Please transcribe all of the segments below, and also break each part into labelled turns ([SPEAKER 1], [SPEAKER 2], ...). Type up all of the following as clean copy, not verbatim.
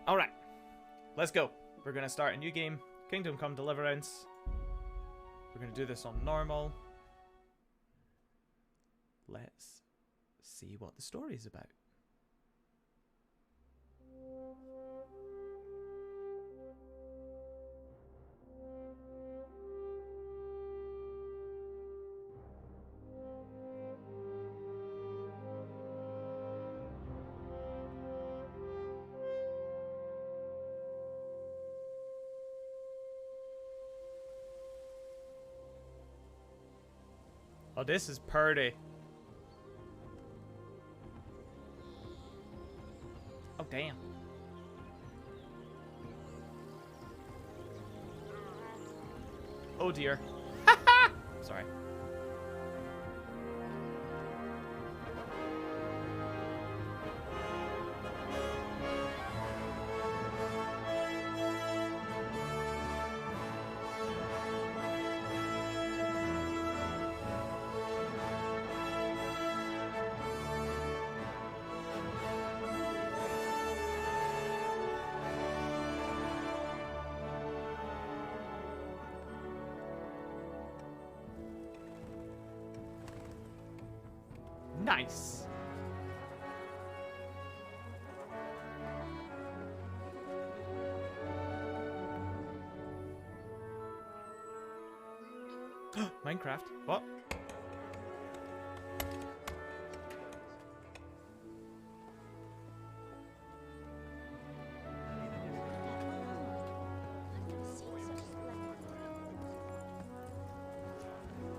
[SPEAKER 1] Alright, let's go. We're going to start a new game, Kingdom Come Deliverance. We're going to do this on normal. Let's see what the story is about. Oh, this is pretty. Oh, damn. Oh, dear. Sorry. Nice. Minecraft. What?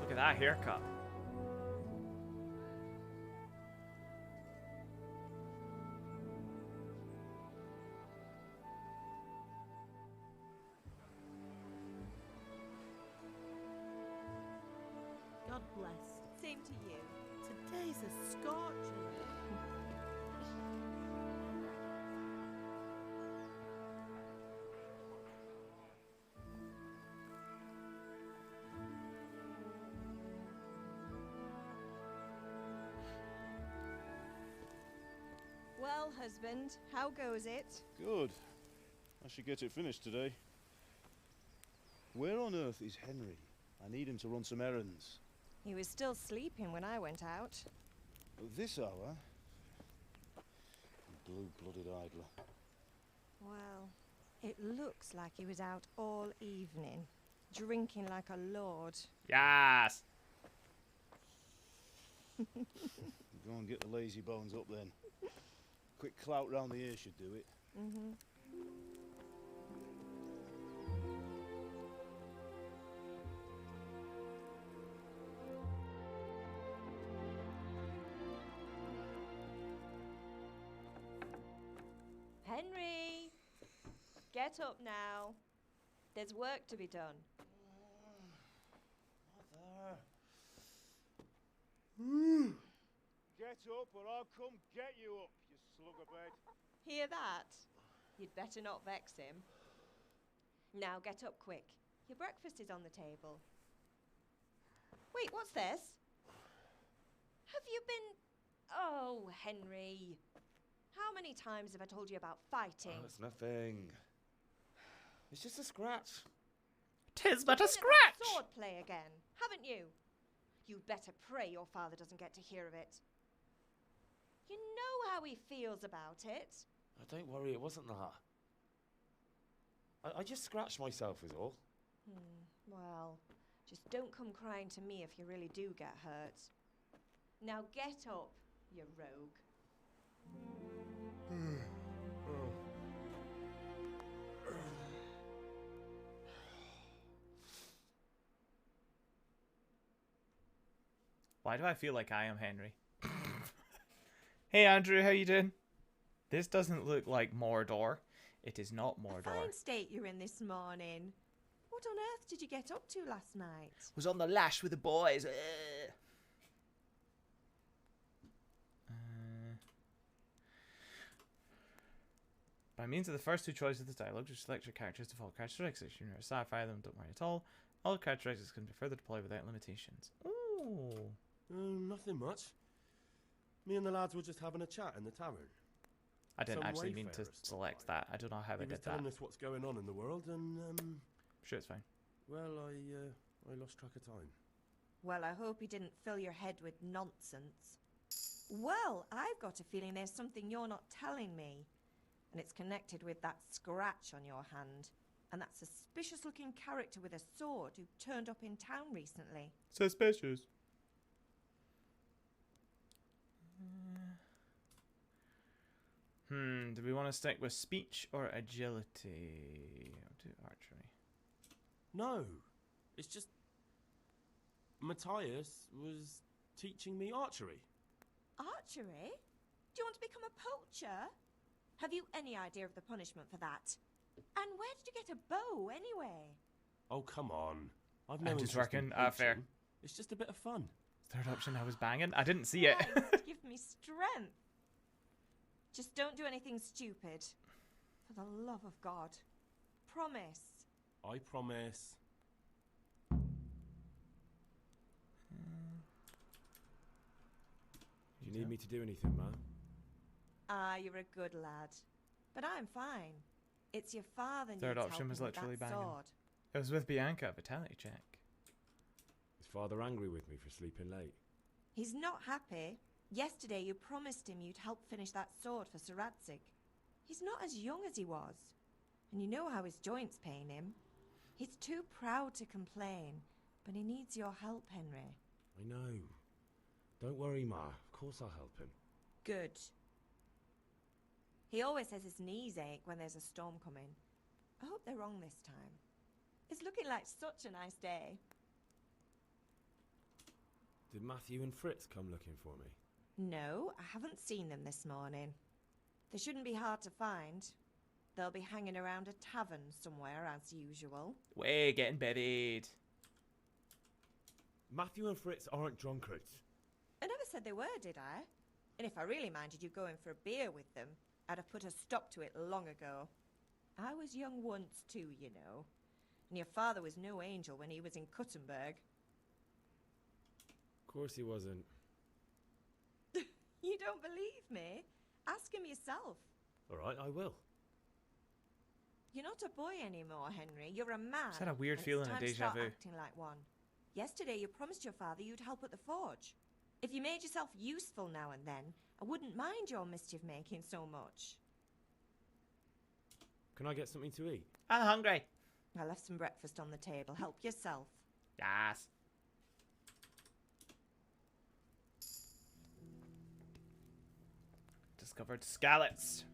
[SPEAKER 1] Look at that haircut.
[SPEAKER 2] God bless. Same to you. Today's a scorcher.
[SPEAKER 3] Well, husband, how goes it?
[SPEAKER 4] Good. I should get it finished today. Where on earth is Henry? I need him to run some errands.
[SPEAKER 3] He was still sleeping when I went out.
[SPEAKER 4] At this hour? Blue-blooded idler.
[SPEAKER 3] Well, it looks like he was out all evening, drinking like a lord.
[SPEAKER 1] Yes.
[SPEAKER 4] Go and get the lazy bones up then. Quick clout round the ear should do it.
[SPEAKER 3] Mm-hmm. Henry! Get up now. There's work to be done.
[SPEAKER 4] Mother. Get up or I'll come get you up, you slugabed.
[SPEAKER 3] Hear that? You'd better not vex him. Now get up quick. Your breakfast is on the table. Wait, what's this? Have you been... Oh, Henry. How many times have I told you about fighting?
[SPEAKER 5] Oh, it's nothing. It's just a scratch.
[SPEAKER 1] 'Tis but a
[SPEAKER 3] You've been
[SPEAKER 1] scratch.
[SPEAKER 3] at sword play again, haven't you? You'd better pray your father doesn't get to hear of it. You know how he feels about it.
[SPEAKER 5] Oh, don't worry, it wasn't that. I just scratched myself is all.
[SPEAKER 3] Well, just don't come crying to me if you really do get hurt. Now get up, you rogue.
[SPEAKER 1] Why do I feel like I am Henry? Hey Andrew, how you doing? This doesn't look like Mordor. It is not
[SPEAKER 2] A
[SPEAKER 1] Mordor.
[SPEAKER 2] fine state you're in this morning. What on earth did you get up to last night?
[SPEAKER 1] Was on the lash with the boys. By means of the first two choices of the dialogue, just select your characters to follow characteristics. You can sci-fi them, don't worry at all. All characteristics can be further deployed without limitations. Ooh.
[SPEAKER 6] Nothing much. Me and the lads were just having a chat in the tavern.
[SPEAKER 1] I didn't
[SPEAKER 6] Some
[SPEAKER 1] actually mean to
[SPEAKER 6] wayfarers stopped
[SPEAKER 1] select
[SPEAKER 6] by.
[SPEAKER 1] that. I don't know how I
[SPEAKER 6] He was
[SPEAKER 1] did that.
[SPEAKER 6] telling us what's going on in the world, and
[SPEAKER 1] Sure, it's fine.
[SPEAKER 6] well, I lost track of time.
[SPEAKER 2] Well, I hope he didn't fill your head with nonsense. Well, I've got a feeling there's something you're not telling me. And it's connected with that scratch on your hand. And that suspicious-looking character with a sword who turned up in town recently.
[SPEAKER 1] Suspicious. Do we want to stick with speech or agility? I'll do archery.
[SPEAKER 6] No, it's just Matthias was teaching me archery.
[SPEAKER 2] Archery? Do you want to become a poacher? Have you any idea of the punishment for that? And where did you get a bow, anyway?
[SPEAKER 6] Oh, come on. I've no
[SPEAKER 1] I'm just
[SPEAKER 6] interest in
[SPEAKER 1] working. Fair.
[SPEAKER 6] poaching. It's just a bit of fun.
[SPEAKER 1] Third option, I was banging. I didn't see it.
[SPEAKER 2] Right, give me strength. Just don't do anything stupid. For the love of God. Promise.
[SPEAKER 6] I promise.
[SPEAKER 5] Do you need me to do anything, Ma?
[SPEAKER 2] Ah, you're a good lad. But I'm fine. It's your father needs
[SPEAKER 1] Third option
[SPEAKER 2] help
[SPEAKER 1] was
[SPEAKER 2] with
[SPEAKER 1] literally
[SPEAKER 2] that
[SPEAKER 1] banging.
[SPEAKER 2] sword.
[SPEAKER 1] It was with Bianca. Vitality check.
[SPEAKER 5] Is Father angry with me for sleeping late?
[SPEAKER 2] He's not happy. Yesterday you promised him you'd help finish that sword for Sir Radzig. He's not as young as he was. And you know how his joints pain him. He's too proud to complain, but he needs your help, Henry.
[SPEAKER 5] I know. Don't worry, Ma. Of course I'll help him.
[SPEAKER 2] Good. He always says his knees ache when there's a storm coming. I hope they're wrong this time. It's looking like such a nice day.
[SPEAKER 5] Did Matthew and Fritz come looking for me?
[SPEAKER 2] No, I haven't seen them this morning. They shouldn't be hard to find. They'll be hanging around a tavern somewhere as usual.
[SPEAKER 1] Way getting buried.
[SPEAKER 5] Matthew and Fritz aren't drunkards.
[SPEAKER 2] I never said they were, did I? And if I really minded you going for a beer with them, I'd have put a stop to it long ago. I was young once too, you know. And your father was no angel when he was in Kuttenberg.
[SPEAKER 5] Of course he wasn't.
[SPEAKER 2] You don't believe me? Ask him yourself.
[SPEAKER 5] All right, I will.
[SPEAKER 2] You're not a boy anymore, Henry. You're a man.
[SPEAKER 1] Just had a weird
[SPEAKER 2] and
[SPEAKER 1] feeling
[SPEAKER 2] it's
[SPEAKER 1] of
[SPEAKER 2] time to
[SPEAKER 1] deja
[SPEAKER 2] start
[SPEAKER 1] vu.
[SPEAKER 2] acting like one. Yesterday you promised your father you'd help at the forge. If you made yourself useful now and then, I wouldn't mind your mischief making so much.
[SPEAKER 5] Can I get something to eat?
[SPEAKER 1] I'm hungry.
[SPEAKER 2] I left some breakfast on the table. Help yourself.
[SPEAKER 1] Yes. Discovered scallops.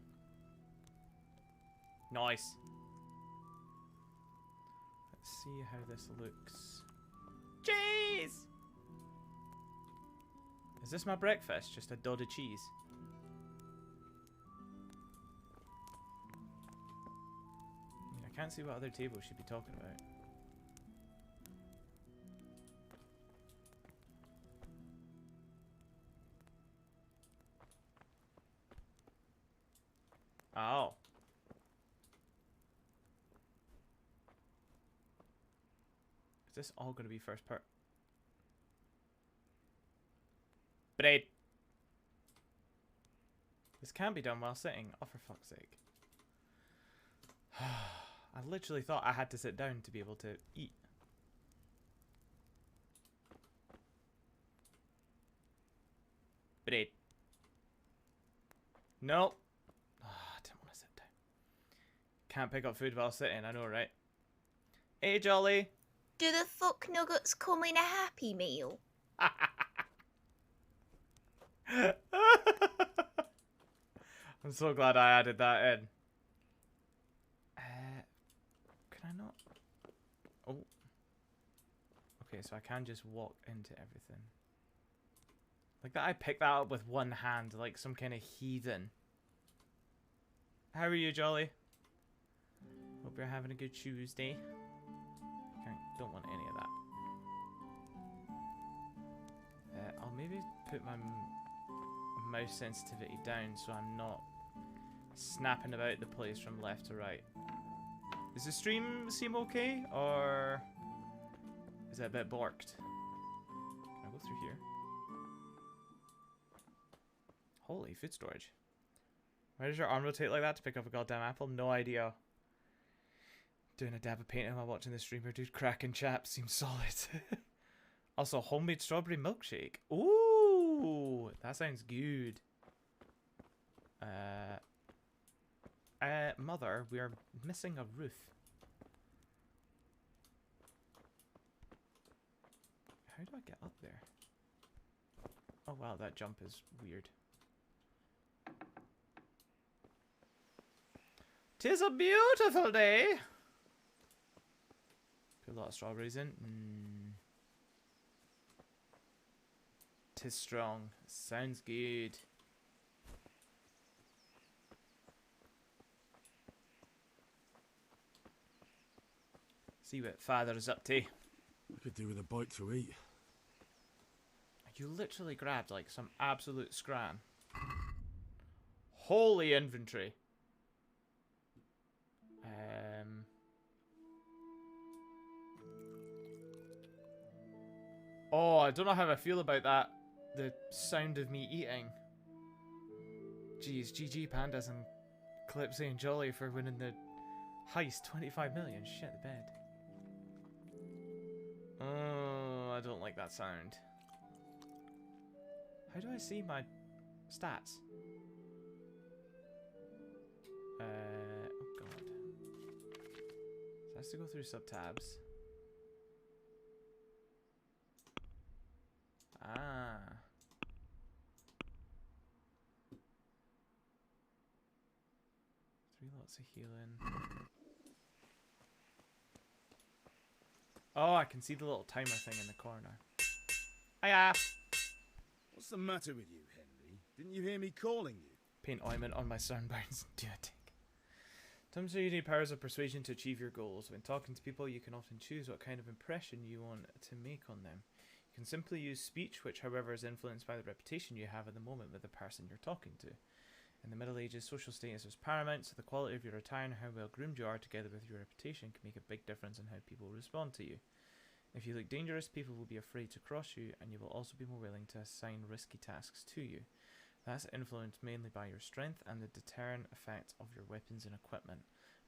[SPEAKER 1] Nice. Let's see how this looks. Cheese! Is this my breakfast? Just a dud of cheese? I can't see what other table we should be talking about. Oh. Is this all going to be first part? Bread. This can be done while sitting. Oh, for fuck's sake. I literally thought I had to sit down to be able to eat. Bread. Nope. Oh, I didn't want to sit down. Can't pick up food while sitting, I know, right? Hey, Jolly.
[SPEAKER 7] Do the fuck nuggets come in a Happy Meal?
[SPEAKER 1] I'm so glad I added that in. Can I not? Oh. Okay, so I can just walk into everything. Like that, I picked that up with one hand, like some kind of heathen. How are you, Jolly? Hope you're having a good Tuesday. Don't want any of that. I'll maybe put my mouse sensitivity down so I'm not snapping about the place from left to right. Does the stream seem okay, or is it a bit borked? Can I go through here? Holy, food storage. Why does your arm rotate like that to pick up a goddamn apple? No idea. Doing a dab of painting while watching the streamer, dude. Cracking chap seems solid. Also, homemade strawberry milkshake. Ooh, that sounds good. Mother, we are missing a roof. How do I get up there? Oh wow, that jump is weird. 'Tis a beautiful day. Put a lot of strawberries in. 'Tis strong. Sounds good. See what father's up to.
[SPEAKER 6] I could do with a bite to eat.
[SPEAKER 1] You literally grabbed like some absolute scran. Holy inventory. Oh, I don't know how I feel about that. The sound of me eating. Jeez, GG Pandas and Calypso and Jolly for winning the heist. 25 million. Shit the bed. Oh, I don't like that sound. How do I see my stats? Oh god. So I have to go through sub-tabs. Ah. Three lots of healing. Oh, I can see the little timer thing in the corner. Hiya!
[SPEAKER 4] What's the matter with you, Henry? Didn't you hear me calling you?
[SPEAKER 1] Paint ointment on my sunburns. Do a tick. Sometimes you need powers of persuasion to achieve your goals. When talking to people, you can often choose what kind of impression you want to make on them. You can simply use speech, which, however, is influenced by the reputation you have at the moment with the person you're talking to. In the Middle Ages, social status was paramount, so the quality of your attire and how well groomed you are, together with your reputation, can make a big difference in how people respond to you. If you look dangerous, people will be afraid to cross you, and you will also be more willing to assign risky tasks to you. That's influenced mainly by your strength and the deterrent effect of your weapons and equipment.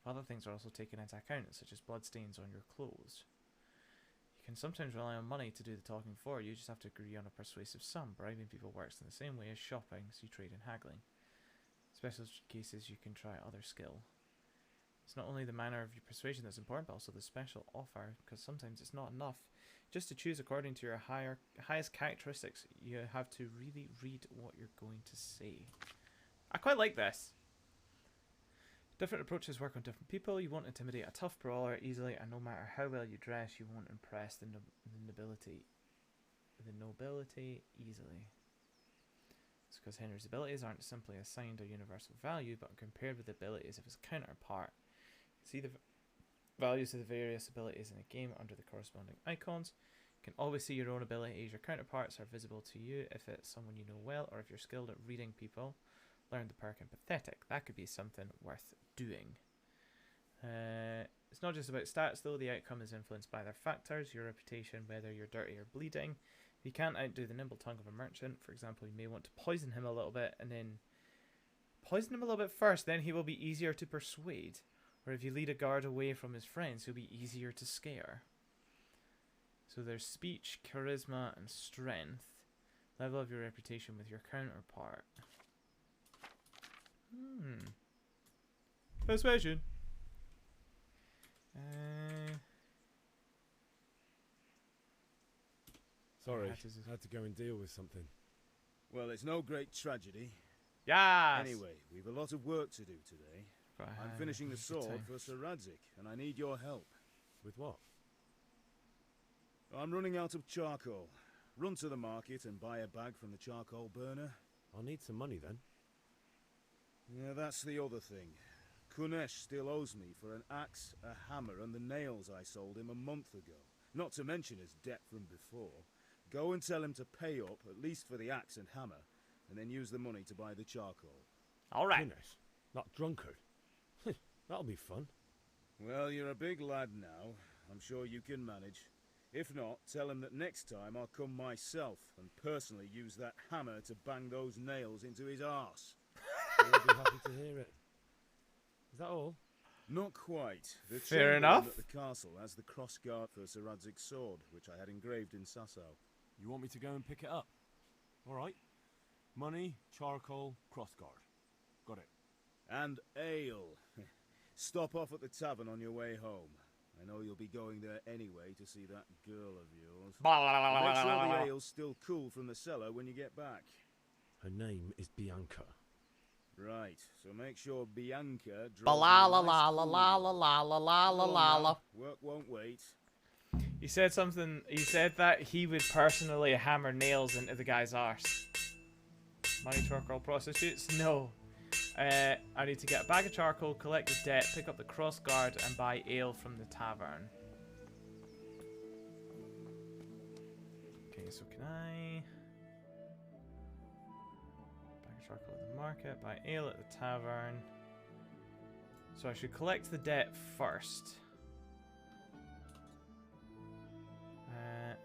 [SPEAKER 1] Other things are also taken into account, such as bloodstains on your clothes. You can sometimes rely on money to do the talking for you. You just have to agree on a persuasive sum. Bribing people works in the same way as shopping, so you trade in haggling. In special cases, you can try other skill. It's not only the manner of your persuasion that's important, but also the special offer, because sometimes it's not enough just to choose according to your highest characteristics. You have to really read what you're going to say. I quite like this. Different approaches work on different people. You won't intimidate a tough brawler easily, and no matter how well you dress, you won't impress the nobility easily. It's because Henry's abilities aren't simply assigned a universal value, but compared with the abilities of his counterpart. See the values of the various abilities in a game under the corresponding icons. You can always see your own abilities. Your counterparts are visible to you if it's someone you know well, or if you're skilled at reading people. Learn the perk Empathetic. That could be something worth doing. It's not just about stats though. The outcome is influenced by other factors. Your reputation, whether you're dirty or bleeding. If you can't outdo the nimble tongue of a merchant, for example, you may want to poison him a little bit and then poison him a little bit first, then he will be easier to persuade. Or if you lead a guard away from his friends, he'll be easier to scare. So there's speech, charisma, and strength. Level of your reputation with your counterpart. Persuasion.
[SPEAKER 6] Sorry, I had to go and deal with something.
[SPEAKER 4] Well, it's no great tragedy.
[SPEAKER 1] Yes!
[SPEAKER 4] Anyway, we've a lot of work to do today. I'm finishing the sword for Sir Radzik, and I need your help.
[SPEAKER 6] With what?
[SPEAKER 4] I'm running out of charcoal. Run to the market and buy a bag from the charcoal burner.
[SPEAKER 6] I'll need some money then.
[SPEAKER 4] Yeah, that's the other thing. Kunesh still owes me for an axe, a hammer, and the nails I sold him a month ago. Not to mention his debt from before. Go and tell him to pay up, at least for the axe and hammer, and then use the money to buy the charcoal.
[SPEAKER 1] Alright.
[SPEAKER 6] Goodness, not drunkard. That'll be fun.
[SPEAKER 4] Well, you're a big lad now. I'm sure you can manage. If not, tell him that next time I'll come myself and personally use that hammer to bang those nails into his arse.
[SPEAKER 6] be happy to hear it. Is that all?
[SPEAKER 4] Not quite. The
[SPEAKER 1] Fair
[SPEAKER 4] chamberlain
[SPEAKER 1] enough.
[SPEAKER 4] at the castle has the cross guard for Sir Radzig's sword, which I had engraved in Sasau.
[SPEAKER 8] You want me to go and pick it up? All right. Money, charcoal, crossguard. Got it.
[SPEAKER 4] And ale. Stop off at the tavern on your way home. I know you'll be going there anyway to see that girl of yours. Make sure the ale's still cool from the cellar when you get back.
[SPEAKER 6] Her name is Bianca.
[SPEAKER 4] Right, so make sure Bianca draws
[SPEAKER 1] La
[SPEAKER 4] you
[SPEAKER 1] la
[SPEAKER 4] a nice
[SPEAKER 1] la la
[SPEAKER 4] cool
[SPEAKER 1] la
[SPEAKER 4] one.
[SPEAKER 1] la la la la
[SPEAKER 4] Come
[SPEAKER 1] la
[SPEAKER 4] on
[SPEAKER 1] la.
[SPEAKER 4] now, work won't wait.
[SPEAKER 1] He said something. He said that he would personally hammer nails into the guy's arse. Money, charcoal, prostitutes? No. I need to get a bag of charcoal, collect the debt, pick up the cross guard, and buy ale from the tavern. Okay, so can I... Bag of charcoal at the market, buy ale at the tavern. So I should collect the debt first.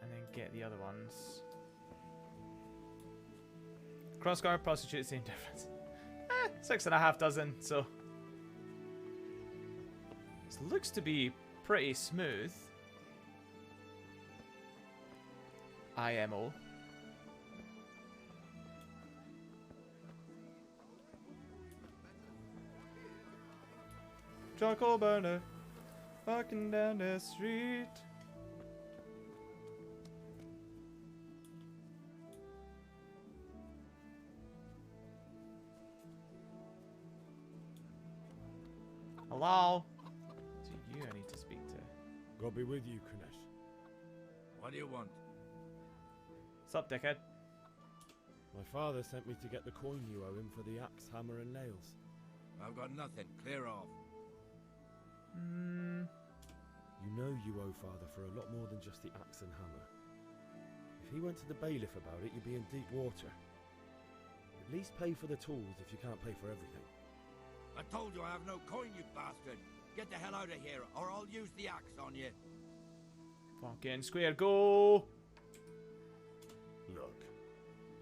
[SPEAKER 1] And then get the other ones. Crossguard, prostitute, same difference. 6.5 dozen, so this looks to be pretty smooth. IMO. Charcoal burner, walking down the street. Hello? It's you I need to speak to.
[SPEAKER 6] God be with you, Kunesh.
[SPEAKER 9] What do you want?
[SPEAKER 1] What's up, dickhead?
[SPEAKER 6] My father sent me to get the coin you owe him for the axe, hammer, and nails.
[SPEAKER 9] I've got nothing. Clear off.
[SPEAKER 6] You know you owe father for a lot more than just the axe and hammer. If he went to the bailiff about it, you'd be in deep water. At least pay for the tools if you can't pay for everything.
[SPEAKER 9] I told you I have no coin, you bastard. Get the hell out of here, or I'll use the axe on you.
[SPEAKER 1] Fucking square, go!
[SPEAKER 6] Look,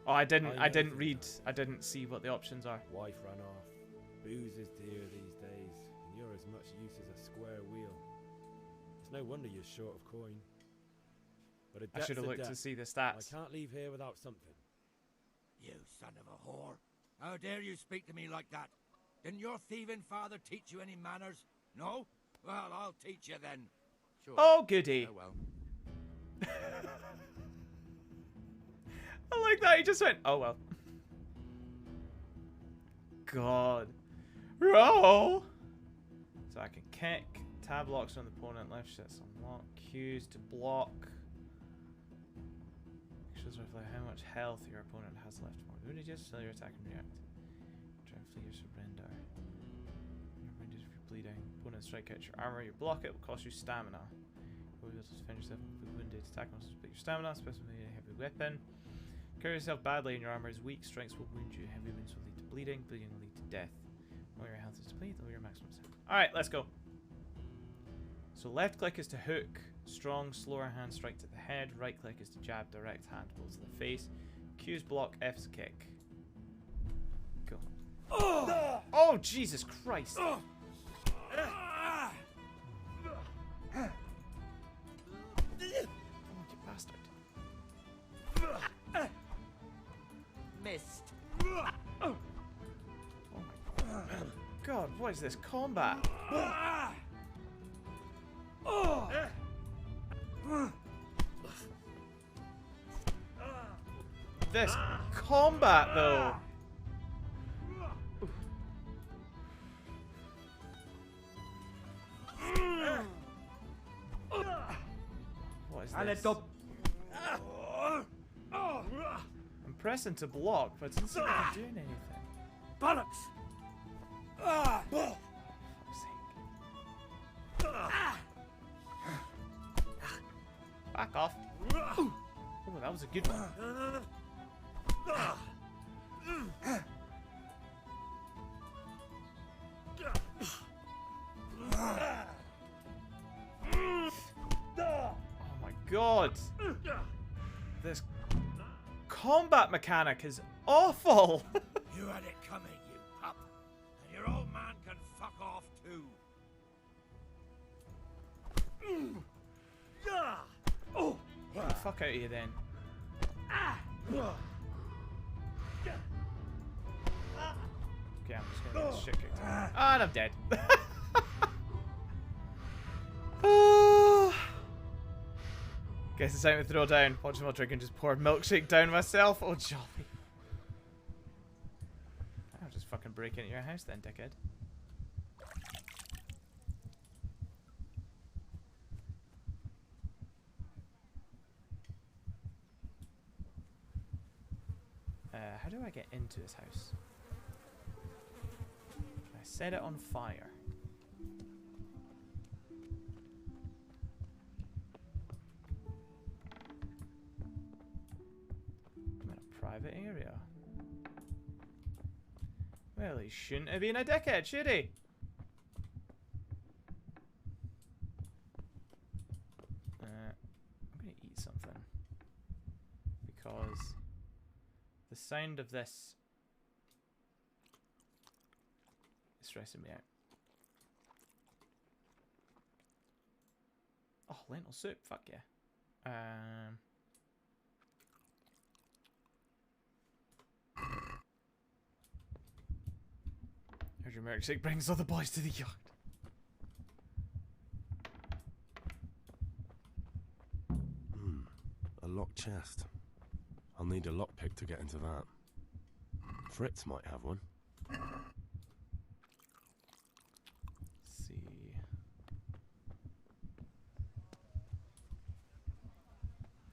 [SPEAKER 1] Oh, I didn't
[SPEAKER 6] I know
[SPEAKER 1] read.
[SPEAKER 6] that.
[SPEAKER 1] I didn't see what the options are.
[SPEAKER 6] wife ran off. Booze is dear these days, and you're as much use as a square wheel. It's no wonder you're short of coin. But a
[SPEAKER 1] I
[SPEAKER 6] debt's
[SPEAKER 1] should have
[SPEAKER 6] a
[SPEAKER 1] looked
[SPEAKER 6] debt.
[SPEAKER 1] to see the
[SPEAKER 6] I
[SPEAKER 1] stats.
[SPEAKER 6] can't leave here without something.
[SPEAKER 9] You son of a whore. How dare you speak to me like that? Didn't your thieving father teach you any manners? No? Well, I'll teach you then. Sure.
[SPEAKER 1] Oh, goody.
[SPEAKER 9] Oh, well.
[SPEAKER 1] I like that. He just went, oh, well. God. Roll. So I can kick. Tab locks on the opponent. Left shit's unlock. Q's to block. Actions reflect how much health your opponent has left. More wounded, just still your attack and react. Try and flee your surrender. You're wounded if you're bleeding. Opponent strike out your armor. You block it. Will cost you stamina. You'll be able to defend yourself if you're wounded. Attack must split your stamina, especially with a heavy weapon. Carry yourself badly and your armor is weak. Strikes will wound you. Heavy wounds will lead to bleeding. Bleeding will lead to death. While your health is depleted, lower your maximum stamina. Alright, let's go. So left click is to hook. Strong, slower hand strike to the head. Right click is to jab. Direct hand blow to the face. Q's block. F's kick. Go. Oh, Jesus Christ. Oh, you bastard.
[SPEAKER 9] Missed.
[SPEAKER 1] Oh my God, what is this combat? This combat, though. What is this? I'm pressing to block, but it doesn't seem like I'm doing anything.
[SPEAKER 9] Bollocks!
[SPEAKER 1] Fuck's sake. Back off. Oh, that was a good one. Oh my God. This combat mechanic is awful.
[SPEAKER 9] You had it coming, you pup.
[SPEAKER 1] fuck out of you then. Okay, I'm just gonna get this shit kicked out. Ah, and I'm dead. Guess it's time to throw down. Watch while drinking, just pour a milkshake down myself. Oh, jolly. I'll just fucking break into your house then, dickhead. How do I get into this house? I set it on fire. I'm in a private area. Well, he shouldn't have been a dickhead, should he? I'm gonna eat something. Because the sound of this is stressing me out. Oh, lentil soup, fuck yeah. Heard your milkshake brings all the boys to the yard.
[SPEAKER 6] A locked chest. I'll need a lockpick to get into that. Fritz might have one.
[SPEAKER 1] Let's see.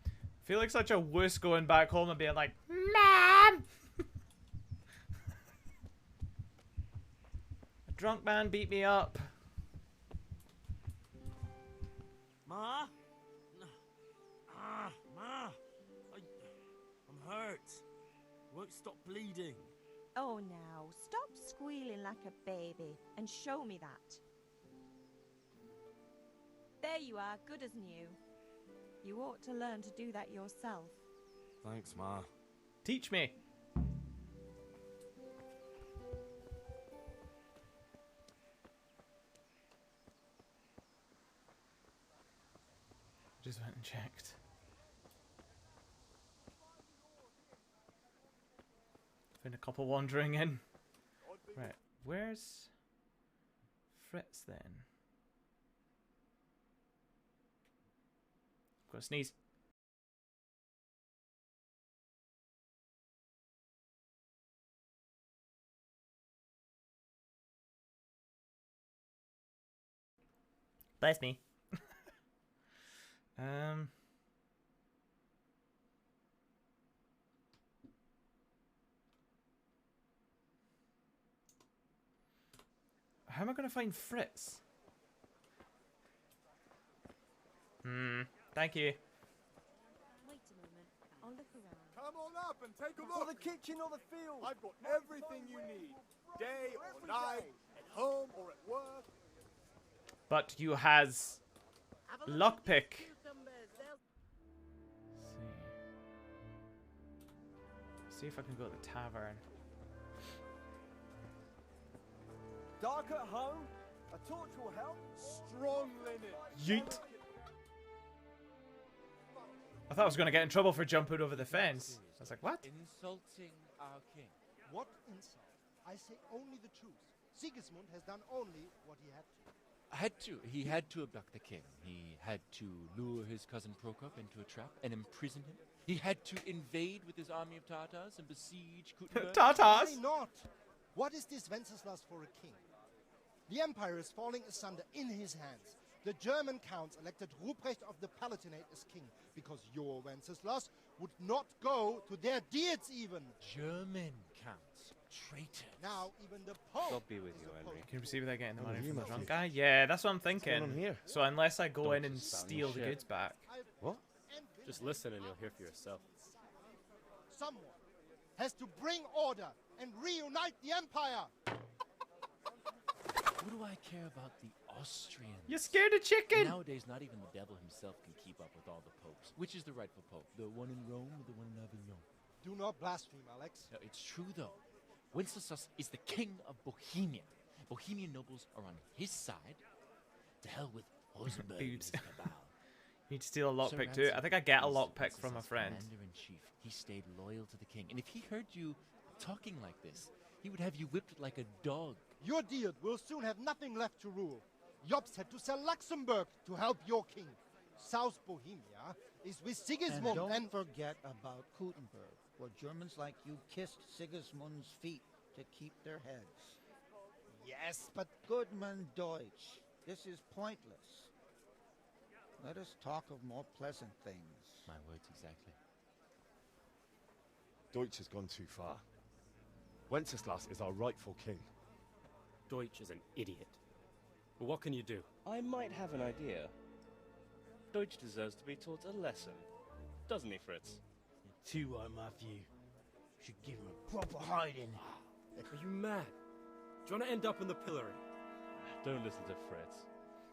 [SPEAKER 1] I feel like such a wuss going back home and being like, Mom! A drunk man beat me up.
[SPEAKER 5] Ma? Ma! I'm hurt. Won't stop bleeding.
[SPEAKER 2] Oh, now, stop squealing like a baby and show me that. There you are, good as new. You ought to learn to do that yourself.
[SPEAKER 6] Thanks, Ma.
[SPEAKER 1] Teach me. Just went and checked. Been a couple wandering in. Right, where's Fritz then? Got to sneeze. Bless me. How am I going to find Fritz? Thank you.
[SPEAKER 2] Wait a moment, I'll look around.
[SPEAKER 10] Come on up and take a look.
[SPEAKER 5] For the kitchen or the field.
[SPEAKER 10] I've got everything you need. Day or night, at home or at work.
[SPEAKER 1] But you has lockpick. See if I can go to the tavern.
[SPEAKER 5] Dark at home? A torch will help?
[SPEAKER 10] Strong linen.
[SPEAKER 1] Yeet. I thought I was going to get in trouble for jumping over the fence. I was like, what?
[SPEAKER 11] Insulting our king.
[SPEAKER 12] What insult? I say only the truth. Sigismund has done only what he had to.
[SPEAKER 11] He had to abduct the king. He had to lure his cousin Prokop into a trap and imprison him. He had to invade with his army of Tartars and besiege Kuttenberg.
[SPEAKER 1] Tartars?
[SPEAKER 12] Why not? What is this Wenceslas for a king? The empire is falling asunder in his hands. The German counts elected Ruprecht of the Palatinate as king because your Wenceslas would not go to their deeds even.
[SPEAKER 11] German counts. Traitor.
[SPEAKER 12] Now even the Pope.
[SPEAKER 11] God be with you, Henry.
[SPEAKER 1] Can you proceed without getting the money
[SPEAKER 6] you,
[SPEAKER 1] from the
[SPEAKER 6] Matthew.
[SPEAKER 1] drunk guy? Yeah, that's what I'm
[SPEAKER 6] going
[SPEAKER 1] thinking.
[SPEAKER 6] on here?
[SPEAKER 1] So unless I go
[SPEAKER 11] Don't
[SPEAKER 1] in and
[SPEAKER 11] just sound
[SPEAKER 1] steal the
[SPEAKER 11] shit.
[SPEAKER 1] goods back.
[SPEAKER 6] What?
[SPEAKER 5] Just listen and you'll hear for yourself.
[SPEAKER 12] Someone has to bring order and reunite the empire.
[SPEAKER 11] What do I care about the Austrians?
[SPEAKER 1] You're scared of chicken!
[SPEAKER 11] Nowadays, not even the devil himself can keep up with all the popes. Which is the rightful pope? The one in Rome or the one in Avignon?
[SPEAKER 12] Do not blaspheme, Alex.
[SPEAKER 11] No, it's true, though. Wenceslas is the king of Bohemia. Bohemian nobles are on his side. To hell with Rosenberg and his
[SPEAKER 1] Boobs.
[SPEAKER 11] cabal.
[SPEAKER 1] Need to steal a
[SPEAKER 11] Sir
[SPEAKER 1] lockpick too. I think I get a lockpick from a friend.
[SPEAKER 11] Commander-in-Chief. He stayed loyal to the king, and if he heard you talking like this, he would have you whipped like a dog.
[SPEAKER 12] Your dear will soon have nothing left to rule. Jobst had to sell Luxembourg to help your king. South Bohemia is with Sigismund
[SPEAKER 13] and don't forget about Kuttenberg, where Germans like you kissed Sigismund's feet to keep their heads.
[SPEAKER 12] Yes, but
[SPEAKER 13] Goodman Deutsch, this is pointless. Let us talk of more pleasant things.
[SPEAKER 11] My words exactly.
[SPEAKER 6] Deutsch has gone too far. Wenceslas is our rightful king.
[SPEAKER 14] Deutsch is an idiot. But what can you do?
[SPEAKER 15] I might have an idea. Deutsch deserves to be taught a lesson. Doesn't he, Fritz?
[SPEAKER 16] You're too right, Matthew. Should give him a proper hiding.
[SPEAKER 14] Are you mad? Do you want to end up in the pillory?
[SPEAKER 15] Don't listen to Fritz.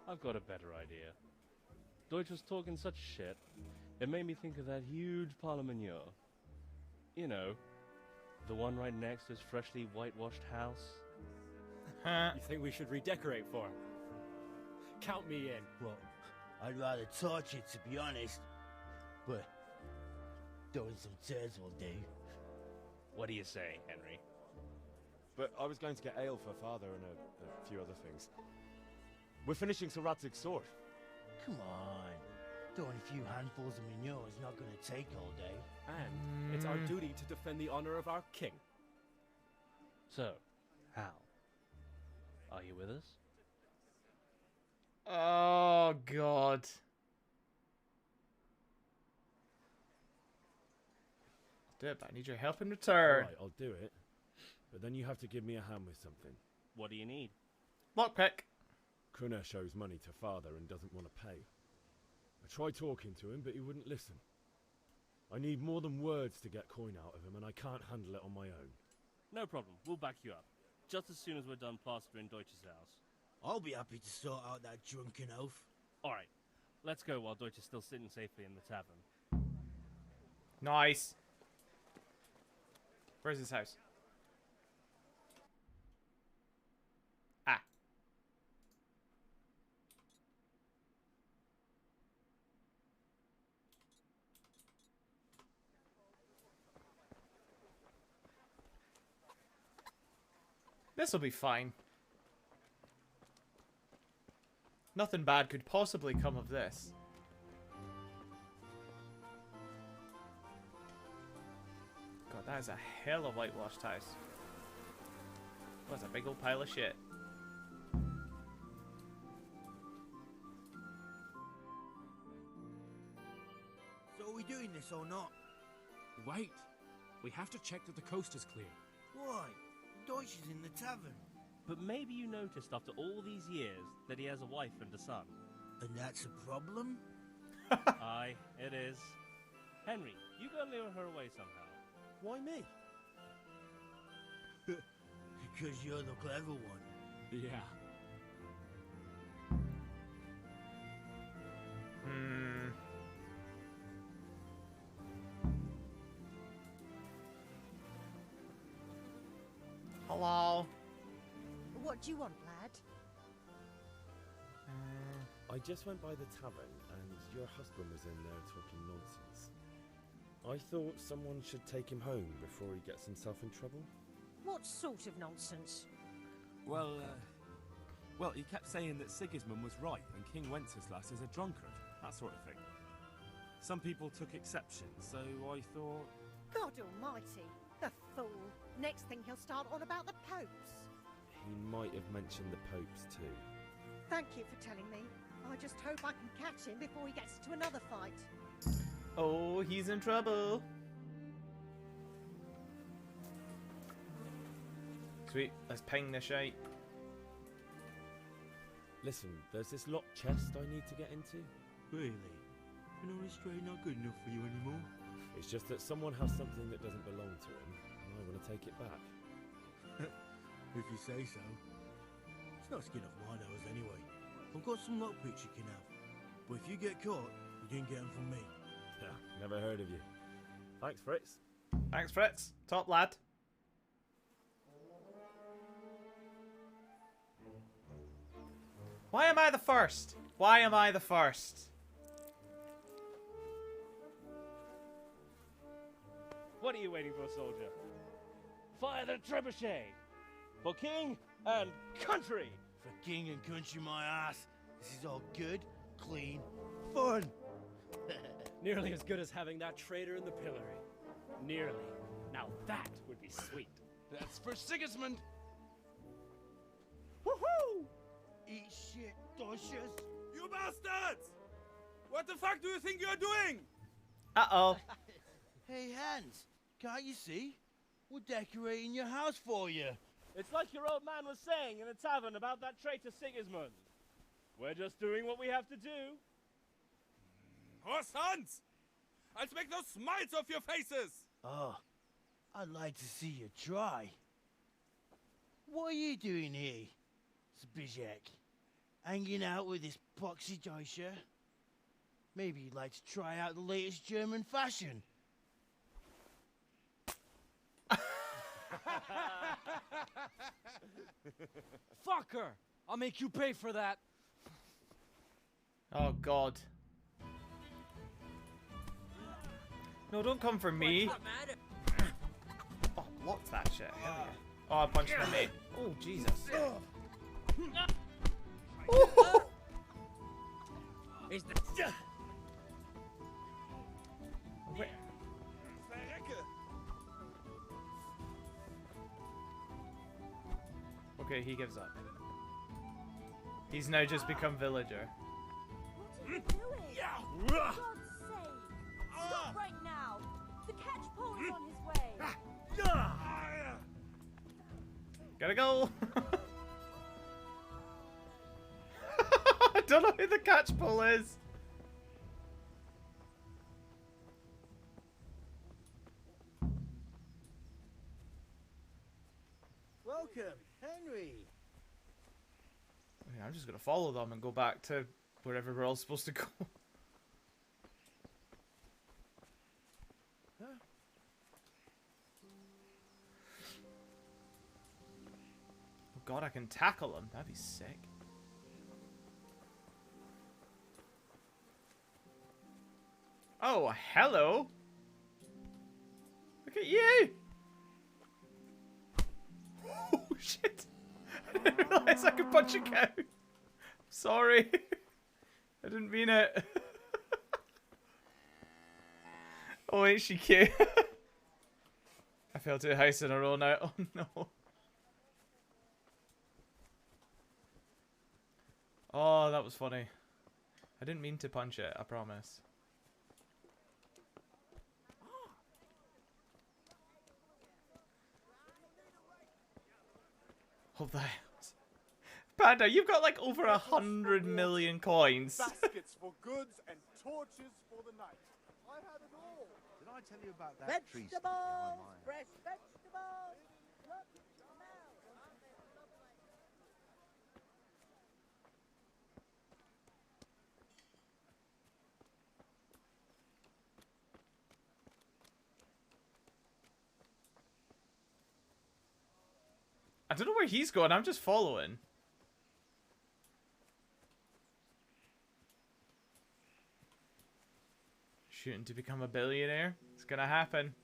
[SPEAKER 15] I've got a better idea. Deutsch was talking such shit, it made me think of that huge Parlement. You know, the one right next to his freshly whitewashed house.
[SPEAKER 14] You think we should redecorate for him? Count me in.
[SPEAKER 16] Well, I'd rather torch it, to be honest. But throwing some turds will do.
[SPEAKER 15] What do you say, Henry?
[SPEAKER 6] But I was going to get ale for father and a few other things. We're finishing Sir Radzig's sword.
[SPEAKER 16] Come on. Throwing a few handfuls of manure is not going to take all day.
[SPEAKER 14] And it's our duty to defend the honor of our king.
[SPEAKER 15] So, Hal, are you with us?
[SPEAKER 1] Oh, God. I'll do it, but I need your help in return.
[SPEAKER 6] Alright, I'll do it. But then you have to give me a hand with something.
[SPEAKER 15] What do you need?
[SPEAKER 1] Lockpick.
[SPEAKER 6] Kunesh owes money to father and doesn't want to pay. I tried talking to him, but he wouldn't listen. I need more than words to get coin out of him, and I can't handle it on my own.
[SPEAKER 15] No problem. We'll back you up. Just as soon as we're done plastering Deutsch's house.
[SPEAKER 16] I'll be happy to sort out that drunken oaf.
[SPEAKER 15] Alright, let's go while Deutsch is still sitting safely in the tavern.
[SPEAKER 1] Nice. Where's his house? Ah. This'll be fine. Nothing bad could possibly come of this. God, that is a hell of a whitewashed house. That's a big old pile of shit.
[SPEAKER 16] So are we doing this or not?
[SPEAKER 8] Wait. We have to check that the coast is clear.
[SPEAKER 16] Why? Deutsch is in the tavern.
[SPEAKER 15] But maybe you noticed after all these years that he has a wife and a son.
[SPEAKER 16] And that's a problem?
[SPEAKER 15] Aye, it is. Henry, you go lure her away somehow.
[SPEAKER 16] Why me? Because you're the clever one.
[SPEAKER 8] Yeah.
[SPEAKER 1] Hello.
[SPEAKER 2] What do you want, lad?
[SPEAKER 6] I just went by the tavern and your husband was in there talking nonsense. I thought someone should take him home before he gets himself in trouble.
[SPEAKER 2] What sort of nonsense?
[SPEAKER 8] Well, he kept saying that Sigismund was right and King Wenceslas is a drunkard, that sort of thing. Some people took exception, so I thought...
[SPEAKER 17] God almighty, the fool. Next thing he'll start on about the popes.
[SPEAKER 6] He might have mentioned the popes too.
[SPEAKER 17] Thank you for telling me. I just hope I can catch him before he gets to another fight.
[SPEAKER 1] Oh, he's in trouble. Sweet, let's ping this shite.
[SPEAKER 6] Listen, there's this locked chest I need to get into.
[SPEAKER 16] Really? An honest trade not good enough for you anymore?
[SPEAKER 6] It's just that someone has something that doesn't belong to him, and I want to take it back.
[SPEAKER 16] If you say so. It's not skin off my nose anyway. I've got some lockpicks you can have. But if you get caught, you didn't get them from me.
[SPEAKER 6] Yeah, never heard of you. Thanks, Fritz.
[SPEAKER 1] Thanks, Fritz. Top lad. Why am I the first? Why am I the first?
[SPEAKER 15] What are you waiting for, soldier? Fire the trebuchet! For king and country!
[SPEAKER 16] For king and country, my ass. This is all good, clean, fun.
[SPEAKER 14] Nearly as good as having that traitor in the pillory. Nearly. Now that would be sweet.
[SPEAKER 11] That's for Sigismund!
[SPEAKER 16] Woohoo! Eat shit, Docious.
[SPEAKER 8] You bastards! What the fuck do you think you're doing?
[SPEAKER 1] Uh-oh.
[SPEAKER 16] Hey, Hans, can't you see? We're decorating your house for you.
[SPEAKER 15] It's like your old man was saying in the tavern about that traitor Sigismund. We're just doing what we have to do.
[SPEAKER 8] Oh, sons! I'll make those smiles off your faces!
[SPEAKER 16] Oh, I'd like to see you try. What are you doing here, Zbyszek? Hanging out with this poxy Deutscher? Maybe you'd like to try out the latest German fashion.
[SPEAKER 18] Fucker! I'll make you pay for that.
[SPEAKER 1] Oh, God. No, don't come for me. Oh, block that shit. Hell yeah. Oh, I punched my mate. Oh, Jesus. Oh.
[SPEAKER 16] Is the
[SPEAKER 1] Wait. Okay, he gives up. He's now just become villager.
[SPEAKER 19] What are you doing? For God's sake! Stop right now! The catch pole is on his way!
[SPEAKER 1] Gotta go! I don't know who the catch pole is.
[SPEAKER 16] Welcome, Henry.
[SPEAKER 1] I'm just gonna follow them and go back to wherever we're all supposed to go.
[SPEAKER 16] Huh?
[SPEAKER 1] Oh God, I can tackle him. That'd be sick. Oh, hello. Look at you. Oh, shit. I didn't realize I could punch a cow. Sorry. I didn't mean it. Oh, ain't she cute? I fell to a house in a row now. Oh, no. Oh, that was funny. I didn't mean to punch it, I promise. Oh, the house. Panda, you've got like over 100 million coins.
[SPEAKER 10] Baskets for goods and torches for the night. I had it all.
[SPEAKER 20] Did I tell you about that tree stand behind my house?
[SPEAKER 17] Fresh vegetables! Look, smell!
[SPEAKER 1] I don't know where he's going, I'm just following. Shooting to become a billionaire? It's gonna happen.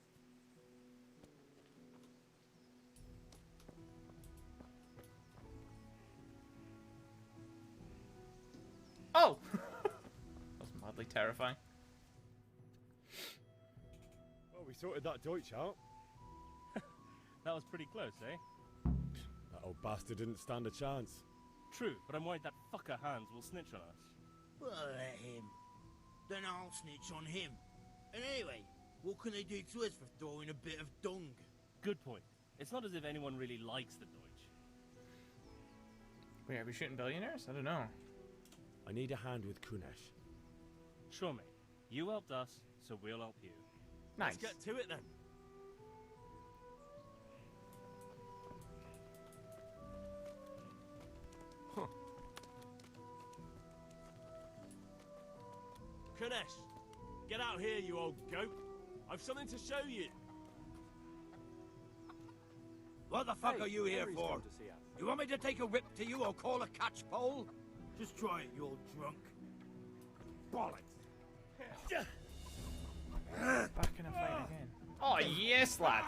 [SPEAKER 1] Oh! That was mildly terrifying.
[SPEAKER 6] Well, we sorted that Deutsch out.
[SPEAKER 15] That was pretty close, eh?
[SPEAKER 6] That old bastard didn't stand a chance.
[SPEAKER 15] True, but I'm worried that fucker Hans will snitch on us.
[SPEAKER 16] Well, let him. Then I'll snitch on him. And anyway, what can they do to us for throwing a bit of dung?
[SPEAKER 15] Good point. It's not as if anyone really likes the Deutsch.
[SPEAKER 1] Wait, are we shooting billionaires? I don't know.
[SPEAKER 6] I need a hand with Kunesh.
[SPEAKER 15] Sure, mate. You helped us, so we'll help you.
[SPEAKER 1] Nice.
[SPEAKER 8] Let's get to it then. Kunesh, get out here, you old goat. I've something to show you.
[SPEAKER 9] What the fuck are you here for? You want me to take a whip to you or call a catchpole?
[SPEAKER 16] Just try it, you old drunk.
[SPEAKER 9] Bollocks.
[SPEAKER 1] Back in a fight again. Oh, yes, lad.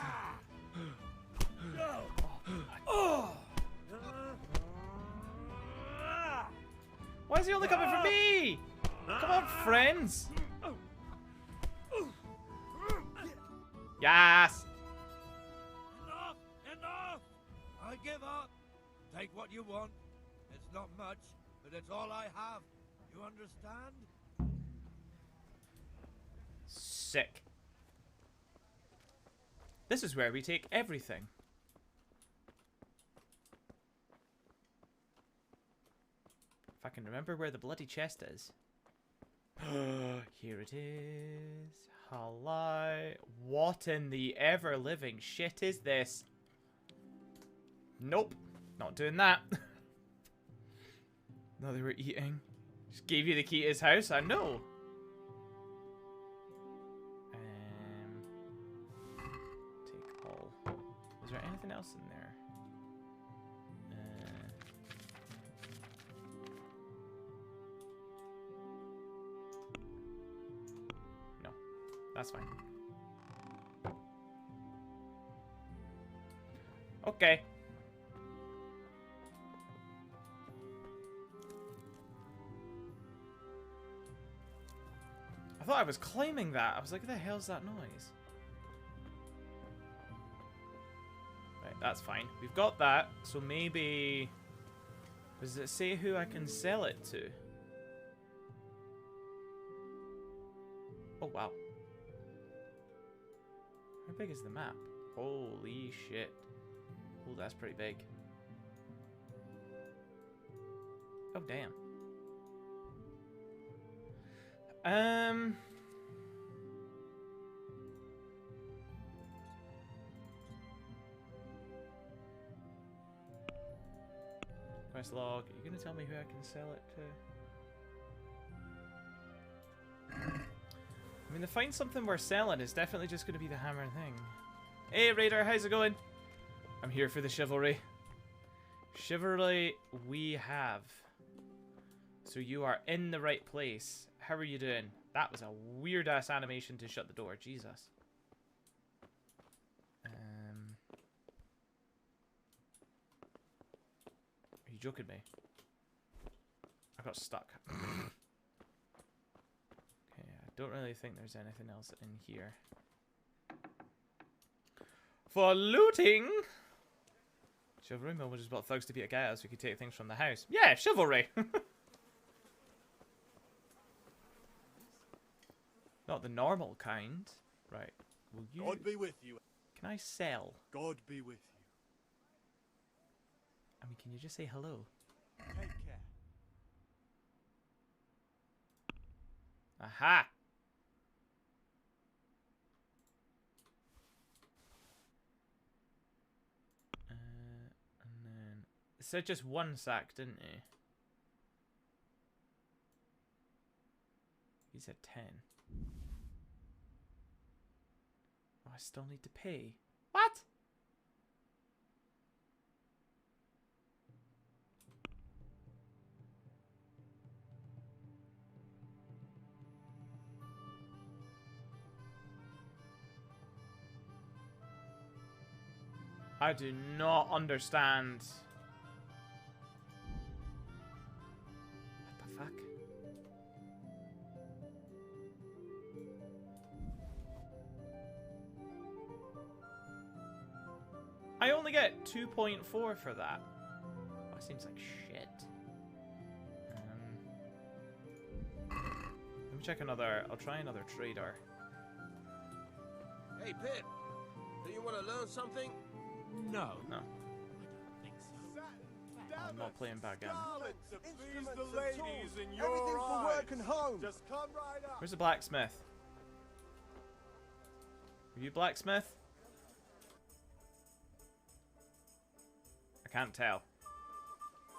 [SPEAKER 1] Why is he only coming for me? Come on, friends. Yes.
[SPEAKER 9] Enough! Enough! I give up. Take what you want. It's not much, but it's all I have. You understand?
[SPEAKER 1] Sick. This is where we take everything. If I can remember where the bloody chest is. Here it is. Hello. What in the ever-living shit is this? Nope. Not doing that. No, they were eating. Just gave you the key to his house? I know. Take all. Is there anything else in there? No. That's fine. Okay. I thought I was claiming that. I was like, what the hell's that noise? Right, that's fine. We've got that. So maybe... Does it say who I can sell it to? Oh, wow. How big is the map? Holy shit. Oh, that's pretty big. Oh, damn. Quest log. Are you gonna tell me who I can sell it to? I mean, to find something worth selling is definitely just gonna be the hammer thing. Hey, Raider, how's it going? I'm here for the chivalry. Chivalry we have. So you are in the right place. How are you doing? That was a weird-ass animation to shut the door. Jesus. Are you joking me? I got stuck. Okay, I don't really think there's anything else in here. For looting! Chivalry, Momo just bought thugs to beat a guy out so we could take things from the house. Yeah, chivalry! Not the normal kind. Right. Will you...
[SPEAKER 10] God be with you.
[SPEAKER 1] Can I sell?
[SPEAKER 10] God be with you.
[SPEAKER 1] I mean, can you just say hello?
[SPEAKER 10] Take care.
[SPEAKER 1] Aha! And then... It said just one sack, didn't it? He said 10. Oh, I still need to pay. What? I do not understand. What the fuck? I only get 2.4 for that. That seems like shit. Let me check another. I'll try another trader.
[SPEAKER 5] Hey, Pip. Do you want to learn something?
[SPEAKER 8] No.
[SPEAKER 1] No. I'm not playing backgammon.
[SPEAKER 10] The ladies in your
[SPEAKER 16] Everything for
[SPEAKER 10] eyes.
[SPEAKER 16] work and home.
[SPEAKER 10] Just come right up.
[SPEAKER 1] Where's the blacksmith? Are you blacksmith? I can't tell.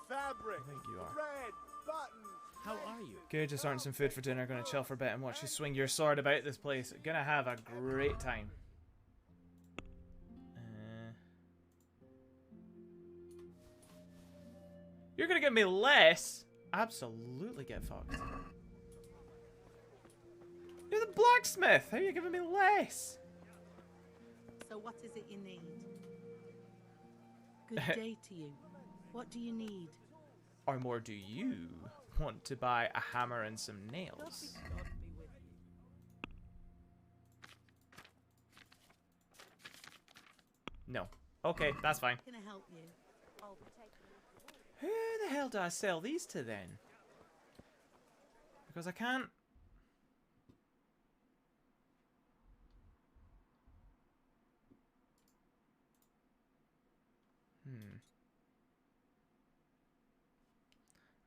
[SPEAKER 10] Fabric.
[SPEAKER 1] I think you are.
[SPEAKER 10] Red buttons.
[SPEAKER 8] How are you?
[SPEAKER 1] Good, just earned some food for dinner. Gonna chill for a bit and watch you swing your sword about this place. Gonna have a great time. You're gonna give me less? Absolutely get fucked. You're the blacksmith. How are you giving me less?
[SPEAKER 21] So what is it you need? Good day to you. What do you need?
[SPEAKER 1] Or more, do you want to buy a hammer and some nails? No. Okay, that's fine.
[SPEAKER 21] Can I help you?
[SPEAKER 1] Who the hell do I sell these to then? Because I can't...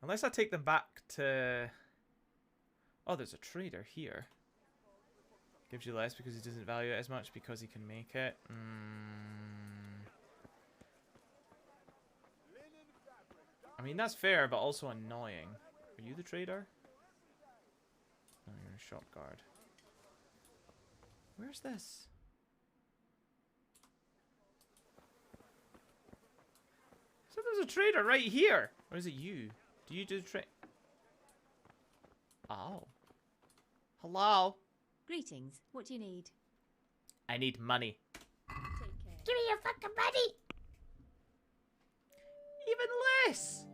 [SPEAKER 1] Unless I take them back to... Oh, there's a trader here. Gives you less because he doesn't value it as much because he can make it. I mean, that's fair, but also annoying. Are you the trader? No, you're a shop guard. Where's this? So there's a trader right here. Or is it you? Do you do trade? Oh. Hello?
[SPEAKER 22] Greetings. What do you need?
[SPEAKER 1] I need money.
[SPEAKER 22] Take care.
[SPEAKER 7] Give me your fucking money!
[SPEAKER 1] Even less!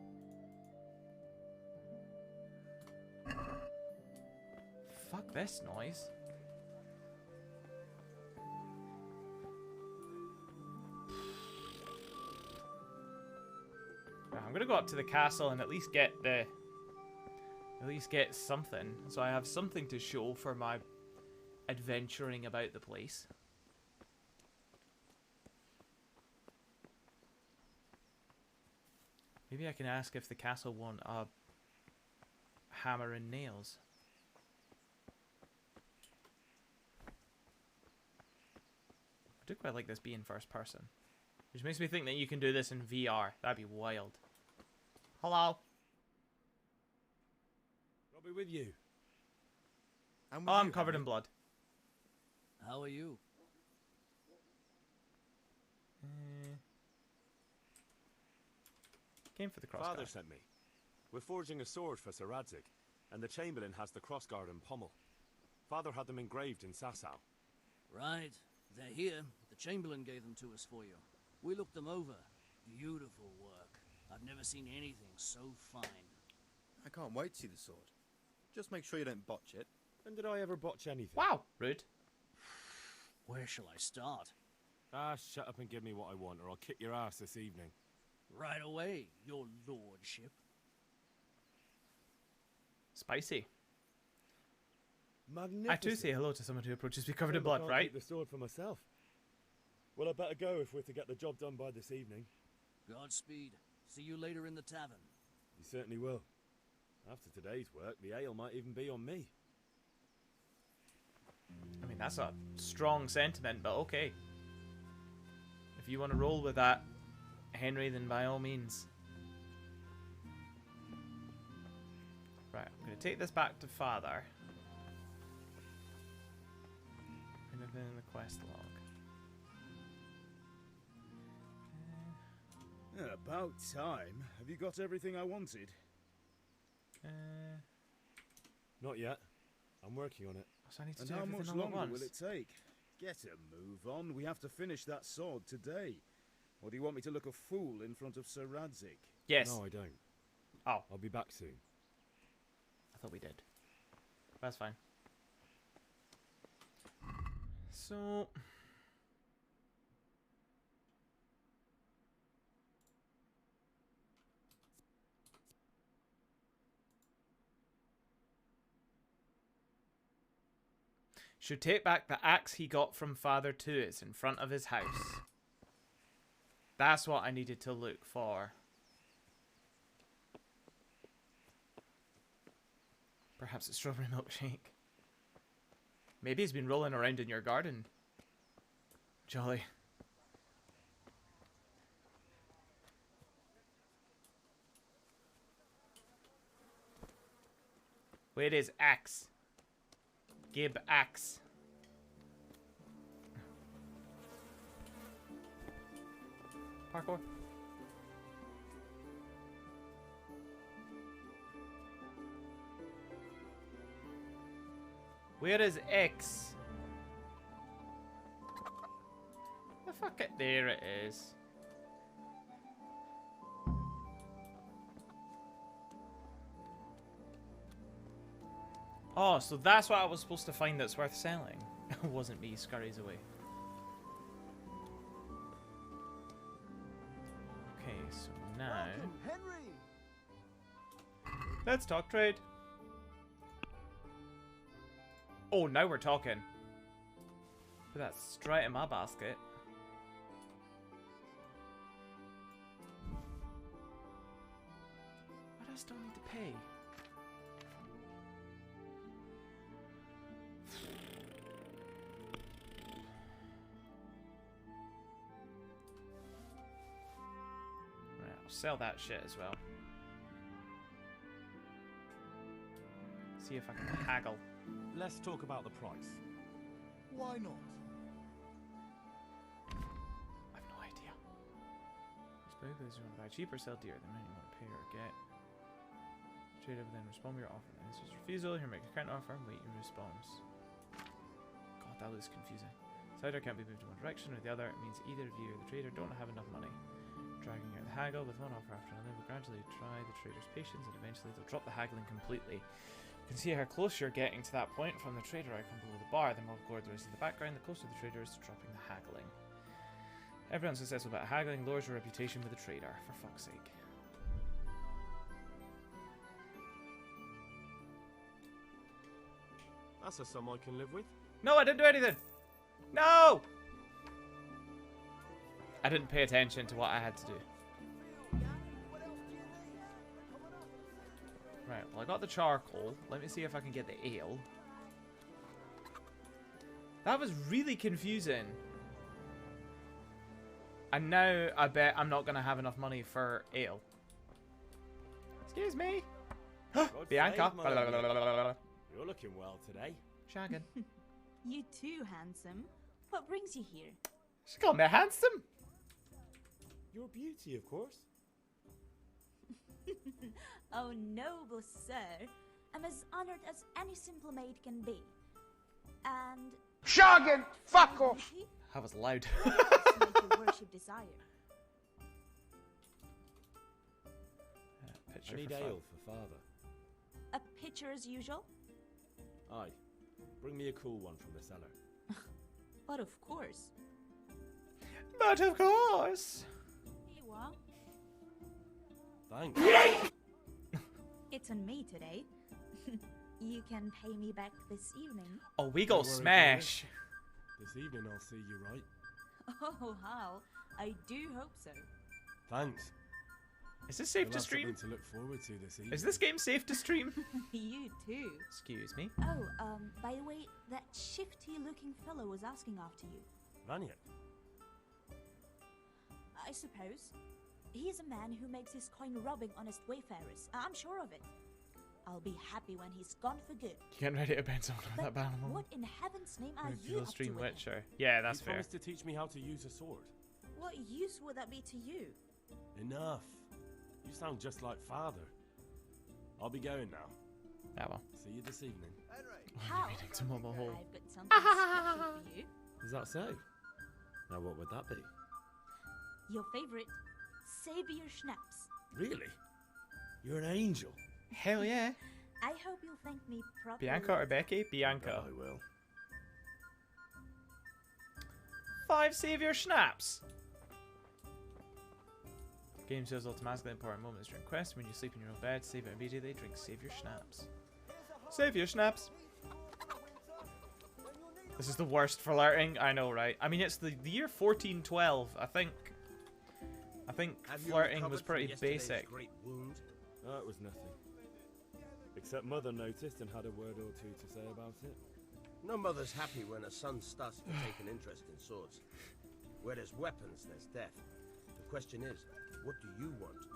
[SPEAKER 1] Fuck this noise. I'm gonna go up to the castle and at least get something, so I have something to show for my adventuring about the place. Maybe I can ask if the castle want a hammer and nails. I do quite like this being first person, which makes me think that you can do this in VR. That'd be wild. Hello.
[SPEAKER 6] I'll be with you.
[SPEAKER 1] Oh, I'm covered in blood.
[SPEAKER 23] How are you?
[SPEAKER 1] Came for the crossguard.
[SPEAKER 8] Father sent me. We're forging a sword for Sir Radzig, and the Chamberlain has the crossguard and pommel. Father had them engraved in Sasau.
[SPEAKER 23] Right. They're here. The Chamberlain gave them to us for you. We looked them over. Beautiful work. I've never seen anything so fine.
[SPEAKER 5] I can't wait to see the sword. Just make sure you don't botch it.
[SPEAKER 6] When did I ever botch anything?
[SPEAKER 1] Wow, rude.
[SPEAKER 23] Where shall I start?
[SPEAKER 8] Ah, shut up and give me what I want, or I'll kick your ass this evening.
[SPEAKER 23] Right away, your lordship.
[SPEAKER 1] Spicy.
[SPEAKER 6] Magnificent.
[SPEAKER 1] I too say hello to someone who approaches me covered in
[SPEAKER 6] Well, I
[SPEAKER 1] blood,
[SPEAKER 6] can't
[SPEAKER 1] right?
[SPEAKER 6] keep the sword for myself. Well, I better go if we're to get the job done by this evening.
[SPEAKER 23] Godspeed. See you later in the tavern.
[SPEAKER 6] You certainly will. After today's work, the ale might even be on me.
[SPEAKER 1] I mean, that's a strong sentiment, but okay. If you want to roll with that, Henry, then by all means. Right, I'm going to take this back to Father. Anything in the quest log?
[SPEAKER 4] About time. Have you got everything I wanted?
[SPEAKER 6] Not yet. I'm working on it.
[SPEAKER 1] So I need to
[SPEAKER 4] And
[SPEAKER 1] do
[SPEAKER 4] how
[SPEAKER 1] everything
[SPEAKER 4] much
[SPEAKER 1] all at
[SPEAKER 4] longer
[SPEAKER 1] once.
[SPEAKER 4] will it take? Get a move on. We have to finish that sword today. Or do you want me to look a fool in front of Sir Radzig?
[SPEAKER 1] Yes.
[SPEAKER 6] No, I don't.
[SPEAKER 1] Oh.
[SPEAKER 6] I'll be back soon.
[SPEAKER 1] I thought we did. That's fine. So... should take back the axe he got from Father to it's in front of his house. That's what I needed to look for. Perhaps a strawberry milkshake. Maybe he's been rolling around in your garden. Jolly. Where is axe? Gib axe. Parkour. Where is X? Fuck it, there it is. Oh, so that's what I was supposed to find that's worth selling. It wasn't me, scurries away. Okay, so now... Let's talk trade. Oh, now we're talking. Put that straight in my basket. What do I still need to pay? Right, I'll sell that shit as well. See if I can haggle.
[SPEAKER 8] Let's talk about the price.
[SPEAKER 10] Why not?
[SPEAKER 1] I've no idea. Display goods you want to buy cheap or sell dear, the amount you want to pay or get. Trader will then respond to your offer. And this is refusal. Here, make a current offer and wait your response. God, that looks confusing. Cider can't be moved in one direction or the other. It means either of you or the trader don't have enough money. Dragging out the haggle with one offer after another will gradually try the trader's patience and eventually they'll drop the haggling completely. You can see how close you're getting to that point from the trader icon below the bar. The more gold there is in the background, the closer the trader is to dropping the haggling. Everyone successful about haggling lowers your reputation with the trader, for fuck's sake.
[SPEAKER 8] That's a sum I can live with.
[SPEAKER 1] No, I didn't do anything! No! I didn't pay attention to what I had to do. Right, well I got the charcoal. Let me see if I can get the ale. That was really confusing. And now I bet I'm not going to have enough money for ale. Excuse me. Bianca.
[SPEAKER 6] You're looking well today.
[SPEAKER 1] Shaggin.
[SPEAKER 19] You too, handsome. What brings you here?
[SPEAKER 1] She called me handsome.
[SPEAKER 6] You're a beauty, of course.
[SPEAKER 19] Oh, noble sir. I'm as honored as any simple maid can be. And...
[SPEAKER 10] Shaggin! Fuck off!
[SPEAKER 1] That was loud.
[SPEAKER 19] Make your worship desire.
[SPEAKER 6] I need ale for father.
[SPEAKER 19] A pitcher as usual?
[SPEAKER 6] Aye. Bring me a cool one from the cellar.
[SPEAKER 19] But of course.
[SPEAKER 1] But of course.
[SPEAKER 19] Here you are.
[SPEAKER 8] Thanks.
[SPEAKER 19] It's on me today. You can pay me back this evening.
[SPEAKER 1] Oh, we go smash.
[SPEAKER 8] This evening I'll see you right.
[SPEAKER 19] Oh, how? I do hope so.
[SPEAKER 8] Thanks.
[SPEAKER 1] Is this safe
[SPEAKER 8] We'll
[SPEAKER 1] to
[SPEAKER 8] have
[SPEAKER 1] stream?
[SPEAKER 8] something to look forward to this evening.
[SPEAKER 1] Is this game safe to stream?
[SPEAKER 19] You too.
[SPEAKER 1] Excuse me.
[SPEAKER 19] Oh, by the way, that shifty-looking fellow was asking after you.
[SPEAKER 8] Vanya.
[SPEAKER 19] I suppose. He's a man who makes his coin robbing honest wayfarers. I'm sure of it. I'll be happy when he's gone for good.
[SPEAKER 1] Getting ready to bend someone with that banner.
[SPEAKER 19] What in heaven's name are you up to
[SPEAKER 1] stream
[SPEAKER 19] with him?
[SPEAKER 1] Witcher. Yeah, that's
[SPEAKER 8] You
[SPEAKER 1] fair.
[SPEAKER 8] promised to teach me how to use a sword.
[SPEAKER 19] What use would that be to you?
[SPEAKER 8] Enough. You sound just like father. I'll be going now.
[SPEAKER 1] Yeah, well.
[SPEAKER 8] See you this evening.
[SPEAKER 19] How?
[SPEAKER 1] Meeting to Momo Hall.
[SPEAKER 19] I've got something special for you.
[SPEAKER 6] Is that so? Now what would that be?
[SPEAKER 19] Your favorite, Savior Schnapps.
[SPEAKER 6] Really? You're an angel.
[SPEAKER 1] Hell yeah.
[SPEAKER 19] I hope you'll thank me properly.
[SPEAKER 1] Bianca or Becky? Bianca.
[SPEAKER 6] I will.
[SPEAKER 1] 5 Savior Schnapps. Game says automatically important moments during quest. When you sleep in your own bed, save it immediately. Drink Savior Schnapps. Savior Schnapps. This is the worst flirting. I know, right? I mean, it's the year 1412. I think flirting was pretty basic.
[SPEAKER 6] Oh, it was nothing. Except Mother noticed and had a word or two to say about it.
[SPEAKER 3] No mother's happy when a son starts to take an interest in swords. Where there's weapons, there's death. The question is, what do you want?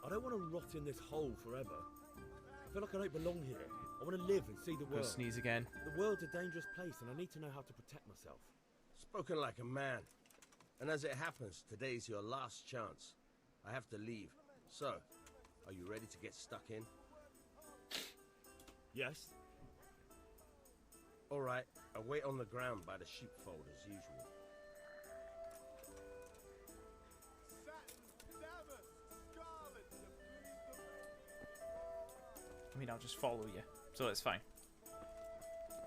[SPEAKER 6] I don't want to rot in this hole forever. I feel like I don't belong here. I want to live and see the
[SPEAKER 1] Go
[SPEAKER 6] world.
[SPEAKER 1] sneeze again.
[SPEAKER 6] The world's a dangerous place and I need to know how to protect myself.
[SPEAKER 3] Spoken like a man. And as it happens, today's your last chance. I have to leave. So, are you ready to get stuck in?
[SPEAKER 6] Yes.
[SPEAKER 3] All right, I'll wait on the ground by the sheepfold as usual.
[SPEAKER 1] I mean, I'll just follow you, so it's fine.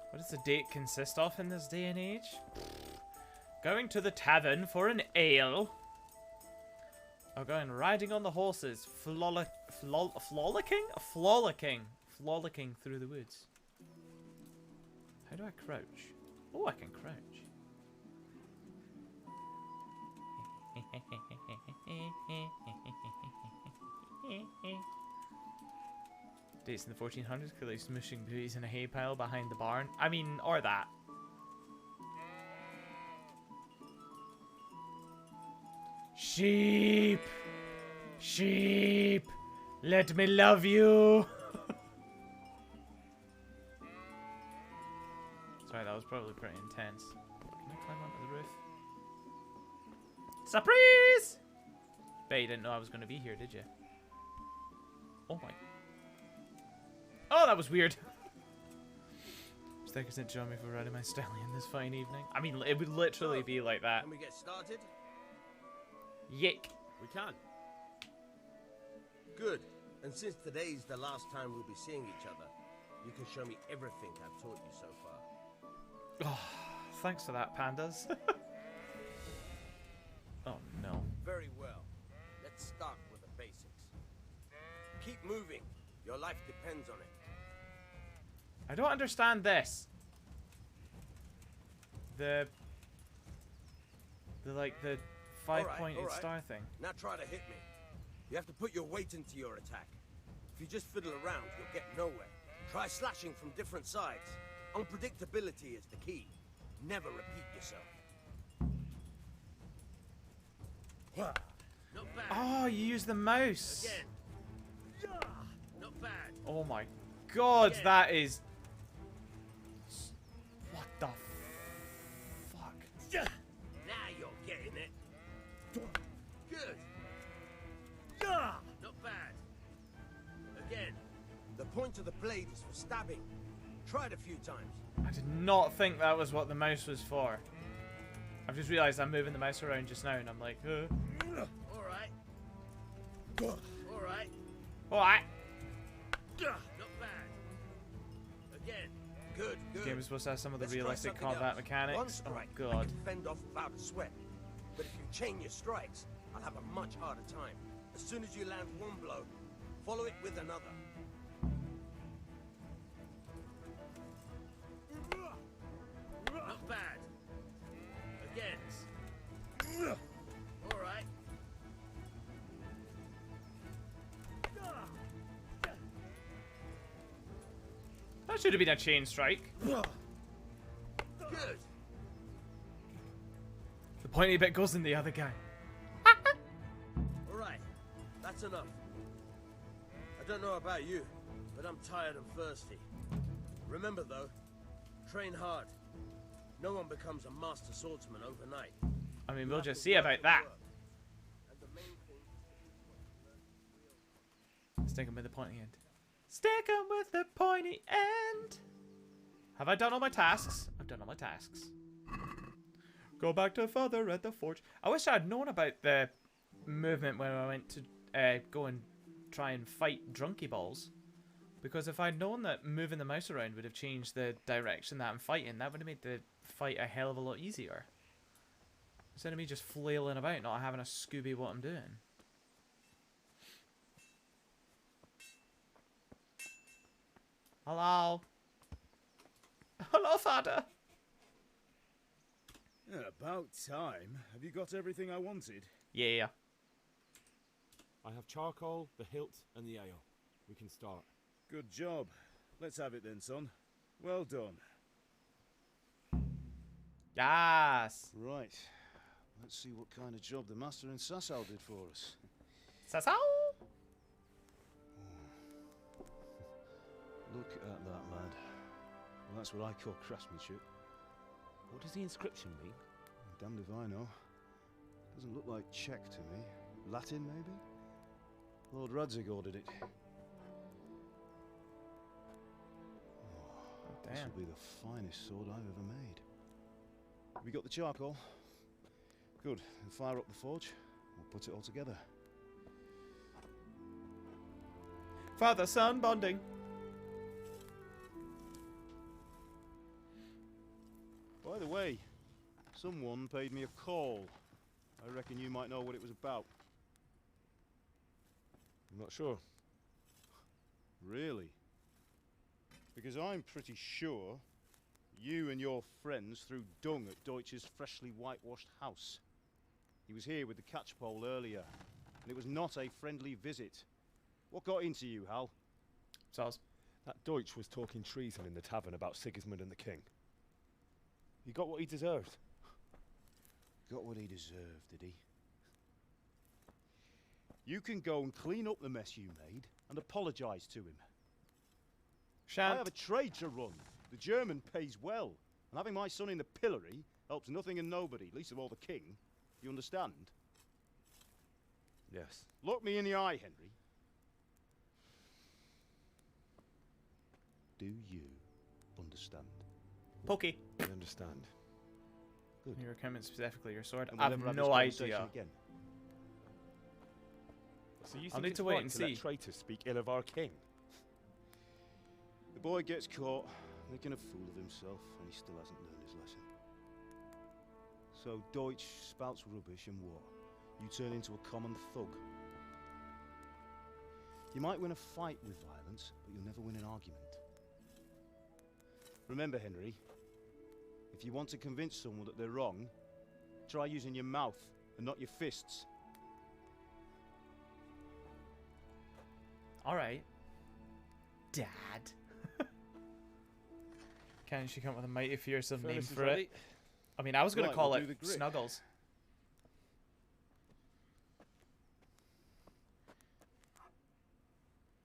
[SPEAKER 1] What does the date consist of in this day and age? Going to the tavern for an ale. Or going riding on the horses, frolicking through the woods. How do I crouch? Oh, I can crouch. Dates in the 1400s, clearly smushing booties in a hay pile behind the barn. I mean, or that. Sheep! Sheep! Let me love you! Sorry, that was probably pretty intense. Can I climb onto the roof? Surprise! Bet you didn't know I was going to be here, did you? Oh my... Oh, that was weird. Thank you to join me for riding my stallion this fine evening. I mean, it would literally be like that.
[SPEAKER 3] Can we get started?
[SPEAKER 1] Yick.
[SPEAKER 3] We can. Good. And since today's the last time we'll be seeing each other, you can show me everything I've taught you so far.
[SPEAKER 1] Oh, thanks for that, pandas. Oh, no.
[SPEAKER 3] Very well. Let's start with the basics. Keep moving. Your life depends on it.
[SPEAKER 1] I don't understand this. The 5-pointed star thing.
[SPEAKER 3] Now try to hit me. You have to put your weight into your attack. If you just fiddle around, you'll get nowhere. Try slashing from different sides. Unpredictability is the key. Never repeat yourself. Not bad.
[SPEAKER 1] Oh, you use the mouse.
[SPEAKER 3] Again. Not bad.
[SPEAKER 1] Oh my god,
[SPEAKER 3] Again.
[SPEAKER 1] that is... What the fuck?
[SPEAKER 3] Now you're getting it. Good. Not bad. Again. The point of the blade is for stabbing. Try it a few times.
[SPEAKER 1] I did not think that was what the mouse was for. I've just realised I'm moving the mouse around just now and I'm like,
[SPEAKER 3] Alright. Alright.
[SPEAKER 1] Alright.
[SPEAKER 3] Not bad. Again. Good,
[SPEAKER 1] This
[SPEAKER 3] good.
[SPEAKER 1] game is supposed to have some of the
[SPEAKER 3] Let's try
[SPEAKER 1] realistic
[SPEAKER 3] something
[SPEAKER 1] combat
[SPEAKER 3] else.
[SPEAKER 1] mechanics.
[SPEAKER 3] One
[SPEAKER 1] Oh
[SPEAKER 3] strike, I
[SPEAKER 1] god.
[SPEAKER 3] can fend off without a sweat. But if you chain your strikes, I'll have a much harder time. As soon as you land one blow, follow it with another. Not bad. Again. Alright.
[SPEAKER 1] That should have been a chain strike.
[SPEAKER 3] Good.
[SPEAKER 1] The pointy bit goes in the other guy.
[SPEAKER 3] Alright. That's enough. I don't know about you, but I'm tired and thirsty. Remember though, train hard. No one becomes a master swordsman overnight.
[SPEAKER 1] I mean, we'll just see about that. Stick him with the pointy end. Stick him with the pointy end. Have I done all my tasks? I've done all my tasks. Go back to Father at the forge. I wish I had known about the movement when I went to go and try and fight drunky balls. Because if I'd known that moving the mouse around would have changed the direction that I'm fighting, that would have made the fight a hell of a lot easier. Instead of me just flailing about, not having a Scooby what I'm doing. Hello? Hello, Father?
[SPEAKER 4] Yeah, about time. Have you got everything I wanted?
[SPEAKER 1] Yeah.
[SPEAKER 6] I have charcoal, the hilt, and the ale. We can start.
[SPEAKER 4] Good job. Let's have it then, son. Well done.
[SPEAKER 1] Yes.
[SPEAKER 4] Right. Let's see what kind of job the master in Sasau did for us.
[SPEAKER 1] Sasau?
[SPEAKER 4] Look at that, lad. Well, that's what I call craftsmanship.
[SPEAKER 6] What does the inscription mean?
[SPEAKER 4] Damned if I know. Doesn't look like Czech to me. Latin, maybe? Lord Radzig ordered it. This
[SPEAKER 1] Damn.
[SPEAKER 4] will be the finest sword I've ever made. Have you got the charcoal? Good. Then fire up the forge. We'll put it all together.
[SPEAKER 1] Father-son bonding.
[SPEAKER 4] way, someone paid me a call. I reckon you might know what it was about.
[SPEAKER 6] I'm not sure.
[SPEAKER 4] Really? Because I'm pretty sure you and your friends threw dung at Deutsch's freshly whitewashed house. He was here with the catchpole earlier, and it was not a friendly visit. What got into you, Hal?
[SPEAKER 1] Soz.
[SPEAKER 6] That Deutsch was talking treason in the tavern about Sigismund and the king. He got what he deserved.
[SPEAKER 4] Got what he deserved, did he? You can go and clean up the mess you made and apologise to him.
[SPEAKER 1] Shan't.
[SPEAKER 4] I have a trade to run. The German pays well, and having my son in the pillory helps nothing and nobody, least of all the king. You understand?
[SPEAKER 6] Yes.
[SPEAKER 4] Look me in the eye, Henry. Do you understand?
[SPEAKER 1] Pokey.
[SPEAKER 6] I understand.
[SPEAKER 4] Good.
[SPEAKER 1] Your equipment, specifically your sword.
[SPEAKER 4] And
[SPEAKER 1] I
[SPEAKER 4] we'll
[SPEAKER 1] have
[SPEAKER 4] never
[SPEAKER 1] no
[SPEAKER 4] this conversation
[SPEAKER 1] idea.
[SPEAKER 4] Again.
[SPEAKER 6] So you
[SPEAKER 1] I'll
[SPEAKER 6] think
[SPEAKER 1] need
[SPEAKER 6] it's
[SPEAKER 1] to wait
[SPEAKER 6] right
[SPEAKER 1] and
[SPEAKER 6] to
[SPEAKER 1] see.
[SPEAKER 6] let traitors speak ill of our king?
[SPEAKER 4] The boy gets caught, making a fool of himself, and he still hasn't learned his lesson. So Deutsch spouts rubbish, and what? You turn into a common thug. You might win a fight with violence, but you'll never win an argument. Remember, Henry, if you want to convince someone that they're wrong, try using your mouth and not your fists.
[SPEAKER 1] Alright. Dad. Can she come up with a mighty fearsome name for it? I mean, I was going to call it Snuggles.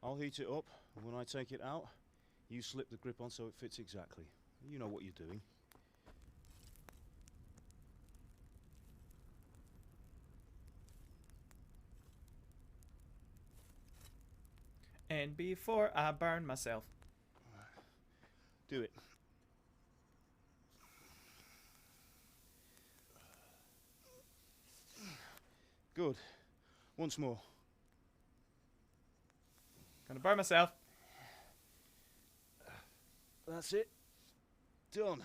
[SPEAKER 4] I'll heat it up, and when I take it out, you slip the grip on so it fits exactly. You know what you're doing.
[SPEAKER 1] And before I burn myself.
[SPEAKER 4] Do it. Good. Once more.
[SPEAKER 1] Gonna burn myself.
[SPEAKER 4] That's it. Done.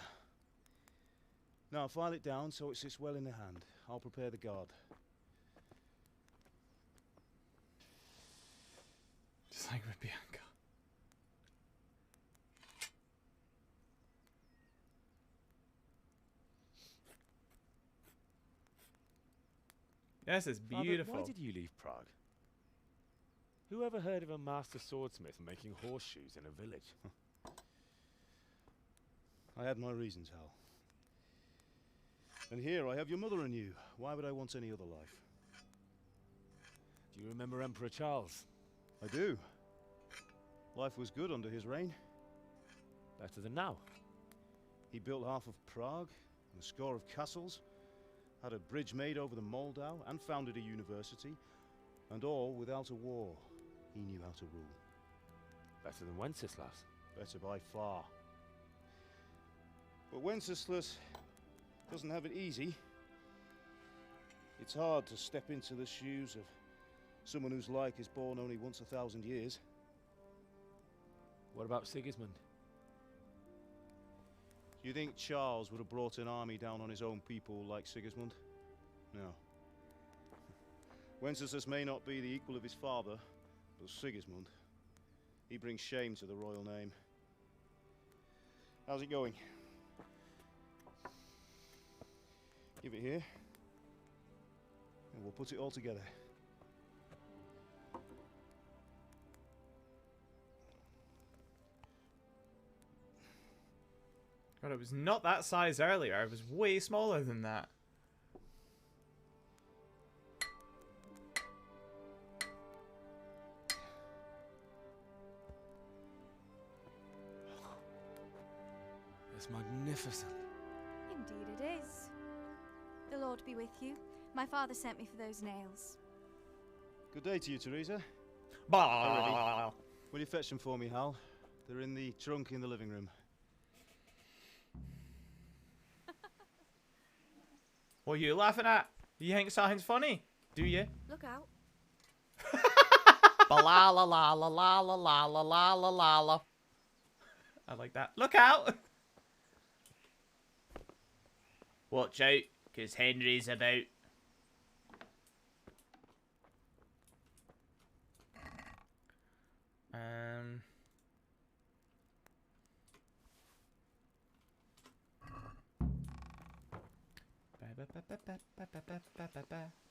[SPEAKER 4] Now file it down so it sits well in the hand. I'll prepare the guard.
[SPEAKER 1] Just like with Bianca. Yes, it's beautiful.
[SPEAKER 6] Father, why did you leave Prague? Who ever heard of a master swordsmith making horseshoes in a village?
[SPEAKER 4] I had my reasons, Hal. And here I have your mother and you. Why would I want any other life?
[SPEAKER 6] Do you remember Emperor Charles?
[SPEAKER 4] I do. Life was good under his reign.
[SPEAKER 6] Better than now.
[SPEAKER 4] He built half of Prague, and a score of castles, had a bridge made over the Moldau, and founded a university, and all without a war. He knew how to rule.
[SPEAKER 6] Better than Wenceslas.
[SPEAKER 4] Better by far. But Wenceslas doesn't have it easy. It's hard to step into the shoes of someone whose like is born only once 1,000 years.
[SPEAKER 6] What about Sigismund?
[SPEAKER 4] Do you think Charles would have brought an army down on his own people like Sigismund? No. Wenceslas may not be the equal of his father, but Sigismund, he brings shame to the royal name. How's it going? Give it here, and we'll put it all together.
[SPEAKER 1] God, it was not that size earlier. It was way smaller than that.
[SPEAKER 6] It's magnificent.
[SPEAKER 19] Indeed it is. The Lord be with you. My father sent me for those nails.
[SPEAKER 4] Good day to you, Teresa.
[SPEAKER 1] Bah.
[SPEAKER 4] Will you fetch them for me, Hal? They're in the trunk in the living room.
[SPEAKER 1] What are you laughing at? You think something's funny? Do you?
[SPEAKER 19] Look out.
[SPEAKER 1] Ba la la la la la la la la la la la la. I like that. Look out! Watch out, because Henry's about.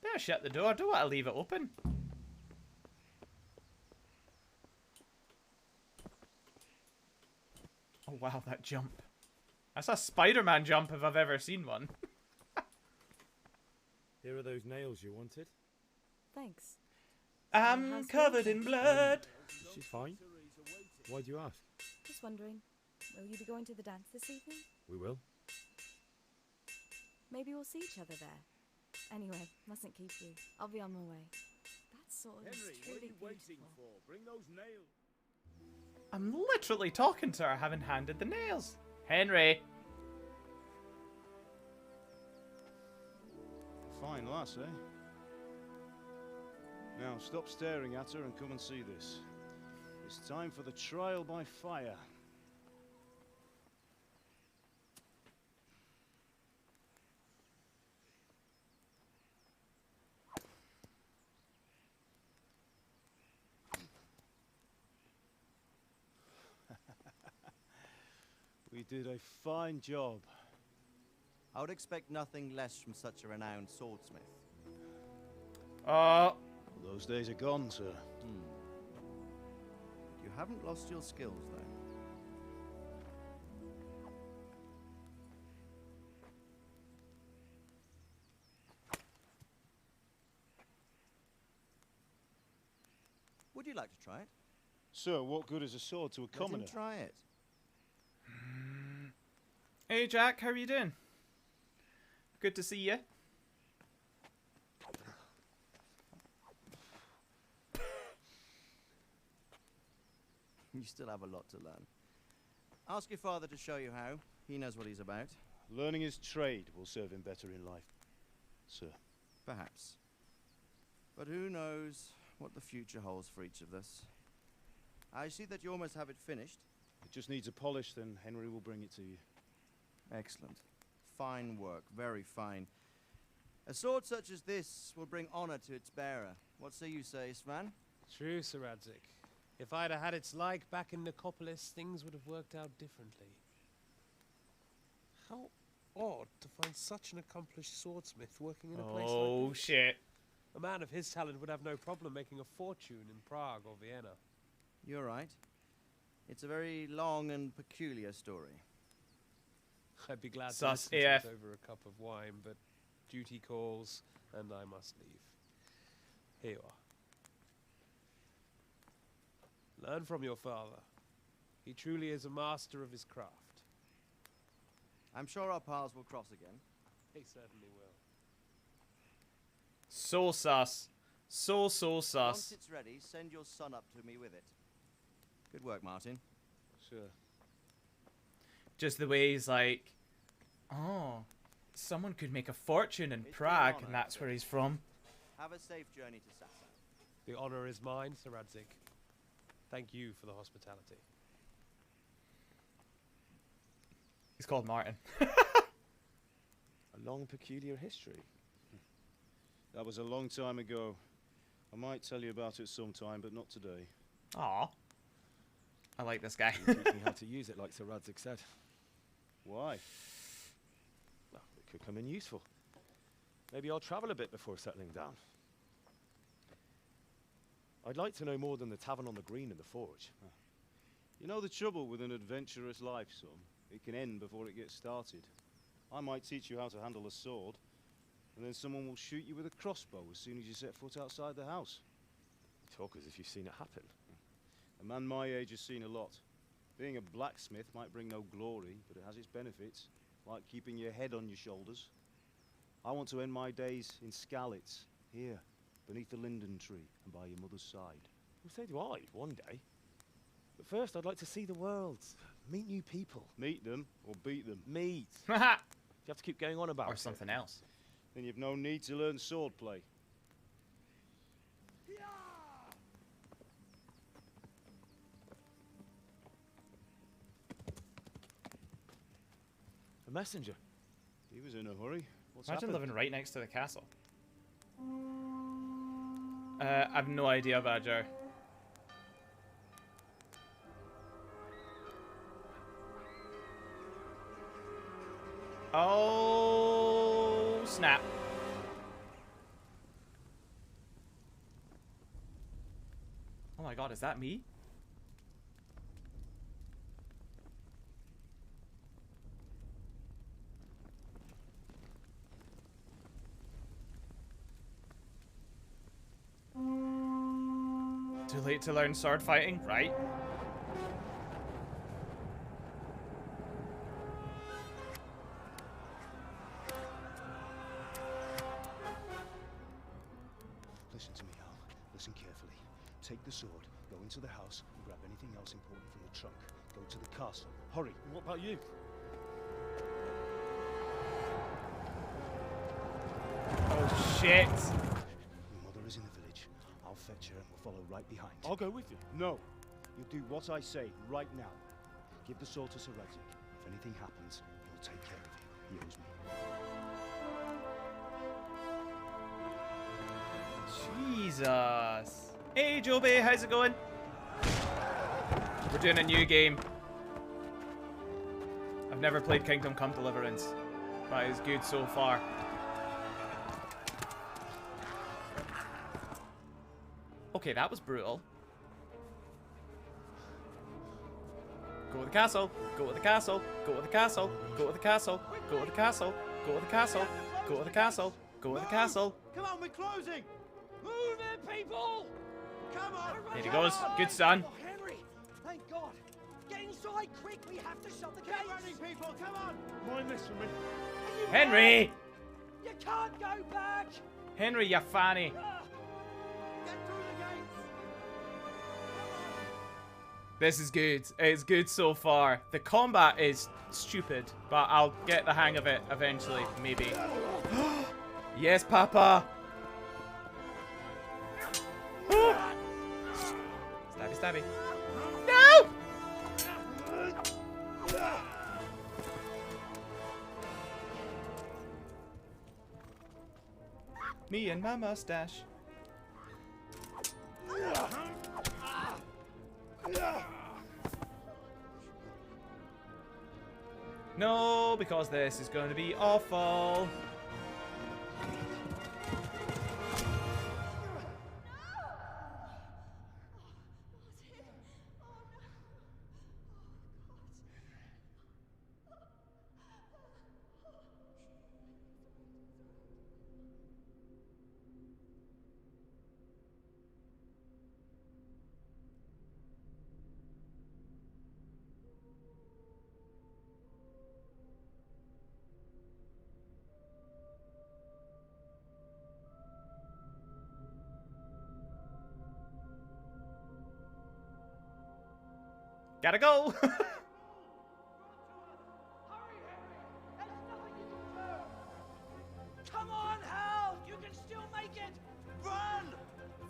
[SPEAKER 1] Better shut the door. I don't want to leave it open. Oh wow, that jump. That's a Spider-Man jump if I've ever seen one.
[SPEAKER 6] Here are those nails you wanted.
[SPEAKER 22] Thanks.
[SPEAKER 1] I'm covered in blood.
[SPEAKER 6] She's fine. Why do you ask?
[SPEAKER 22] Just wondering, will you be going to the dance this evening?
[SPEAKER 6] We will.
[SPEAKER 22] Maybe we'll see each other there. Anyway, mustn't keep you. I'll be on my way. That sword is
[SPEAKER 4] Henry,
[SPEAKER 22] truly
[SPEAKER 4] what are you waiting
[SPEAKER 22] beautiful.
[SPEAKER 4] for? Bring those nails.
[SPEAKER 1] I'm literally talking to her, having handed the nails. Henry.
[SPEAKER 4] Fine lass, eh? Now, stop staring at her and come and see this. It's time for the trial by fire. We did a fine job.
[SPEAKER 20] I would expect nothing less from such a renowned swordsmith.
[SPEAKER 4] Those days are gone, sir.
[SPEAKER 20] You haven't lost your skills, though. Would you like to try it?
[SPEAKER 4] Sir, what good is a sword to a commoner?
[SPEAKER 20] Let him try it.
[SPEAKER 1] Hey Jack, how are you doing? Good to see you.
[SPEAKER 20] You still have a lot to learn. Ask your father to show you how. He knows what he's about.
[SPEAKER 4] Learning his trade will serve him better in life, sir.
[SPEAKER 20] Perhaps. But who knows what the future holds for each of us. I see that you almost have it finished.
[SPEAKER 4] It just needs a polish, then Henry will bring it to you.
[SPEAKER 20] Excellent. Fine work, very fine. A sword such as this will bring honor to its bearer. What say you, Svan?
[SPEAKER 2] True, Sir Radzik. If I'd have had its like back in Nicopolis, things would have worked out differently. How odd to find such an accomplished swordsmith working in a place like
[SPEAKER 1] Oh
[SPEAKER 2] this.
[SPEAKER 1] shit.
[SPEAKER 2] A man of his talent would have no problem making a fortune in Prague or Vienna.
[SPEAKER 20] You're right. It's a very long and peculiar story.
[SPEAKER 2] I'd be glad to
[SPEAKER 1] Sus
[SPEAKER 2] listen to
[SPEAKER 1] AF.
[SPEAKER 2] it over a cup of wine, but duty calls, and I must leave. Here you are. Learn from your father. He truly is a master of his craft.
[SPEAKER 20] I'm sure our paths will cross again.
[SPEAKER 2] He certainly will.
[SPEAKER 1] So sus. So
[SPEAKER 20] Once
[SPEAKER 1] sus.
[SPEAKER 20] it's ready, send your son up to me with it. Good work, Martin.
[SPEAKER 4] Sure.
[SPEAKER 1] Just the way he's like, oh, someone could make a fortune in Prague, and that's where he's from.
[SPEAKER 20] Have a safe journey to Sassa.
[SPEAKER 2] The honor is mine, Sir Radzik. Thank you for the hospitality.
[SPEAKER 1] He's called Martin.
[SPEAKER 6] A long, peculiar history.
[SPEAKER 4] That was a long time ago. I might tell you about it sometime, but not today.
[SPEAKER 1] Aw. I like this guy.
[SPEAKER 6] You teach me how to use it, like Sir Radzik said.
[SPEAKER 4] Why?
[SPEAKER 6] Well, it could come in useful. Maybe I'll travel a bit before settling down. I'd like to know more than the tavern on the green and the forge.
[SPEAKER 4] You know the trouble with an adventurous life, son? It can end before it gets started. I might teach you how to handle a sword, and then someone will shoot you with a crossbow as soon as you set foot outside the house.
[SPEAKER 6] You talk as if you've seen it happen.
[SPEAKER 4] A man my age has seen a lot. Being a blacksmith might bring no glory, but it has its benefits, like keeping your head on your shoulders. I want to end my days in Skalitz, here, beneath the linden tree and by your mother's side.
[SPEAKER 6] Well, so do I, one day. But first, I'd like to see the world, meet new people.
[SPEAKER 4] Meet them, or beat them.
[SPEAKER 6] Meet. You have to keep going on about
[SPEAKER 1] Or something else.
[SPEAKER 4] Then you've no need to learn swordplay.
[SPEAKER 6] A messenger.
[SPEAKER 4] He was was in a hurry. What's
[SPEAKER 1] Imagine
[SPEAKER 4] happened?
[SPEAKER 1] living right next to the castle. I've no idea, Badger. Oh, snap. Oh my god, is that me? Too late to learn sword fighting, right?
[SPEAKER 4] Listen to me, Al. Listen carefully. Take the sword, go into the house, and grab anything else important from the trunk. Go to the castle. Hurry.
[SPEAKER 6] What about you?
[SPEAKER 1] Oh shit.
[SPEAKER 4] Your mother is in the village. I'll fetch her and we'll follow right behind.
[SPEAKER 6] I'll go with you.
[SPEAKER 4] No. You'll do what I say right now. Give the sword to Sir Redrick. If anything happens, he'll take care of you. He owes me.
[SPEAKER 1] Jesus. Hey, Joby, how's it going? We're doing a new game. I've never played Kingdom Come Deliverance, but it's good so far. Okay, that was brutal. Go with the castle. Go with the castle. Go with the castle. Go with the castle. Go with the castle. Go with the castle. Go with the castle. Go with the castle.
[SPEAKER 10] Come on, we're closing.
[SPEAKER 23] Move it, people!
[SPEAKER 10] Come on.
[SPEAKER 1] Here he goes. Good son.
[SPEAKER 10] Oh, Henry, thank God. Get inside quick. We have to shut the gates. Get running, people. Come on.
[SPEAKER 6] Mind this for me.
[SPEAKER 1] Henry!
[SPEAKER 10] You can't go back.
[SPEAKER 1] Henry, you fanny.
[SPEAKER 10] Get through the gates.
[SPEAKER 1] This is good. It's good so far. The combat is stupid, but I'll get the hang of it eventually, maybe. Yes, Papa! Stabby, stabby. No! Me and my mustache. No, because this is going to be awful. Gotta go!
[SPEAKER 10] Come on, Hal. You can still make it. Run.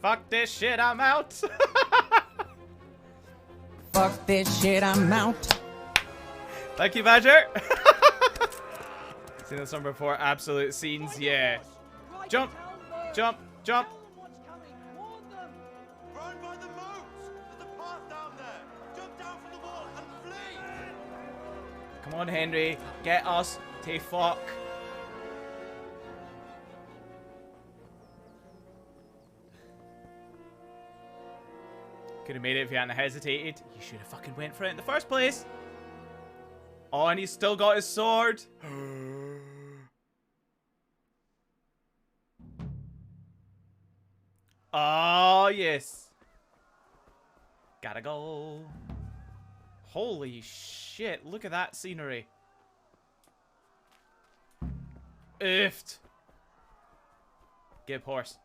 [SPEAKER 1] Fuck this shit, I'm out!
[SPEAKER 12] Fuck this shit, I'm out.
[SPEAKER 1] Thank you, Badger! Seen this one before, absolute scenes, yeah. Jump! Jump! Jump!
[SPEAKER 10] Run by the moat. There's a path down there. Jump down from the wall and flee.
[SPEAKER 1] Come on, Henry, get us to fuck. Could have made it if you hadn't hesitated. You should have fucking went for it in the first place. Oh, and he's still got his sword. Oh, yes. Gotta go. Holy shit, look at that scenery. Oofed. Gib horse.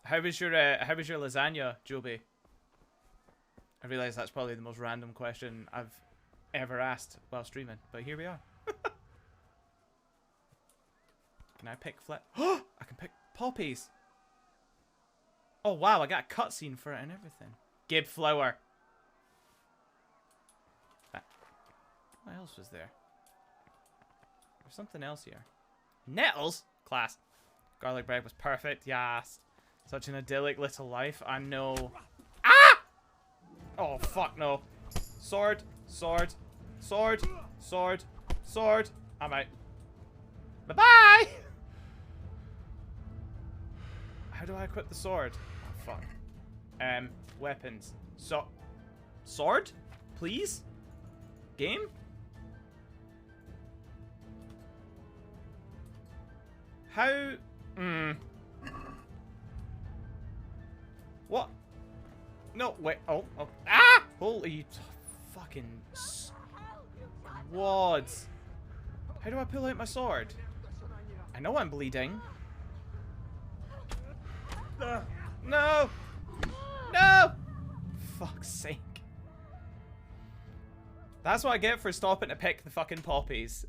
[SPEAKER 1] How was your lasagna, Joby? I realise that's probably the most random question I've ever asked while streaming, but here we are. Can I pick flip? I can pick poppies. Oh wow, I got a cutscene for it and everything. Gib flower. What else was there? There's something else here. Nettles? Class. Garlic bread was perfect. Yes. Such an idyllic little life. I know. Ah! Oh, fuck no. Sword. Sword. Sword. Sword. Sword. I'm out. Bye-bye! How do I equip the sword? Oh, fuck. Weapons. Sword? Please? Game? How? What? No, wait. Oh. Ah! Holy fucking wads. How do I pull out my sword? I know I'm bleeding. No! No! Fuck's sake. That's what I get for stopping to pick the fucking poppies.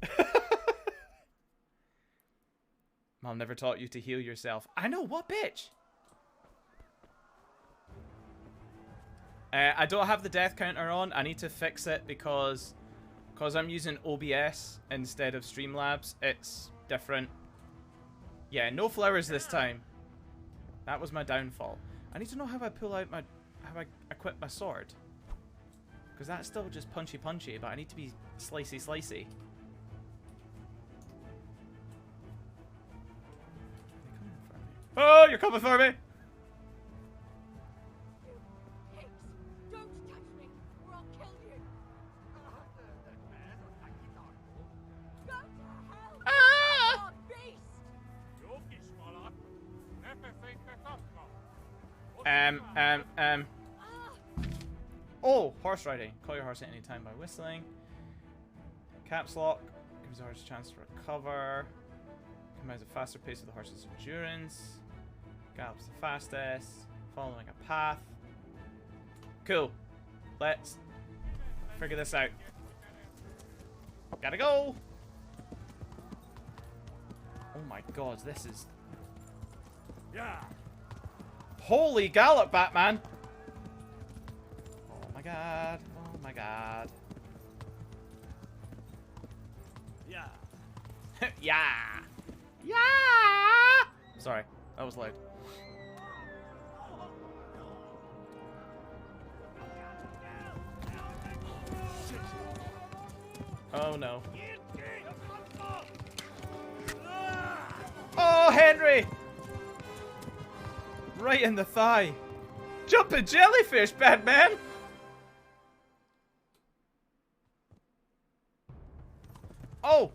[SPEAKER 1] Mom never taught you to heal yourself. I know, what bitch? I don't have the death counter on. I need to fix it because I'm using OBS instead of Streamlabs. It's different. Yeah, no flowers this time. That was my downfall. I need to know how I pull out my... how I equip my sword. Because that's still just punchy, but I need to be slicey. Oh, you're coming for me!
[SPEAKER 19] Don't touch me, or I'll kill you. Go to hell,
[SPEAKER 1] ah!
[SPEAKER 19] beast!
[SPEAKER 1] Oh, horse riding. Call your horse at any time by whistling. Caps lock gives the horse a chance to recover. Combines a faster pace with the horse's endurance. Gallops the fastest. Following a path. Cool. Let's figure this out. Gotta go! Oh my god, this is...
[SPEAKER 2] Yeah.
[SPEAKER 1] Holy gallop, Batman! Oh my god. Oh my god.
[SPEAKER 2] Yeah.
[SPEAKER 1] Yeah! Yeah! Sorry, that was loud. Oh no. Oh, Henry! Right in the thigh. Jumping jellyfish, Batman! Oh!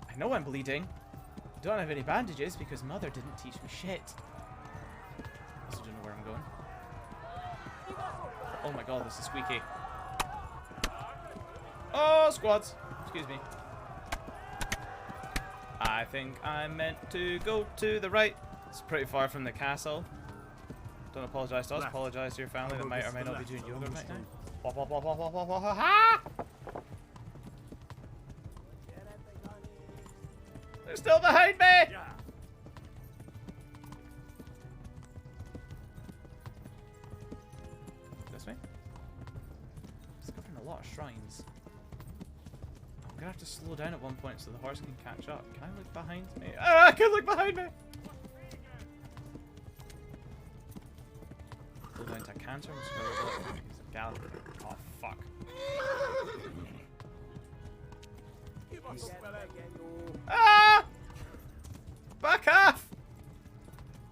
[SPEAKER 1] I know I'm bleeding. Don't have any bandages because Mother didn't teach me shit. Also don't know where I'm going. Oh my god, this is squeaky. Oh, squads. Excuse me. I think I'm meant to go to the right. It's pretty far from the castle. Don't apologize to us. Apologize to your family that might or may not be doing yoga right now. They're still behind me! This way? Discovering a lot of shrines. I'm gonna have to slow down at one point so the horse can catch up. Can I look behind me? Ah, I can look behind me! Slow down to canter. Gallop. Oh, fuck. Ah! Back off!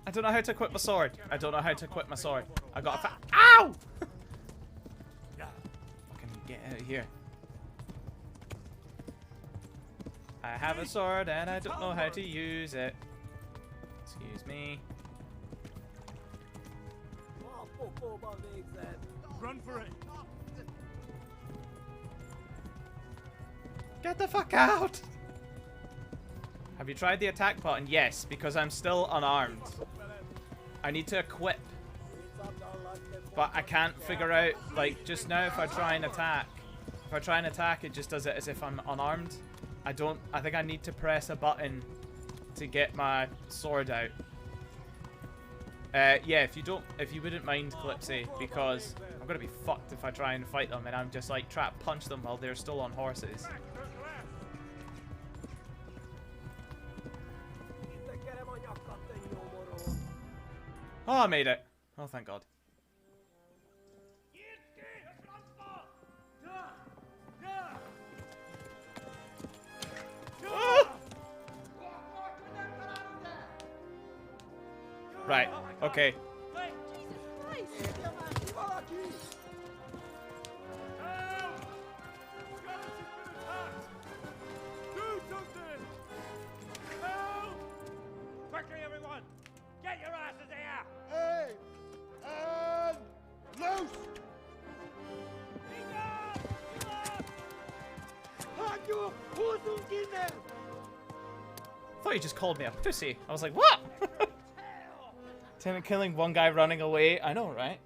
[SPEAKER 1] I don't know how to equip my sword. I don't know how to equip my sword. I got a Ow! Fucking get out of here. I have a sword and I don't know how to use it. Excuse me.
[SPEAKER 2] Run for it.
[SPEAKER 1] Get the fuck out! Have you tried the attack button? Yes, because I'm still unarmed. I need to equip. But I can't figure out, like, just now if I try and attack. If I try and attack, it just does it as if I'm unarmed. I think I need to press a button to get my sword out. Yeah, if you wouldn't mind, Clipsy, because I'm gonna be fucked if I try and fight them and I'm just like trying to punch them while they're still on horses. Oh, I made it. Oh, thank God. Right, okay.
[SPEAKER 10] Quickly, everyone! Get your asses here!
[SPEAKER 4] Hey! Loose!
[SPEAKER 1] I thought you just called me a pussy. I was like, what? Tenant killing one guy running away. I know, right?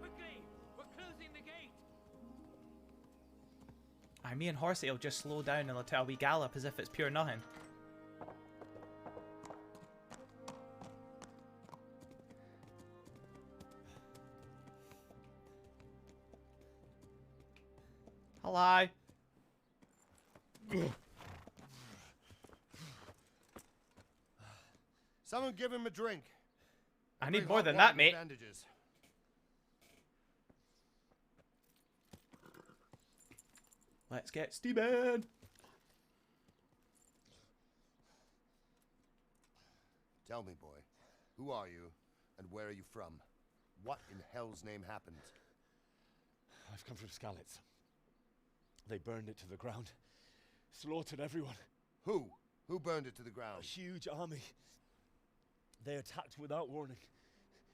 [SPEAKER 10] Quickly! We're closing the gate!
[SPEAKER 1] Me and Horsey will just slow down and let we gallop as if it's pure nothing. Hello.
[SPEAKER 11] Someone give him a drink.
[SPEAKER 1] I need
[SPEAKER 11] Bring
[SPEAKER 1] more
[SPEAKER 11] hot
[SPEAKER 1] than
[SPEAKER 11] wine
[SPEAKER 1] that,
[SPEAKER 11] and
[SPEAKER 1] mate.
[SPEAKER 11] Bandages.
[SPEAKER 1] Let's get steaming.
[SPEAKER 11] Tell me, boy, who are you and where are you from? What in hell's name happened?
[SPEAKER 6] I've come from Skalitz. They burned it to the ground. Slaughtered everyone.
[SPEAKER 11] Who? Who burned it to the ground?
[SPEAKER 6] A huge army. They attacked without warning.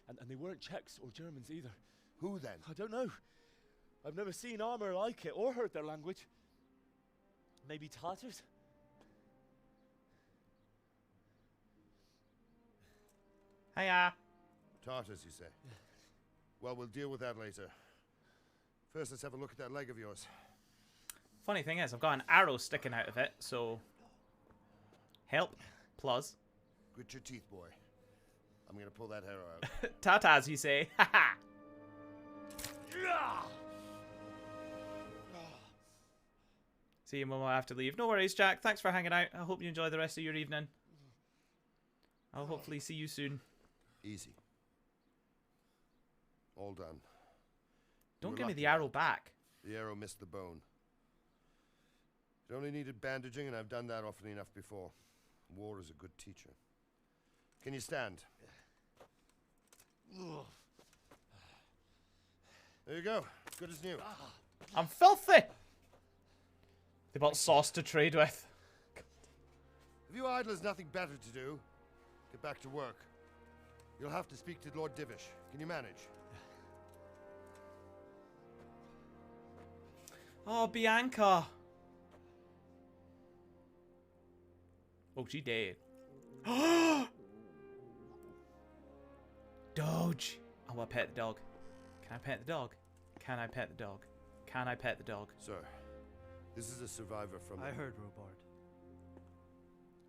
[SPEAKER 6] And they weren't Czechs or Germans either.
[SPEAKER 11] Who then?
[SPEAKER 6] I don't know. I've never seen armor like it or heard their language. Maybe Tatars?
[SPEAKER 1] Hiya.
[SPEAKER 11] Tartars, you say? Well, we'll deal with that later. First, let's have a look at that leg of yours.
[SPEAKER 1] Funny thing is, I've got an arrow sticking out of it, so... Help. Plus.
[SPEAKER 11] Grit your teeth, boy. I'm gonna pull that arrow out.
[SPEAKER 1] Tatas, you say? Haha. See you, Momo. I have to leave. No worries, Jack. Thanks for hanging out. I hope you enjoy the rest of your evening. I'll hopefully see you soon.
[SPEAKER 11] Easy. All done.
[SPEAKER 1] Don't give me the arrow back.
[SPEAKER 11] The arrow missed the bone. It only needed bandaging, and I've done that often enough before. War is a good teacher. Can you stand? There you go. Good as new.
[SPEAKER 1] I'm filthy! They bought sauce to trade with.
[SPEAKER 11] If you idlers nothing better to do, get back to work. You'll have to speak to Lord Divish. Can you manage?
[SPEAKER 1] Oh, Bianca. Oh, she dead. Doge. I want to pet the dog. Can I pet the dog? Can I pet the dog? Can I pet the dog?
[SPEAKER 11] Sir, this is a survivor from...
[SPEAKER 13] I heard, Robard.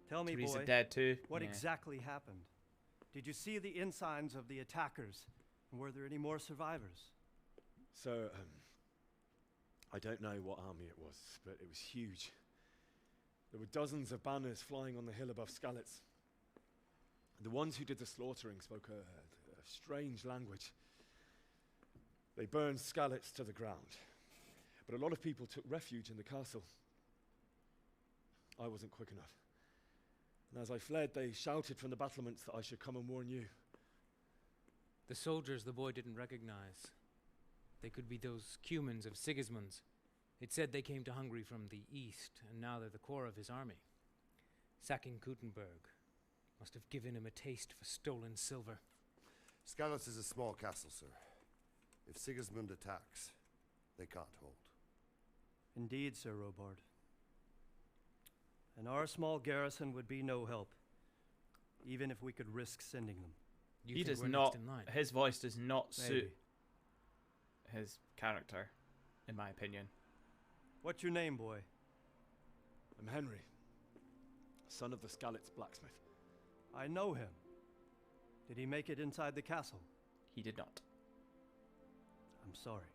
[SPEAKER 13] Tell me,
[SPEAKER 1] Teresa
[SPEAKER 13] boy,
[SPEAKER 1] dead too.
[SPEAKER 13] what
[SPEAKER 1] Yeah.
[SPEAKER 13] exactly happened? Did you see the ensigns of the attackers? And were there any more survivors?
[SPEAKER 6] So, I don't know what army it was, but it was huge. There were dozens of banners flying on the hill above Skalitz. The ones who did the slaughtering spoke a strange language. They burned Skalitz to the ground, but a lot of people took refuge in the castle. I wasn't quick enough. And as I fled, they shouted from the battlements that I should come and warn you.
[SPEAKER 14] The soldiers the boy didn't recognize. They could be those Cumans of Sigismund's. It said they came to Hungary from the east, and now they're the core of his army. Sacking Gutenberg must have given him a taste for stolen silver.
[SPEAKER 11] Skalitz is a small castle, sir. If Sigismund attacks, they can't hold.
[SPEAKER 13] Indeed, Sir Robard. And our small garrison would be no help, even if we could risk sending them.
[SPEAKER 1] He does not. His voice does not suit his character, in my opinion.
[SPEAKER 13] What's your name, boy?
[SPEAKER 6] I'm Henry, son of the Skalitz blacksmith.
[SPEAKER 13] I know him. Did he make it inside the castle?
[SPEAKER 1] He did not.
[SPEAKER 13] I'm sorry.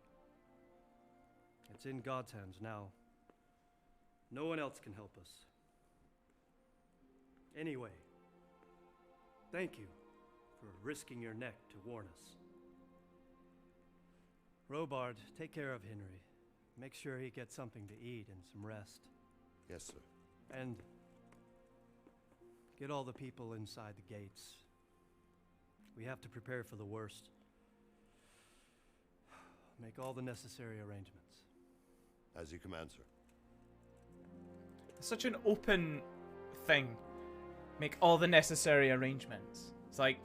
[SPEAKER 13] It's in God's hands now. No one else can help us. Anyway, thank you for risking your neck to warn us. Robard, take care of Henry. Make sure he gets something to eat and some rest.
[SPEAKER 11] Yes, sir.
[SPEAKER 13] And get all the people inside the gates. We have to prepare for the worst. Make all the necessary arrangements.
[SPEAKER 11] As you command, sir.
[SPEAKER 1] It's such an open thing. Make all the necessary arrangements. It's like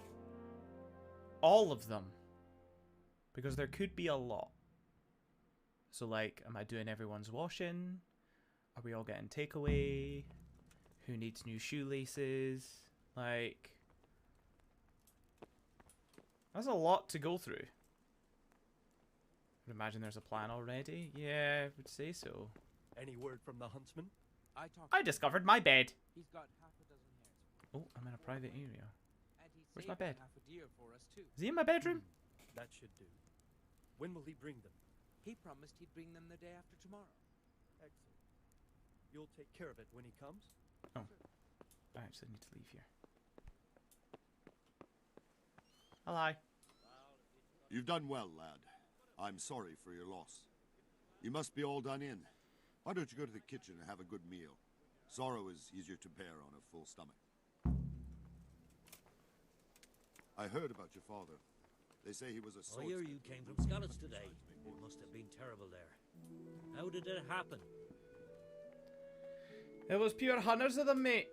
[SPEAKER 1] all of them. Because there could be a lot. So like, am I doing everyone's washing? Are we all getting takeaway? Who needs new shoelaces? Like, that's a lot to go through. I would imagine there's a plan already. Yeah, I would say so.
[SPEAKER 2] Any word from the huntsman?
[SPEAKER 1] I discovered my bed.
[SPEAKER 14] He's got half a dozen hares.
[SPEAKER 1] Oh, I'm in a private area.
[SPEAKER 14] And he
[SPEAKER 1] Where's my
[SPEAKER 14] saved
[SPEAKER 1] bed?
[SPEAKER 14] half a deer for us too.
[SPEAKER 1] Is he in my bedroom?
[SPEAKER 2] That should do. When will he bring them?
[SPEAKER 14] He promised he'd bring them the day after tomorrow.
[SPEAKER 2] Excellent. You'll take care of it when he comes?
[SPEAKER 1] Oh. I actually need to leave here. Hello.
[SPEAKER 15] You've done well, lad. I'm sorry for your loss. You must be all done in. Why don't you go to the kitchen and have a good meal? Sorrow is easier to bear on a full stomach. I heard about your father. They say he was a
[SPEAKER 3] I
[SPEAKER 15] swordsman.
[SPEAKER 3] hear you came from Scallops today. It must have been terrible there. How did it happen?
[SPEAKER 1] It was pure hunters of them, mate.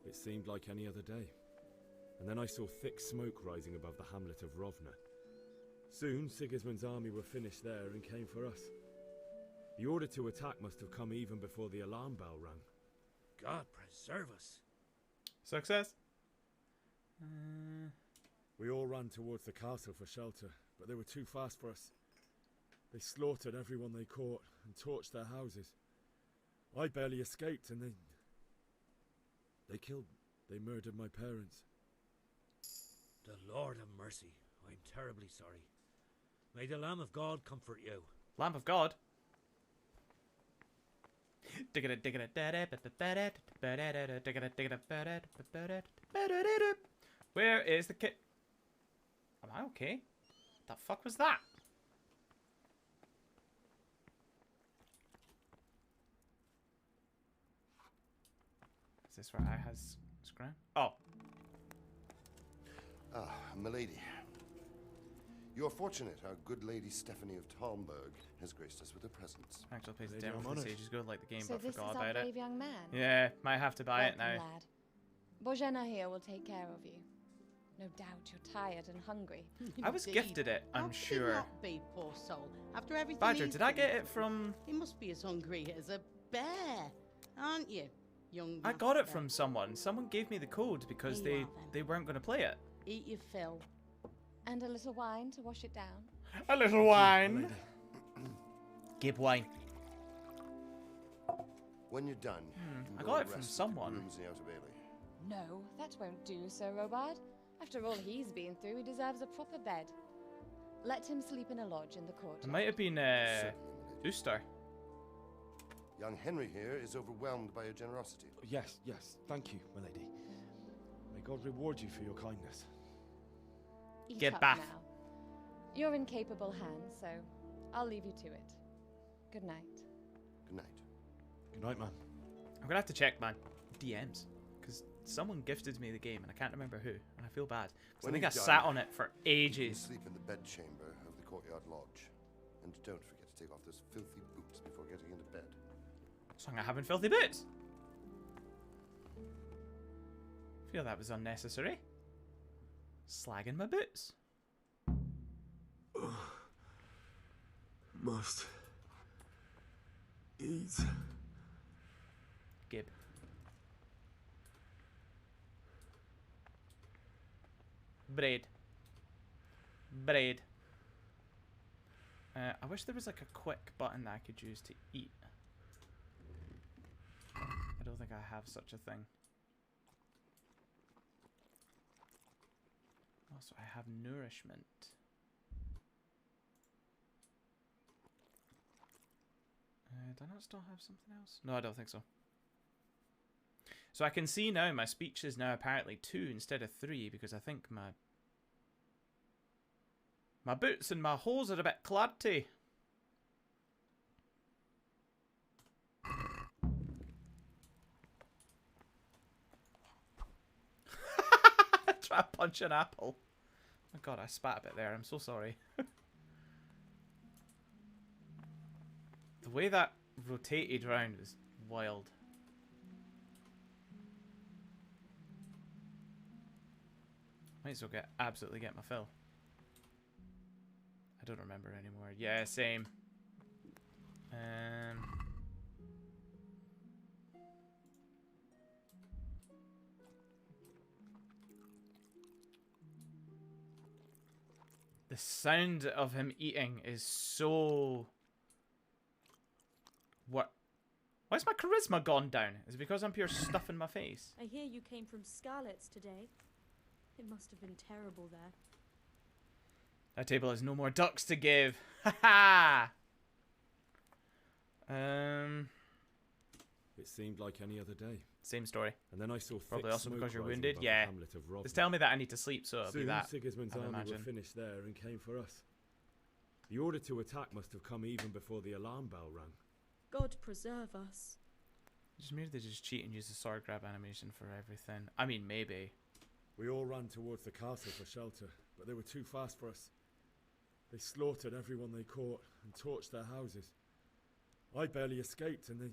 [SPEAKER 6] It seemed like any other day. And then I saw thick smoke rising above the hamlet of Rovna. Soon, Sigismund's army were finished there and came for us. The order to attack must have come even before the alarm bell rang.
[SPEAKER 3] God preserve us.
[SPEAKER 1] Success?
[SPEAKER 6] We all ran towards the castle for shelter, but they were too fast for us. They slaughtered everyone they caught and torched their houses. I barely escaped, and they murdered my parents.
[SPEAKER 3] The Lord have mercy. I'm terribly sorry. May the Lamb of God comfort you.
[SPEAKER 1] Lamb of God? Where is the kit? Am I okay? The fuck was that? Is this where I has scram? Oh.
[SPEAKER 11] Ah, milady. You are fortunate our good lady Stephanie of Talmberg has graced us with her presence.
[SPEAKER 1] Actually plays the demo for the stage. Just go like the game,
[SPEAKER 22] So
[SPEAKER 1] but
[SPEAKER 22] this
[SPEAKER 1] forgot
[SPEAKER 22] is our
[SPEAKER 1] about it.
[SPEAKER 22] brave young man?
[SPEAKER 1] Yeah, might have to buy it
[SPEAKER 22] Welcome,
[SPEAKER 1] now.
[SPEAKER 22] lad. Bojena here will take care of you. No doubt you're tired and hungry.
[SPEAKER 1] I was
[SPEAKER 10] Indeed.
[SPEAKER 1] gifted it,
[SPEAKER 10] How
[SPEAKER 1] I'm
[SPEAKER 10] could
[SPEAKER 1] sure.
[SPEAKER 10] he not be, poor soul? After everything
[SPEAKER 1] Badger,
[SPEAKER 10] he's
[SPEAKER 1] did I
[SPEAKER 10] been
[SPEAKER 1] get it
[SPEAKER 10] through,
[SPEAKER 1] from...
[SPEAKER 10] He must be as hungry as a bear, aren't you, young
[SPEAKER 1] I got it
[SPEAKER 10] master?
[SPEAKER 1] from someone. Someone gave me the code because
[SPEAKER 22] Here you
[SPEAKER 1] they weren't going to play it.
[SPEAKER 10] Eat your fill.
[SPEAKER 22] And a little wine to wash it down.
[SPEAKER 1] A little wine. Give wine.
[SPEAKER 11] When you're done, you
[SPEAKER 1] I
[SPEAKER 11] can
[SPEAKER 1] got
[SPEAKER 11] go
[SPEAKER 1] it
[SPEAKER 11] and
[SPEAKER 1] from
[SPEAKER 11] rest at
[SPEAKER 1] someone.
[SPEAKER 11] the rooms in the Outer Bailey.
[SPEAKER 22] No, that won't do, Sir Robard. After all he's been through, he deserves a proper bed. Let him sleep in a lodge in the court.
[SPEAKER 1] It might have been Uster.
[SPEAKER 11] Young Henry here is overwhelmed by your generosity.
[SPEAKER 6] Yes, thank you, my lady. May God reward you for your kindness.
[SPEAKER 22] Eat
[SPEAKER 1] Get
[SPEAKER 22] up
[SPEAKER 1] back.
[SPEAKER 22] now. You're in capable hands, so I'll leave you to it. Good night.
[SPEAKER 11] Good night.
[SPEAKER 6] Good night, man.
[SPEAKER 1] I'm going to have to check my DMs. Because someone gifted me the game and I can't remember who. And I feel bad. Because I think I sat on it for
[SPEAKER 11] You
[SPEAKER 1] ages.
[SPEAKER 11] sleep in the bedchamber of the courtyard lodge. And don't forget to take off those filthy boots before getting into bed.
[SPEAKER 1] So I'm going to have filthy boots. Feel that was unnecessary. Slagging my boots.
[SPEAKER 6] Must eat.
[SPEAKER 1] Gib. Bread. Bread. I wish there was like a quick button that I could use to eat. I don't think I have such a thing. Also, I have nourishment. Do I not still have something else? No, I don't think so. So I can see now my speech is now apparently 2 instead of 3 because I think my boots and my hose are a bit clatty. Try to punch an apple. Oh god, I spat a bit there. I'm so sorry. The way that rotated round was wild. Might as well absolutely get my fill. I don't remember anymore. Yeah, same. The sound of him eating is so... What? Why's my charisma gone down? Is it because I'm pure stuffing my face?
[SPEAKER 19] I hear you came from Scarlet's today. It must have been terrible there.
[SPEAKER 1] That table has no more ducks to give. Ha ha!
[SPEAKER 6] It seemed like any other day.
[SPEAKER 1] Same story.
[SPEAKER 6] And then I saw
[SPEAKER 1] probably
[SPEAKER 6] thick
[SPEAKER 1] also
[SPEAKER 6] smoke
[SPEAKER 1] because you're
[SPEAKER 6] rising
[SPEAKER 1] wounded.
[SPEAKER 6] above the
[SPEAKER 1] Yeah.
[SPEAKER 6] hamlet of Rovno.
[SPEAKER 1] It's telling me that I need to sleep, so it'll be
[SPEAKER 6] Soon
[SPEAKER 1] that.
[SPEAKER 6] Sigismund's
[SPEAKER 1] I
[SPEAKER 6] army
[SPEAKER 1] imagine.
[SPEAKER 6] were finished there and came for us. The order to attack must have come even before the alarm bell rang.
[SPEAKER 19] God preserve us.
[SPEAKER 1] Maybe they just cheat and use the sword grab animation for everything. I mean, maybe.
[SPEAKER 6] We all ran towards the castle for shelter, but they were too fast for us. They slaughtered everyone they caught and torched their houses. I barely escaped, and they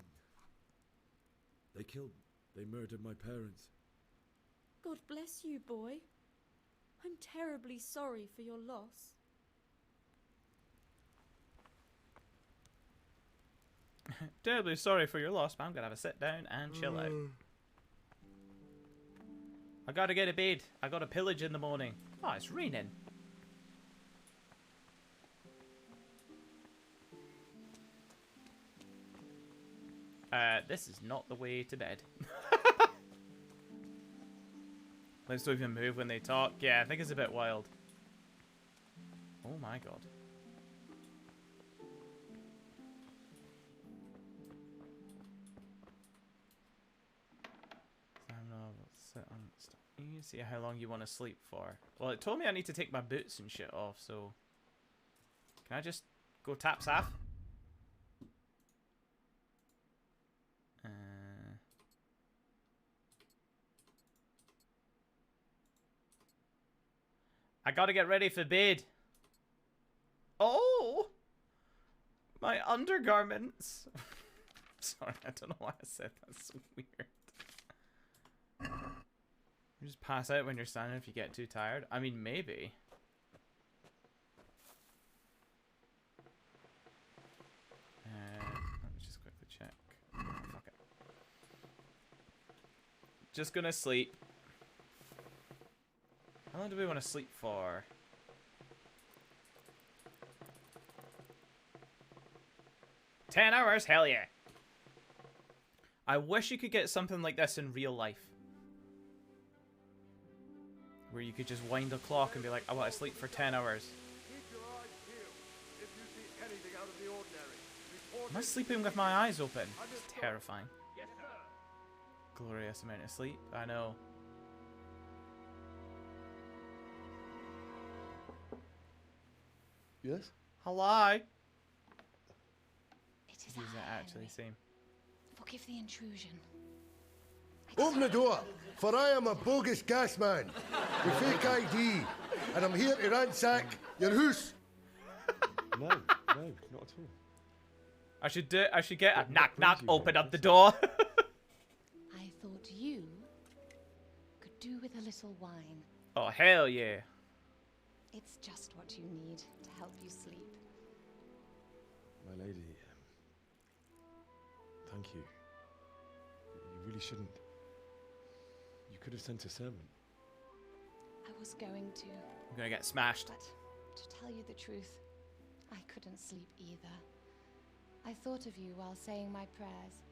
[SPEAKER 6] murdered my parents.
[SPEAKER 19] God bless you, boy. I'm terribly sorry for your loss.
[SPEAKER 1] Terribly sorry for your loss, but I'm gonna have a sit down and chill out. I gotta get to bed. I got a pillage in the morning. Oh, it's raining. This is not the way to bed. Let's don't even move when they talk. Yeah, I think it's a bit wild. Oh my god. You see how long you want to sleep for. Well, it told me I need to take my boots and shit off, so... Can I just go tap Saf? I gotta get ready for bed. Oh! My undergarments. Sorry, I don't know why I said that's so weird. You just pass out when you're standing if you get too tired. I mean, maybe. Let me just quickly check. Oh, fuck it. Just gonna sleep. How long do we want to sleep for? "10 hours? Hell yeah. I wish you could get something like this in real life. Where you could just wind the clock and be like, I want to sleep for 10 hours. Am I sleeping with my eyes open? It's terrifying. Glorious amount of sleep, I know.
[SPEAKER 11] Yes?
[SPEAKER 1] Hello?
[SPEAKER 22] It is
[SPEAKER 1] Does it actually seem?
[SPEAKER 22] Forgive the intrusion.
[SPEAKER 11] Open the door, for I am a bogus gas man with fake ID, and I'm here to ransack your house.
[SPEAKER 6] No, not at all.
[SPEAKER 1] I should get a knock knock, open up the door.
[SPEAKER 22] I thought you could do with a little wine.
[SPEAKER 1] Oh, hell yeah.
[SPEAKER 22] It's just what you need to help you sleep.
[SPEAKER 6] My lady, thank you. You really shouldn't. You could have sent a servant.
[SPEAKER 22] I was going to.
[SPEAKER 1] I'm gonna get smashed.
[SPEAKER 22] But to tell you the truth, I couldn't sleep either. I thought of you while saying my prayers.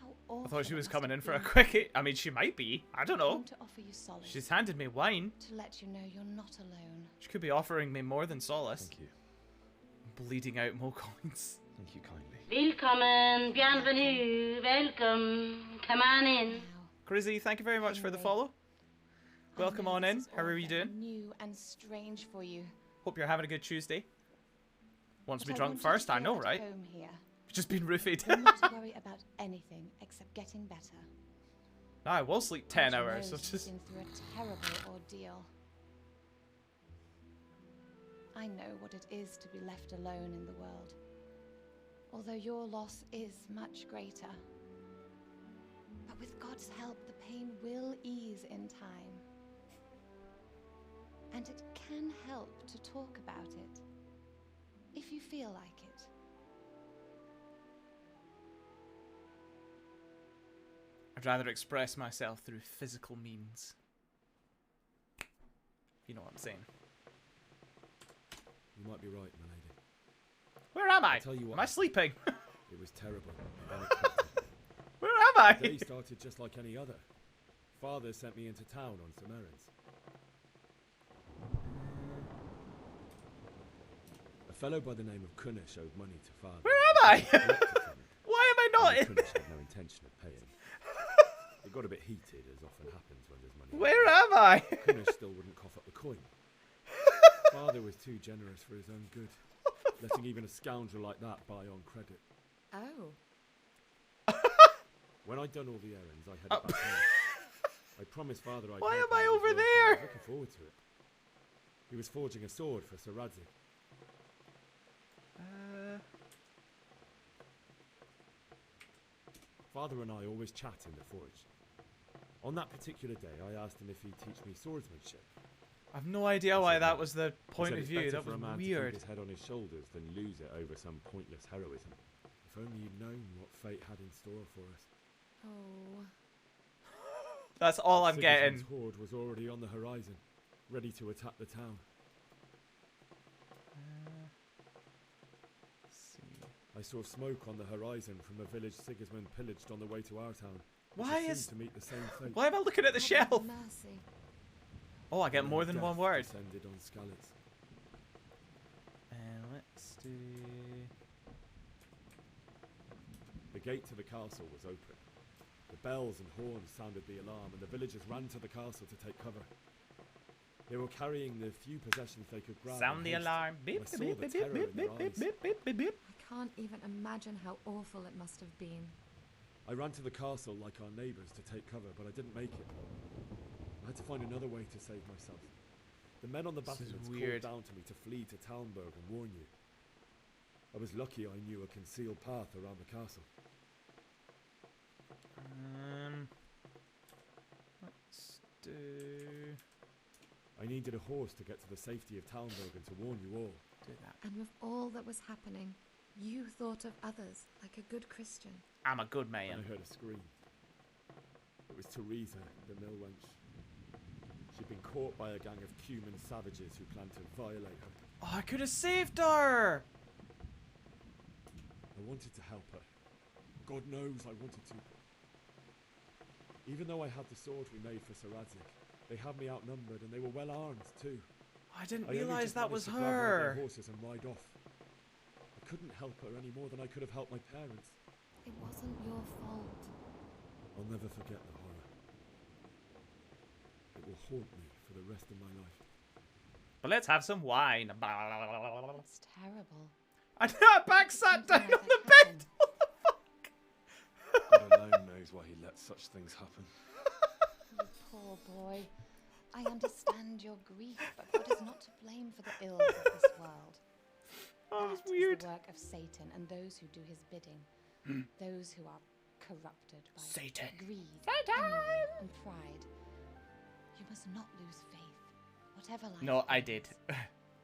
[SPEAKER 22] How awful
[SPEAKER 1] I thought she
[SPEAKER 22] it
[SPEAKER 1] was
[SPEAKER 22] must
[SPEAKER 1] coming
[SPEAKER 22] have
[SPEAKER 1] in for a
[SPEAKER 22] been.
[SPEAKER 1] quickie. I mean, she might be. I don't
[SPEAKER 22] I
[SPEAKER 1] know.
[SPEAKER 22] came to offer you solace.
[SPEAKER 1] She's handed me wine.
[SPEAKER 22] To let you know you're not alone.
[SPEAKER 1] She could be offering me more than solace.
[SPEAKER 6] Thank you.
[SPEAKER 1] Bleeding out Mo coins.
[SPEAKER 6] Thank you kindly.
[SPEAKER 9] Willkommen, bienvenue, welcome. Come on in.
[SPEAKER 1] Grizzy, thank you very much for the follow. Welcome on in. How are you doing?
[SPEAKER 22] New and strange for you.
[SPEAKER 1] Hope you're having a good Tuesday. Wants to be
[SPEAKER 22] But I
[SPEAKER 1] drunk
[SPEAKER 22] want you
[SPEAKER 1] first,
[SPEAKER 22] to
[SPEAKER 1] I
[SPEAKER 22] feel
[SPEAKER 1] know,
[SPEAKER 22] at
[SPEAKER 1] right?
[SPEAKER 22] home here.
[SPEAKER 1] Just been roofied.
[SPEAKER 22] You're not to worry about anything except getting better.
[SPEAKER 1] No, I will sleep 10
[SPEAKER 22] God
[SPEAKER 1] hours.
[SPEAKER 22] knows
[SPEAKER 1] So
[SPEAKER 22] you've
[SPEAKER 1] just...
[SPEAKER 22] been through a terrible ordeal. I know what it is to be left alone in the world. Although your loss is much greater. But with God's help, the pain will ease in time. And it can help to talk about it, if you feel like it.
[SPEAKER 1] I'd rather express myself through physical means. You know what I'm saying.
[SPEAKER 6] You might be right, my lady.
[SPEAKER 1] Where am I?
[SPEAKER 6] I'll tell you what,
[SPEAKER 1] am I sleeping?
[SPEAKER 6] It was terrible. And unexpected.
[SPEAKER 1] Where am I?
[SPEAKER 6] The day started just like any other. Father sent me into town on some errands. A fellow by the name of Kunnish owed money to father.
[SPEAKER 1] Where am I? Why am I not in?
[SPEAKER 6] Kunnish had no intention of paying. It got a bit heated, as often happens when there's money.
[SPEAKER 1] Where am I?
[SPEAKER 6] Kunnish still wouldn't cough up the coin. Father was too generous for his own good, letting even a scoundrel like that buy on credit.
[SPEAKER 22] Oh.
[SPEAKER 6] When I'd done all the errands, I headed back home. I promised Father I'd
[SPEAKER 1] Why
[SPEAKER 6] help
[SPEAKER 1] am I
[SPEAKER 6] him with
[SPEAKER 1] over
[SPEAKER 6] his work, and
[SPEAKER 1] there?
[SPEAKER 6] I was looking forward to it. He was forging a sword for Sir Radzik. Father and I always chat in the forge. On that particular day, I asked him if he'd teach me swordsmanship.
[SPEAKER 1] I've no idea why that was the
[SPEAKER 6] He
[SPEAKER 1] point
[SPEAKER 6] said
[SPEAKER 1] of
[SPEAKER 6] it's
[SPEAKER 1] view.
[SPEAKER 6] better
[SPEAKER 1] That
[SPEAKER 6] for
[SPEAKER 1] was
[SPEAKER 6] a man to
[SPEAKER 1] weird.
[SPEAKER 6] keep his head on his shoulders than lose it over some pointless heroism. If only you'd known what fate had in store for us.
[SPEAKER 22] Oh.
[SPEAKER 1] That's all I'm getting.
[SPEAKER 6] Sigismund's horde was already on the horizon, ready to attack the town. I saw smoke on the horizon from a village Sigismund pillaged on the way to our town.
[SPEAKER 1] Why
[SPEAKER 6] It
[SPEAKER 1] is-
[SPEAKER 6] seemed to meet the same fate.
[SPEAKER 1] Why am I looking at the shelf?
[SPEAKER 22] Mercy.
[SPEAKER 1] Oh, I get more than
[SPEAKER 6] Death
[SPEAKER 1] one word.
[SPEAKER 6] descended on Skalitz.
[SPEAKER 1] Let's do...
[SPEAKER 6] The gate to the castle was open. The bells and horns sounded the alarm, and the villagers ran to the castle to take cover. They were carrying the few possessions they could grab.
[SPEAKER 1] Sound the
[SPEAKER 6] in haste.
[SPEAKER 1] alarm. Beep,
[SPEAKER 6] I saw
[SPEAKER 1] beep,
[SPEAKER 6] the
[SPEAKER 1] beep,
[SPEAKER 6] terror
[SPEAKER 1] beep,
[SPEAKER 6] in their
[SPEAKER 1] beep,
[SPEAKER 6] eyes.
[SPEAKER 1] beep, beep, beep, beep.
[SPEAKER 22] I can't even imagine how awful it must have been.
[SPEAKER 6] I ran to the castle like our neighbours to take cover, but I didn't make it. I had to find another way to save myself. The men on the
[SPEAKER 1] This is
[SPEAKER 6] battlements
[SPEAKER 1] weird.
[SPEAKER 6] called down to me to flee to Talmberg and warn you. I was lucky I knew a concealed path around the castle.
[SPEAKER 1] Let's do...
[SPEAKER 6] I needed a horse to get to the safety of Talmberg and to warn you all.
[SPEAKER 1] Do that.
[SPEAKER 22] And with all that was happening, you thought of others like a good Christian.
[SPEAKER 1] I'm a good man.
[SPEAKER 6] I heard a scream. It was Teresa, the mill wench. She'd been caught by a gang of Cuman savages who planned to violate her.
[SPEAKER 1] Oh, I could have saved her!
[SPEAKER 6] I wanted to help her. God knows I wanted to. Even though I had the sword we made for Sir Radzik, they had me outnumbered and they were well armed too.
[SPEAKER 1] I didn't
[SPEAKER 6] only
[SPEAKER 1] realise
[SPEAKER 6] just
[SPEAKER 1] that
[SPEAKER 6] managed
[SPEAKER 1] was
[SPEAKER 6] to grab one of their
[SPEAKER 1] her.
[SPEAKER 6] horses and ride off. I couldn't help her any more than I could have helped my parents.
[SPEAKER 22] It wasn't your fault.
[SPEAKER 6] I'll never forget the horror. It will haunt me for the rest of my life.
[SPEAKER 1] But let's have some wine.
[SPEAKER 22] It's terrible.
[SPEAKER 1] I back sat down on the bed.
[SPEAKER 6] God alone knows why he lets such things happen.
[SPEAKER 22] You poor boy. I understand your grief, but God is not to blame for the ills of this world.
[SPEAKER 1] Oh,
[SPEAKER 22] That
[SPEAKER 1] that's weird.
[SPEAKER 22] is the work of Satan and those who do his bidding. Those who are corrupted by
[SPEAKER 1] Satan.
[SPEAKER 22] greed,
[SPEAKER 1] Satan.
[SPEAKER 22] envy, and pride. You must not lose faith, whatever life
[SPEAKER 1] No, I
[SPEAKER 22] brings.
[SPEAKER 1] did.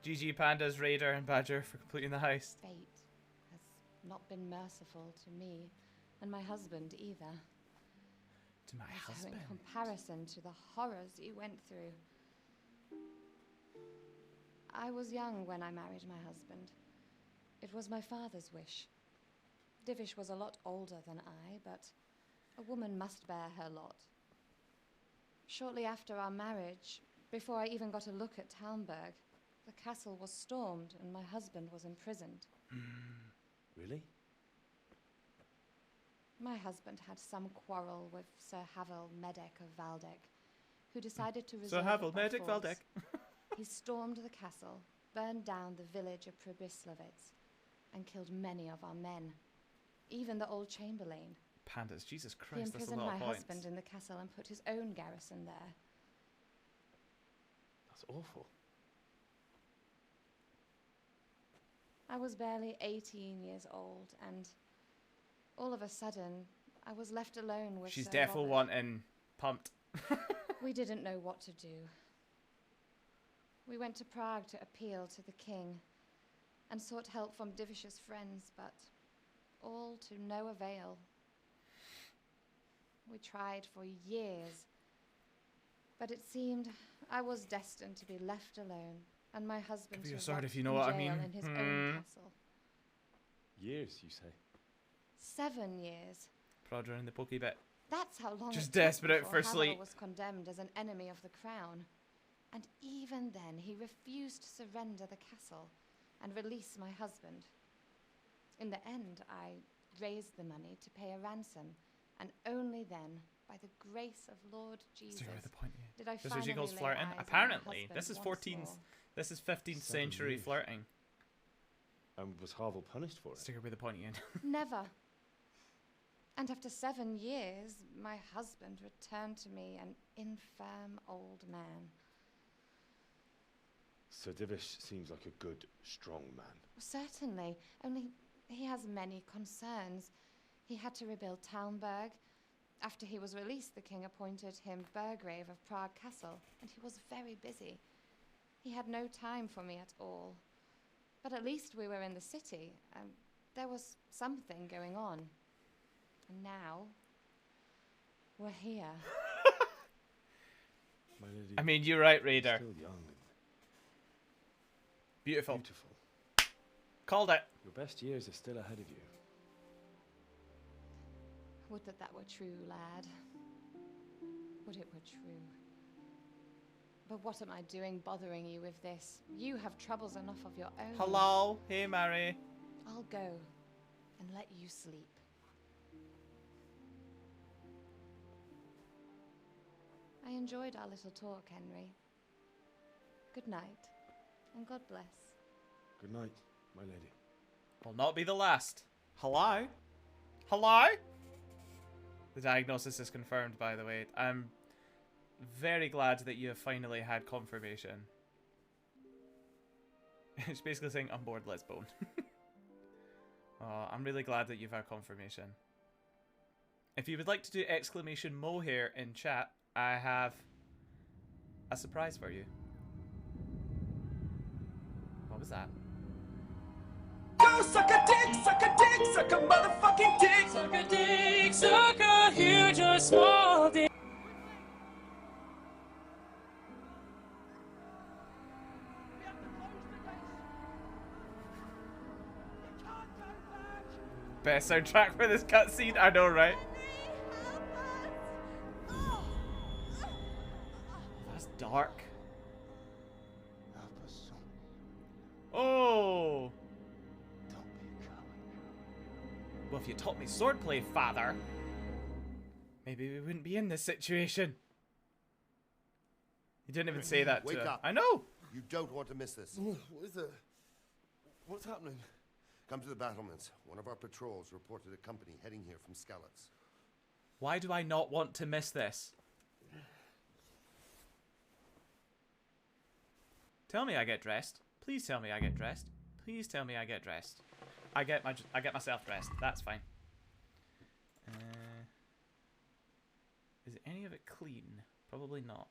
[SPEAKER 1] GG Pandas, Raider, and Badger for completing the heist.
[SPEAKER 22] Fate has not been merciful to me, and my husband either.
[SPEAKER 1] To my
[SPEAKER 22] Also,
[SPEAKER 1] husband.
[SPEAKER 22] in comparison to the horrors you went through. I was young when I married my husband. It was my father's wish. Divish was a lot older than I, but a woman must bear her lot. Shortly after our marriage, before I even got a look at Talmberg, the castle was stormed and my husband was imprisoned.
[SPEAKER 6] Really? Really?
[SPEAKER 22] My husband had some quarrel with Sir Havel Medek of Valdek, who decided to resolve
[SPEAKER 1] Sir Havel
[SPEAKER 22] it by
[SPEAKER 1] Medek
[SPEAKER 22] force.
[SPEAKER 1] Valdek.
[SPEAKER 22] He stormed the castle, burned down the village of Pribyslavitz, and killed many of our men, even the old chamberlain.
[SPEAKER 1] Pandas, Jesus
[SPEAKER 22] He
[SPEAKER 1] Christ, that's a
[SPEAKER 22] imprisoned
[SPEAKER 1] lot
[SPEAKER 22] my
[SPEAKER 1] of points.
[SPEAKER 22] husband in the castle and put his own garrison there.
[SPEAKER 6] That's awful.
[SPEAKER 22] I was barely 18 years old, and all of a sudden, I was left alone with
[SPEAKER 1] She's
[SPEAKER 22] Sir
[SPEAKER 1] defo
[SPEAKER 22] Robert.
[SPEAKER 1] wanting pumped.
[SPEAKER 22] We didn't know what to do. We went to Prague to appeal to the king and sought help from Divish's friends, but all to no avail. We tried for years, but it seemed I was destined to be left alone, and my husband
[SPEAKER 1] Give you a
[SPEAKER 22] to
[SPEAKER 1] sword
[SPEAKER 22] rot
[SPEAKER 1] if you know
[SPEAKER 22] in
[SPEAKER 1] what I
[SPEAKER 22] jail
[SPEAKER 1] mean.
[SPEAKER 22] in his own castle.
[SPEAKER 6] Years, you say?
[SPEAKER 22] 7 years.
[SPEAKER 1] Prod in the pokey bit.
[SPEAKER 22] That's how long
[SPEAKER 1] Just
[SPEAKER 22] it took
[SPEAKER 1] desperate
[SPEAKER 22] before
[SPEAKER 1] for
[SPEAKER 22] Havel
[SPEAKER 1] sleep.
[SPEAKER 22] was condemned as an enemy of the crown. And even then, he refused to surrender the castle and release my husband. In the end, I raised the money to pay a ransom, and only then, by the grace of Lord Jesus,
[SPEAKER 1] Stick with the point, yeah.
[SPEAKER 22] did I
[SPEAKER 1] This is what
[SPEAKER 22] finally
[SPEAKER 1] she calls
[SPEAKER 22] lay
[SPEAKER 1] flirting.
[SPEAKER 22] eyes on my
[SPEAKER 1] Apparently,
[SPEAKER 22] husband
[SPEAKER 1] this is
[SPEAKER 22] once
[SPEAKER 1] 14th.
[SPEAKER 22] more.
[SPEAKER 1] This is 15th
[SPEAKER 6] 7
[SPEAKER 1] century
[SPEAKER 6] years.
[SPEAKER 1] flirting.
[SPEAKER 6] And was Havel punished for it?
[SPEAKER 1] Stick her with the pointy end.
[SPEAKER 22] Never. And after 7 years, my husband returned to me an infirm old man.
[SPEAKER 6] Sir Divish seems like a good, strong man.
[SPEAKER 22] Certainly, only he has many concerns. He had to rebuild Talmberg. After he was released, the king appointed him Burgrave of Prague Castle, and he was very busy. He had no time for me at all. But at least we were in the city, and there was something going on. And now, we're here.
[SPEAKER 6] My lady,
[SPEAKER 1] I mean, you're right, Raider.
[SPEAKER 6] still young and
[SPEAKER 1] Beautiful.
[SPEAKER 6] beautiful.
[SPEAKER 1] Called it.
[SPEAKER 6] Your best years are still ahead of you.
[SPEAKER 22] Would that that were true, lad. Would it were true. But what am I doing bothering you with this? You have troubles enough of your own.
[SPEAKER 1] Hello. Hey, Mary.
[SPEAKER 22] I'll go and let you sleep. I enjoyed our little talk, Henry. Good night, and God bless.
[SPEAKER 6] Good night, my lady.
[SPEAKER 1] Will not be the last. Hello? Hello? The diagnosis is confirmed, by the way. I'm very glad that you have finally had confirmation. It's basically saying, I'm bored, let's bone. Oh, I'm really glad that you've had confirmation. If you would like to do exclamation Mo here in chat, I have a surprise for you. What was that?
[SPEAKER 10] Go suck a dick, suck a dick, suck a motherfucking dick. Suck a dick, suck a huge or small dick.
[SPEAKER 1] Best soundtrack for this cutscene, I know, right? That's dark. Oh! Well, if you taught me swordplay, father, maybe we wouldn't be in this situation. You didn't even say that to
[SPEAKER 11] Wake
[SPEAKER 1] her.
[SPEAKER 11] up.
[SPEAKER 1] I know!
[SPEAKER 11] You don't want to miss this.
[SPEAKER 4] What is it? What's happening?
[SPEAKER 11] Come to the battlements. One of our patrols reported a company heading here from Skalitz.
[SPEAKER 1] Why do I not want to miss this? Tell me I get dressed. Please tell me I get dressed. Please tell me I get dressed. I get myself dressed. That's fine. Is any of it clean? Probably not.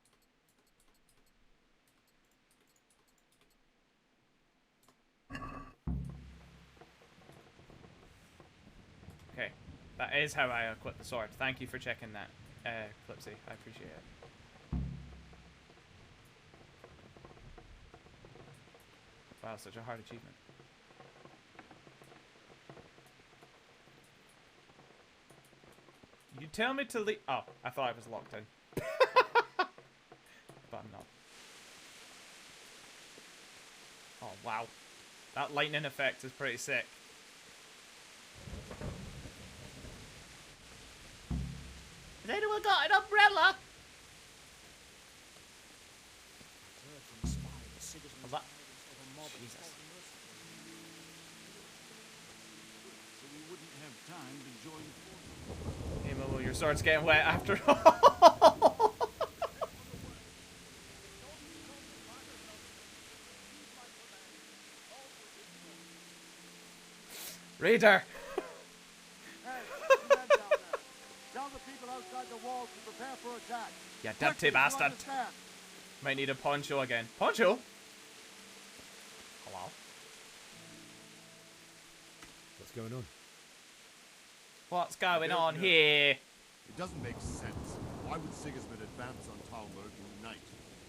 [SPEAKER 1] Okay, that is how I equip the sword. Thank you for checking that, Clipsy. I appreciate it. Wow, such a hard achievement. You tell me to leave. Oh, I thought I was locked in. But I'm not. Oh, wow. That lightning effect is pretty sick. Still got an umbrella. Oh, that... Jesus.
[SPEAKER 10] So we wouldn't have time to join.
[SPEAKER 1] Hey Momo, your sword's getting wet after all. Raider.
[SPEAKER 15] Tell the people outside the walls to prepare for attack.
[SPEAKER 1] You dirty bastard. Might need a poncho again. Poncho? Hello?
[SPEAKER 6] What's going on?
[SPEAKER 1] What's going on here?
[SPEAKER 15] It doesn't make sense. Why would Sigismund advance on Talmberg in the night?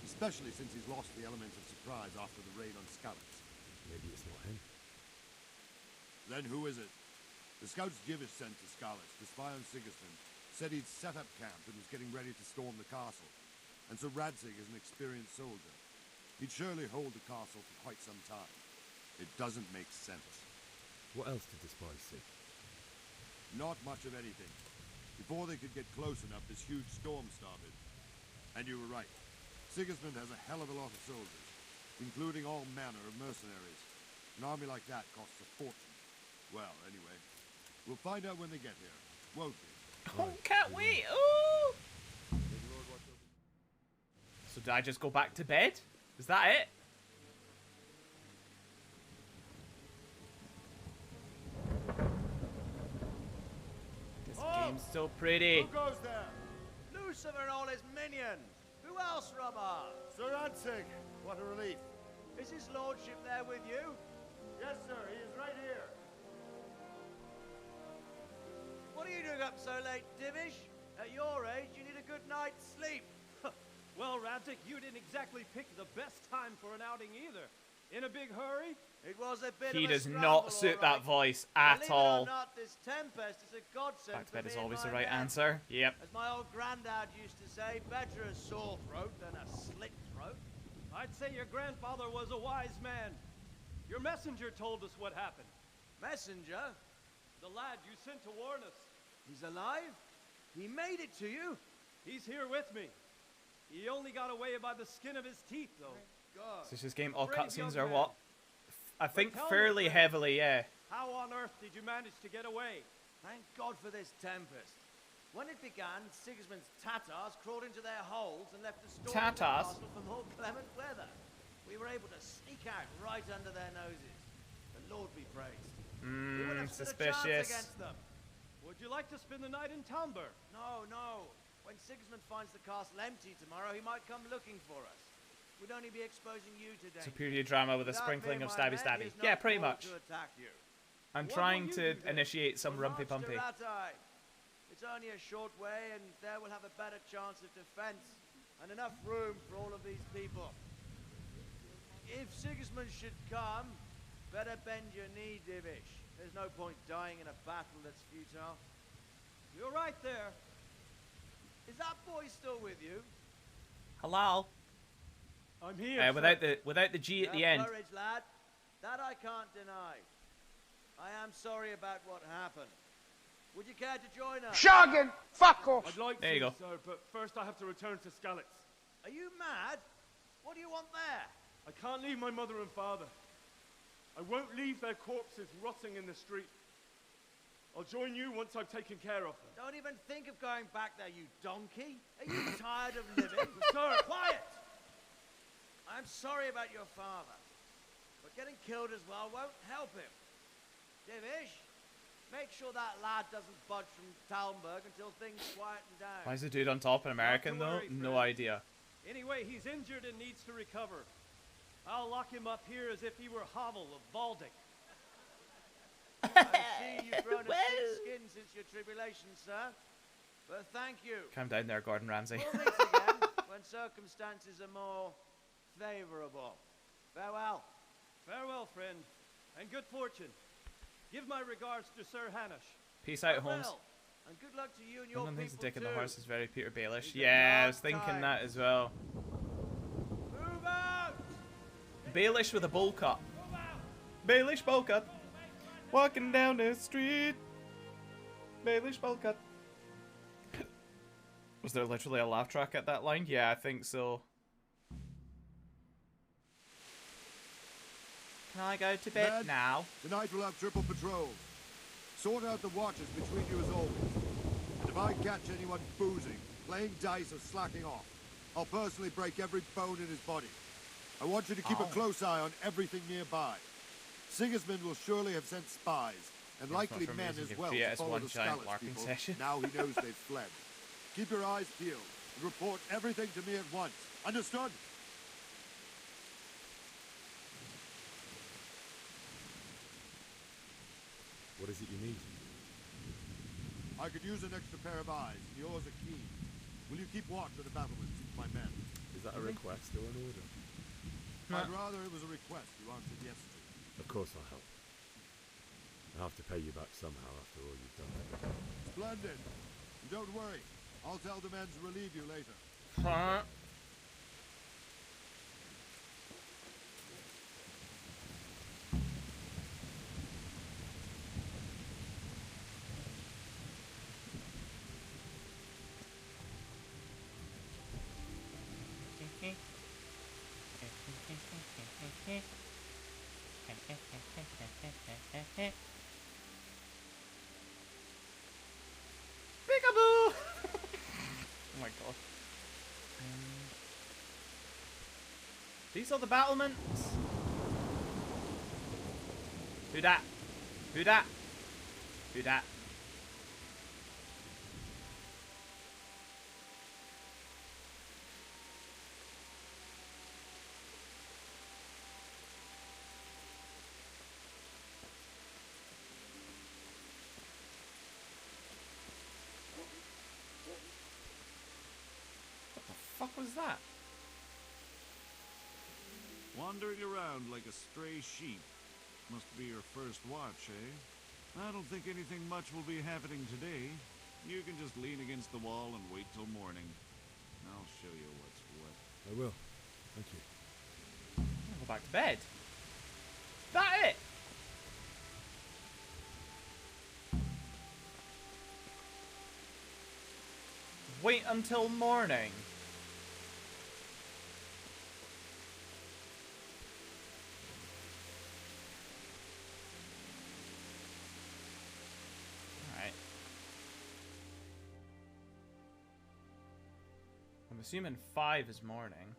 [SPEAKER 15] Especially since he's lost the element of surprise after the raid on Skalitz.
[SPEAKER 6] Maybe it's not him.
[SPEAKER 15] Then who is it? The scouts Divish sent to Skalitz to spy on Sigismund said he'd set up camp and was getting ready to storm the castle. And so Radzig is an experienced soldier. He'd surely hold the castle for quite some time. It doesn't make sense.
[SPEAKER 6] What else did the spies see?
[SPEAKER 15] Not much of anything. Before they could get close enough, this huge storm started. And you were right. Sigismund has a hell of a lot of soldiers, including all manner of mercenaries. An army like that costs a fortune. Well, anyway, we'll find out when they get here, won't we?
[SPEAKER 1] Oh, can't wait! Ooh! So did I just go back to bed? Is that it? This game's so pretty.
[SPEAKER 20] Who goes there? Lucifer and all his minions. Who else, Rubber?
[SPEAKER 15] Sir Radzig, what a relief.
[SPEAKER 20] Is his lordship there with you?
[SPEAKER 15] Yes, sir, he is right here.
[SPEAKER 20] What are you doing up so late, Divish? At your age, you need a good night's sleep.
[SPEAKER 13] Well, Radzig, you didn't exactly pick the best time for an outing either. In a big hurry?
[SPEAKER 20] It was a bit
[SPEAKER 1] He
[SPEAKER 20] of a
[SPEAKER 1] does
[SPEAKER 20] scramble,
[SPEAKER 1] not suit that voice at
[SPEAKER 20] Believe
[SPEAKER 1] all.
[SPEAKER 20] it or not, this tempest is a godsend
[SPEAKER 1] Back to
[SPEAKER 20] for
[SPEAKER 1] bed is
[SPEAKER 20] me and
[SPEAKER 1] always the
[SPEAKER 20] my
[SPEAKER 1] right
[SPEAKER 20] men.
[SPEAKER 1] answer. Yep.
[SPEAKER 20] As my old granddad used to say, better a sore throat than a slit throat.
[SPEAKER 13] I'd say your grandfather was a wise man. Your messenger told us what happened.
[SPEAKER 20] Messenger?
[SPEAKER 13] The lad you sent to warn us.
[SPEAKER 20] He's alive? He made it to you?
[SPEAKER 13] He's here with me. He only got away by the skin of his teeth, though.
[SPEAKER 20] God.
[SPEAKER 1] So is this game all
[SPEAKER 13] Brave
[SPEAKER 1] cutscenes
[SPEAKER 13] young
[SPEAKER 1] or
[SPEAKER 13] man.
[SPEAKER 1] what? I think
[SPEAKER 13] tell me,
[SPEAKER 1] fairly
[SPEAKER 13] friend.
[SPEAKER 1] heavily, yeah.
[SPEAKER 13] How on earth did you manage to get away?
[SPEAKER 20] Thank God for this tempest. When it began, Sigismund's Tatars crawled into their holes and left the storm in the
[SPEAKER 1] Tatars?
[SPEAKER 20] castle for more clement weather. We were able to sneak out right under their noses. The Lord be praised. We would have stood a chance
[SPEAKER 1] Suspicious.
[SPEAKER 20] against them.
[SPEAKER 13] Would you like to spend the night in Talmberg?
[SPEAKER 20] No, no. When Sigismund finds the castle empty tomorrow, he might come looking for us. We'd only be exposing you today.
[SPEAKER 1] It's a period drama with a sprinkling of stabby stabby. Yeah, pretty much. I'm trying to initiate some rumpy pumpy.
[SPEAKER 20] It's only a short way, and there we'll have a better chance of defense and enough room for all of these people. If Sigismund should come, better bend your knee, Divish. There's no point dying in a battle that's futile.
[SPEAKER 13] You're right there.
[SPEAKER 20] Is that boy still with you?
[SPEAKER 1] Hello.
[SPEAKER 13] I'm here.
[SPEAKER 1] Without the G at the end.
[SPEAKER 20] Courage, lad. That I can't deny. I am sorry about what happened. Would you care to join us?
[SPEAKER 10] Shoggin! Fuck off!
[SPEAKER 13] I'd like
[SPEAKER 1] There you
[SPEAKER 13] to,
[SPEAKER 1] go.
[SPEAKER 13] sir, but first I have to return to Skalitz.
[SPEAKER 20] Are you mad? What do you want there?
[SPEAKER 13] I can't leave my mother and father. I won't leave their corpses rotting in the street. I'll join you once I've taken care of them.
[SPEAKER 20] Don't even think of going back there, you donkey. Are you tired of living?
[SPEAKER 13] Sir,
[SPEAKER 20] quiet! I'm sorry about your father, but getting killed as well won't help him. Divish, make sure that lad doesn't budge from Talmberg until things quieten down.
[SPEAKER 1] Why is the dude on top an American though?
[SPEAKER 13] worry,
[SPEAKER 1] No
[SPEAKER 13] friend.
[SPEAKER 1] idea.
[SPEAKER 13] Anyway, he's injured and needs to recover. I'll lock him up here as if he were Havel of Baldic.
[SPEAKER 20] I see you've grown a thick skin since your tribulation, sir. But thank you.
[SPEAKER 1] Calm down there, Gordon Ramsay.
[SPEAKER 20] We'll meet again when circumstances are more favorable. Farewell.
[SPEAKER 13] Farewell, friend, and good fortune. Give my regards to Sir Hanush.
[SPEAKER 1] Peace out,
[SPEAKER 20] I
[SPEAKER 1] Holmes.
[SPEAKER 20] will. And good luck to you and your
[SPEAKER 1] One thinks the
[SPEAKER 20] people
[SPEAKER 1] dick in the
[SPEAKER 20] too.
[SPEAKER 1] horse is very Peter Baelish.
[SPEAKER 20] It's a
[SPEAKER 1] Yeah, I
[SPEAKER 20] dark
[SPEAKER 1] was thinking
[SPEAKER 20] time.
[SPEAKER 1] that as well.
[SPEAKER 20] Move out!
[SPEAKER 1] Baelish with a bowl cut. Baelish bowl cut. Walking down the street. Baelish bowl cut. Was there literally a laugh track at that line? Yeah, I think so. Can I go to bed now?
[SPEAKER 15] Tonight we'll have triple patrols. Sort out the watches between you as always. And if I catch anyone boozing, playing dice or slacking off, I'll personally break every bone in his body. I want you to keep a close eye on everything nearby. Sigismund will surely have sent spies, and likely men as well, to follow the Scallops people. Now he knows they've fled. Keep your eyes peeled, and report everything to me at once. Understood?
[SPEAKER 6] What is it you need?
[SPEAKER 15] I could use an extra pair of eyes. Yours are keen. Will you keep watch of the battlements, my men?
[SPEAKER 6] Is that a request or an order?
[SPEAKER 15] I'd rather it was a request you answered yes to.
[SPEAKER 6] Of course I'll help. I'll have to pay you back somehow after all you've done.
[SPEAKER 15] Splendid. And don't worry. I'll tell the men to relieve you later.
[SPEAKER 1] Huh? Peekaboo! Oh my god. These are the battlements. Who dat? Who dat? Who dat? What the fuck was that?
[SPEAKER 15] Wandering around like a stray sheep. Must be your first watch, eh? I don't think anything much will be happening today. You can just lean against the wall and wait till morning. I'll show you what's what.
[SPEAKER 6] I will. Thank you.
[SPEAKER 1] I'll go back to bed. That it? Wait until morning. Alright. I'm assuming 5 is morning.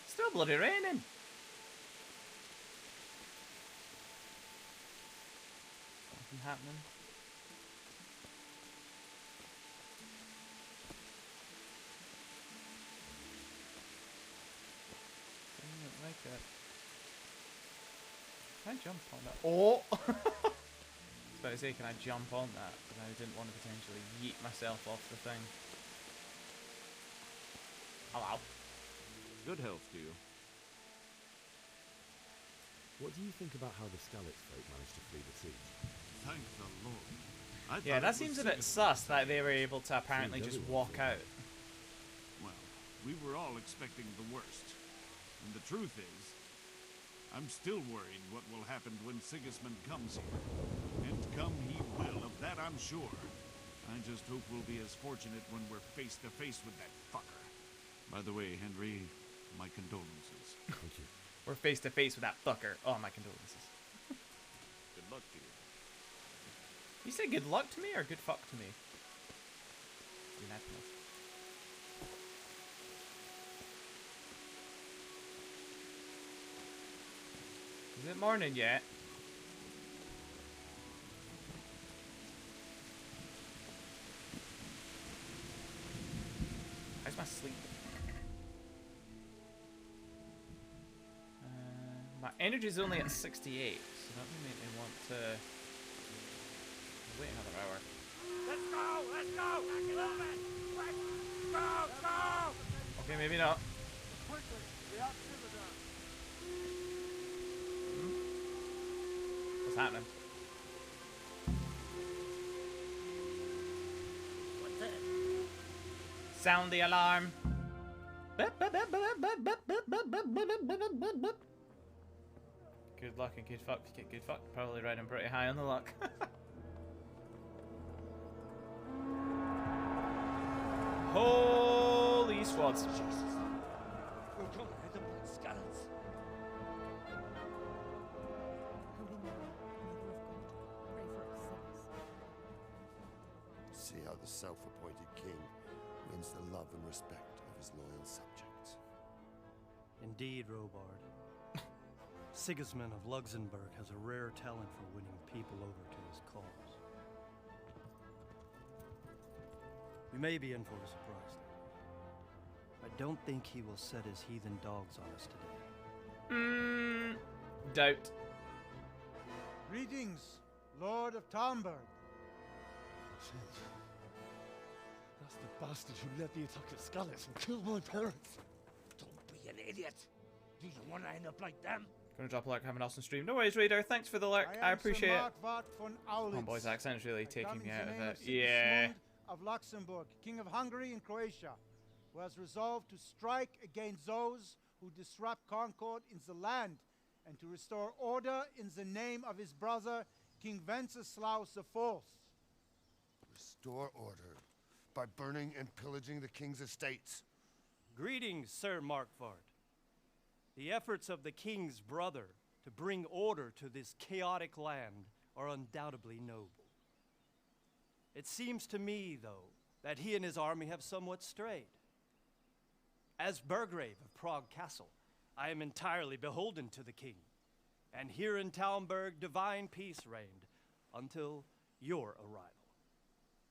[SPEAKER 1] Still bloody raining. Nothing happening. Didn't like it. Can I jump on that? Oh! I was about to say, can I jump on that? But I didn't want to potentially yeet myself off the thing. Hello.
[SPEAKER 15] Good health to you.
[SPEAKER 6] What do you think about how the Scallops folk managed to flee the siege?
[SPEAKER 15] Thank the Lord.
[SPEAKER 1] Yeah, that seems a bit sus that they were able to apparently just walk out.
[SPEAKER 15] Well, we were all expecting the worst. And the truth is, I'm still worried what will happen when Sigismund comes here. And come he will, of that I'm sure. I just hope we'll be as fortunate when we're face to face with that fucker. By the way, Henry, my condolences.
[SPEAKER 6] Thank you.
[SPEAKER 1] We're face to face with that fucker. Oh, my condolences.
[SPEAKER 15] Good luck to you.
[SPEAKER 1] You say good luck to me or good fuck to me? You're not enough. Is it morning yet? How's my sleep? My energy's only at 68, so that would make me want to wait another hour.
[SPEAKER 10] Let's go! Let's go! Back it up, man! Go! Go!
[SPEAKER 1] Okay, maybe not.
[SPEAKER 10] Quickly! The outfit done.
[SPEAKER 1] What's happening?
[SPEAKER 10] What's that?
[SPEAKER 1] Sound the alarm. Good luck and good fuck. If you get good fuck, probably riding pretty high on the luck. Holy squads.
[SPEAKER 10] Jesus. We're gonna hit them like scallops.
[SPEAKER 21] Holy Mother, Mother of God, pray for us sinners.
[SPEAKER 11] See how the self-appointed king wins the love and respect of his loyal subjects.
[SPEAKER 13] Indeed, Robard. Sigismund of Luxembourg has a rare talent for winning people over to his cause. We may be in for a surprise, though. I don't think he will set his heathen dogs on us today.
[SPEAKER 1] Doubt.
[SPEAKER 16] Greetings, Lord of Talmberg.
[SPEAKER 10] Shit. That's the bastard who led the attack at Scarlet and killed my parents. Don't be an idiot. Do you want to end up like them?
[SPEAKER 1] Gonna drop a like, have an awesome stream. No worries, Raider. Thanks for the like. I appreciate it. Homeboy's accent's really taking me out of it. Yeah.
[SPEAKER 16] Of Luxembourg, King of Hungary and Croatia, who has resolved to strike against those who disrupt concord in the land and to restore order in the name of his brother, King Wenceslaus IV.
[SPEAKER 11] Restore order by burning and pillaging the king's estates.
[SPEAKER 13] Greetings, Sir Markvard. The efforts of the king's brother to bring order to this chaotic land are undoubtedly noble. It seems to me, though, that he and his army have somewhat strayed. As Burgrave of Prague Castle, I am entirely beholden to the king, and here in Talmberg divine peace reigned until your arrival.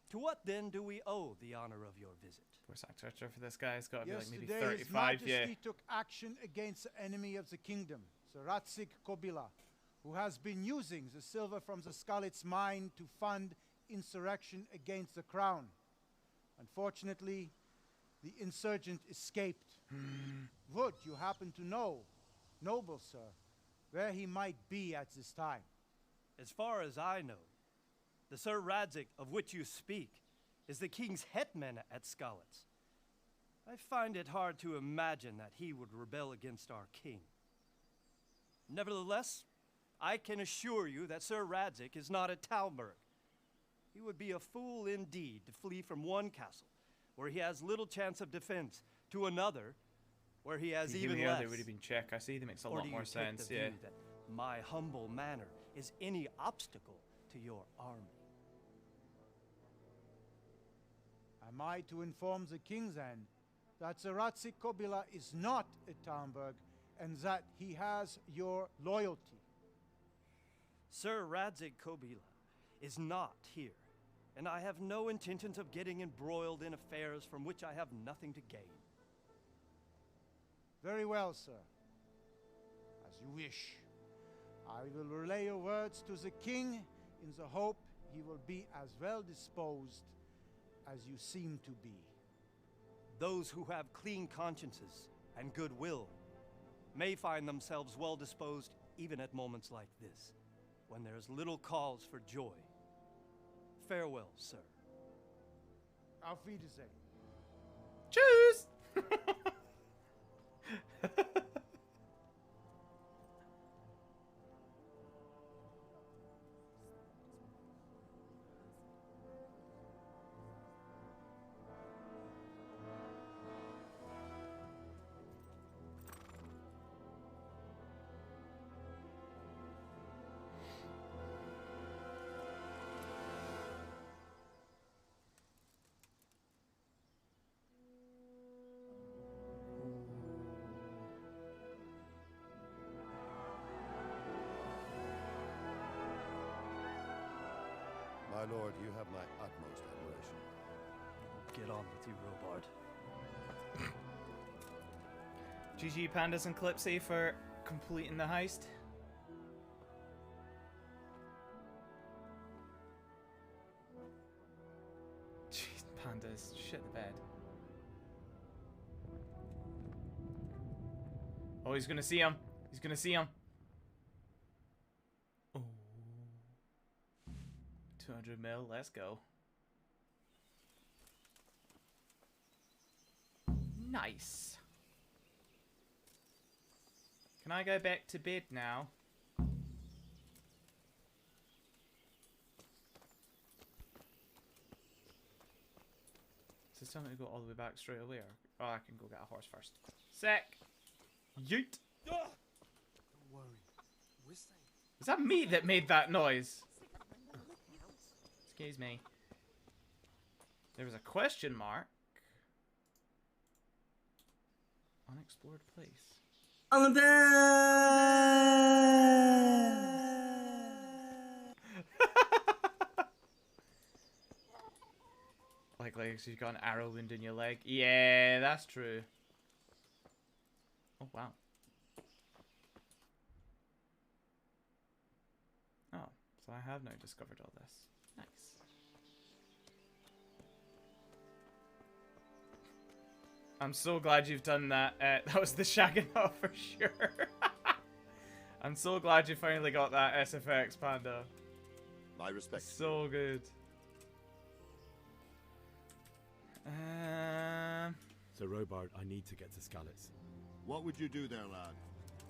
[SPEAKER 13] To what then do we owe the honor of your visit?
[SPEAKER 1] Voice actor for this guy has got to be like maybe
[SPEAKER 16] Yesterday, His
[SPEAKER 1] 35, yeah.
[SPEAKER 16] Majesty took action against the enemy of the kingdom, Sir Ratzik Kobila, who has been using the silver from the Skalitz mine to fund insurrection against the crown. Unfortunately, the insurgent escaped. Would you happen to know, noble sir, where he might be at this time?
[SPEAKER 13] As far as I know, the Sir Radzik of which you speak is the king's hetman at Skalitz. I find it hard to imagine that he would rebel against our king. Nevertheless, I can assure you that Sir Radzik is not at Talmberg. He would be a fool indeed to flee from one castle, where he has little chance of defense, to another, where he has even less.
[SPEAKER 1] They would have been check. I see. That makes a
[SPEAKER 13] Or
[SPEAKER 1] lot
[SPEAKER 13] do you
[SPEAKER 1] more
[SPEAKER 13] take
[SPEAKER 1] sense.
[SPEAKER 13] the
[SPEAKER 1] Yeah.
[SPEAKER 13] view that my humble manner is any obstacle to your army?
[SPEAKER 16] Am I to inform the king then that Sir Ratzik Kobila is not at Talmberg and that he has your loyalty?
[SPEAKER 13] Sir Radzik Kobila is not here, and I have no intentions of getting embroiled in affairs from which I have nothing to gain.
[SPEAKER 16] Very well, sir. As you wish. I will relay your words to the king in the hope he will be as well disposed as you seem to be.
[SPEAKER 13] Those who have clean consciences and goodwill may find themselves well disposed even at moments like this, when there is little cause for joy. Farewell, sir.
[SPEAKER 16] Auf Wiedersehen.
[SPEAKER 1] Tschüss!
[SPEAKER 11] My lord, you have my utmost admiration.
[SPEAKER 13] Get on with you, Robard.
[SPEAKER 1] GG Pandas and Clipsy for completing the heist. Jeez, Pandas, shit the bed. Oh, he's gonna see him. He's gonna see him. Oh. 200 mil, let's go. Nice. Can I go back to bed now? tell me to go all the way back straight away, or oh, I can go get a horse first. Sick. Yeet.
[SPEAKER 2] Don't worry. We're safe.
[SPEAKER 1] Is that me that made that noise? Excuse me. There was a question mark. Unexplored place.
[SPEAKER 7] On the
[SPEAKER 1] Like you've got an arrow wound in your leg. Yeah, that's true. Oh, wow. Oh, so I have now discovered all this. Nice. I'm so glad you've done that. That was the Shagginot for sure. I'm so glad you finally got that SFX, Panda.
[SPEAKER 15] My respect.
[SPEAKER 1] So good.
[SPEAKER 6] So, Robard, I need to get to Skalitz.
[SPEAKER 15] What would you do there, lad?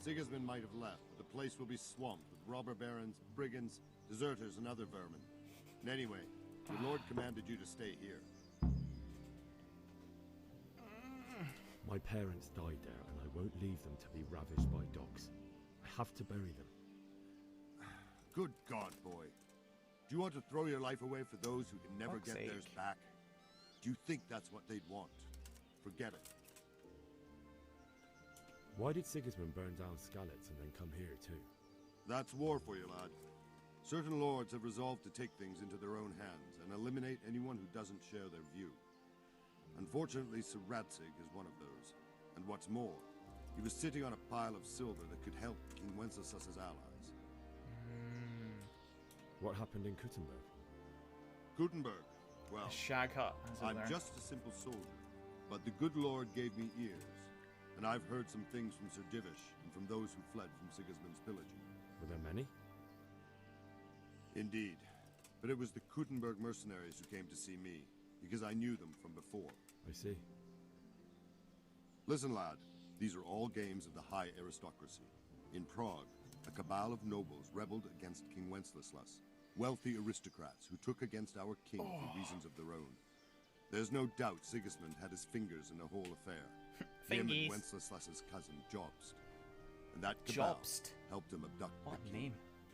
[SPEAKER 15] Sigismund might have left, but the place will be swamped with robber barons, brigands, deserters, and other vermin. And anyway, your lord commanded you to stay here.
[SPEAKER 6] My parents died there, and I won't leave them to be ravished by dogs. I have to bury them.
[SPEAKER 15] Good God, boy. Do you want to throw your life away for those who can never get theirs back? Do you think that's what they'd want? Forget it.
[SPEAKER 6] Why did Sigismund burn down Skalitz and then come here too?
[SPEAKER 15] That's war for you, lad. Certain lords have resolved to take things into their own hands and eliminate anyone who doesn't share their view. Unfortunately, Sir Radzig is one of those. And what's more, he was sitting on a pile of silver that could help King Wenceslas's allies.
[SPEAKER 6] What happened in Kuttenberg?
[SPEAKER 15] Kuttenberg? Well,
[SPEAKER 1] Shag hut.
[SPEAKER 15] I'm just a simple soldier, but the good Lord gave me ears, and I've heard some things from Sir Divish and from those who fled from Sigismund's pillaging.
[SPEAKER 6] Were there many?
[SPEAKER 15] Indeed, but it was the Kuttenberg mercenaries who came to see me, because I knew them from before.
[SPEAKER 6] I see.
[SPEAKER 15] Listen, lad, these are all games of the high aristocracy. In Prague, a cabal of nobles rebelled against King Wenceslas, wealthy aristocrats who took against our king for reasons of their own. There's no doubt Sigismund had his fingers in the whole affair. Him and Wenceslas's cousin, Jobst. And that cabal helped him abduct the king.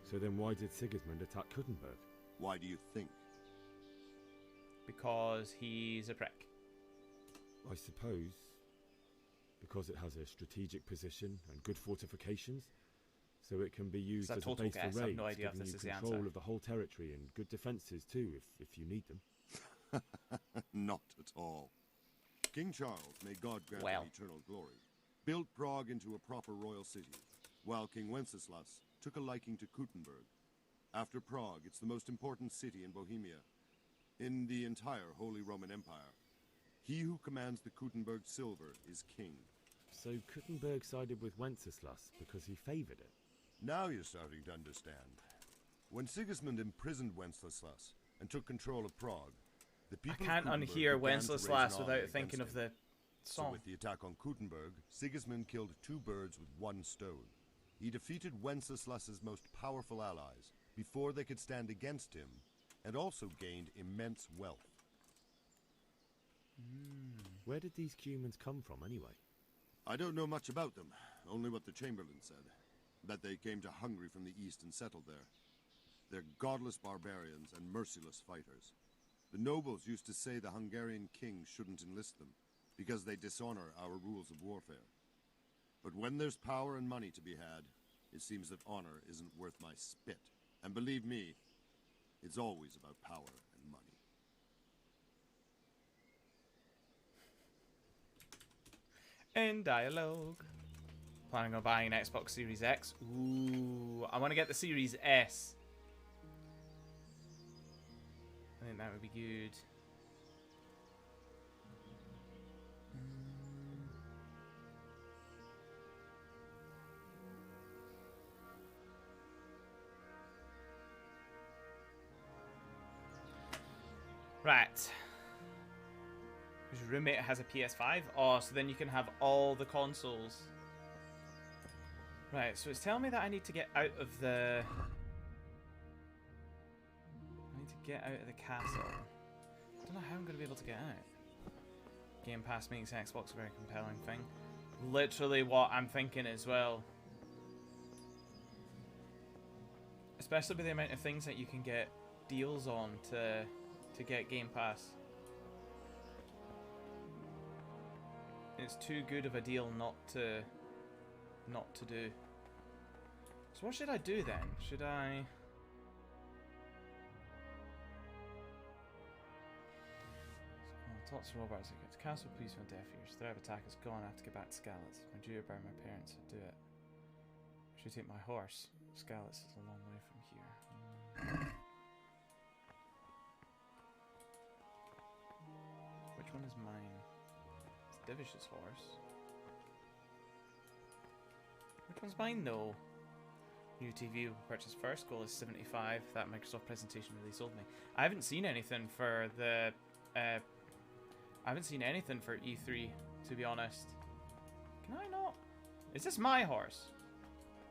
[SPEAKER 6] So then why did Sigismund attack Kuttenberg?
[SPEAKER 15] Why do you think?
[SPEAKER 1] Because he's a prick.
[SPEAKER 6] I suppose because it has a strategic position and good fortifications, so it can be used as a base for raids,
[SPEAKER 1] no idea if
[SPEAKER 6] giving
[SPEAKER 1] this
[SPEAKER 6] you
[SPEAKER 1] is the
[SPEAKER 6] control
[SPEAKER 1] answer.
[SPEAKER 6] of the whole territory and good defences too, if you need them.
[SPEAKER 15] Not at all. King Charles, may God grant him eternal glory, built Prague into a proper royal city, while King Wenceslas took a liking to Kuttenberg. After Prague, it's the most important city in Bohemia, in the entire Holy Roman Empire. He who commands the Kuttenberg silver is king.
[SPEAKER 6] So Kuttenberg sided with Wenceslas because he favoured it?
[SPEAKER 15] Now you're starting to understand. When Sigismund imprisoned Wenceslas and took control of Prague, the people
[SPEAKER 1] I can't
[SPEAKER 15] of Kuttenberg
[SPEAKER 1] unhear
[SPEAKER 15] began to raise
[SPEAKER 1] Wenceslas
[SPEAKER 15] an
[SPEAKER 1] without
[SPEAKER 15] army
[SPEAKER 1] thinking
[SPEAKER 15] against
[SPEAKER 1] of
[SPEAKER 15] him.
[SPEAKER 1] the
[SPEAKER 15] So
[SPEAKER 1] song.
[SPEAKER 15] with the attack on Kuttenberg, Sigismund killed two birds with one stone. He defeated Wenceslas's most powerful allies before they could stand against him, and also gained immense wealth.
[SPEAKER 6] Where did these humans come from anyway?
[SPEAKER 15] I don't know much about them, only what the Chamberlain said. That they came to Hungary from the east and settled there. They're godless barbarians and merciless fighters. The nobles used to say the Hungarian king shouldn't enlist them, because they dishonor our rules of warfare. But when there's power and money to be had, it seems that honor isn't worth my spit. And believe me, it's always about power and money.
[SPEAKER 1] In dialogue. Planning on buying an Xbox Series X. Ooh, I want to get the Series S. I think that would be good. Right. Your roommate has a PS5. Oh, so then you can have all the consoles. Right, so it's telling me that I need to get out of the... I need to get out of the castle. I don't know how I'm going to be able to get out. Game Pass makes Xbox a very compelling thing. Literally what I'm thinking as well. Especially with the amount of things that you can get deals on to get Game Pass. It's too good of a deal not to do. So what should I do then? Should I... Talk to Robert as I get to castle, please for death years. Threat of attack is gone. I have to get back to Skalitz. My duty by my parents. I'll do it. I should take my horse. Skalitz is a long way from here. Which one is mine? It's Divish's horse. Which one's mine though? New TV will purchase first. Goal is 75. That Microsoft presentation really sold me. I haven't seen anything for the I haven't seen anything for E3, to be honest. Can I not? Is this my horse?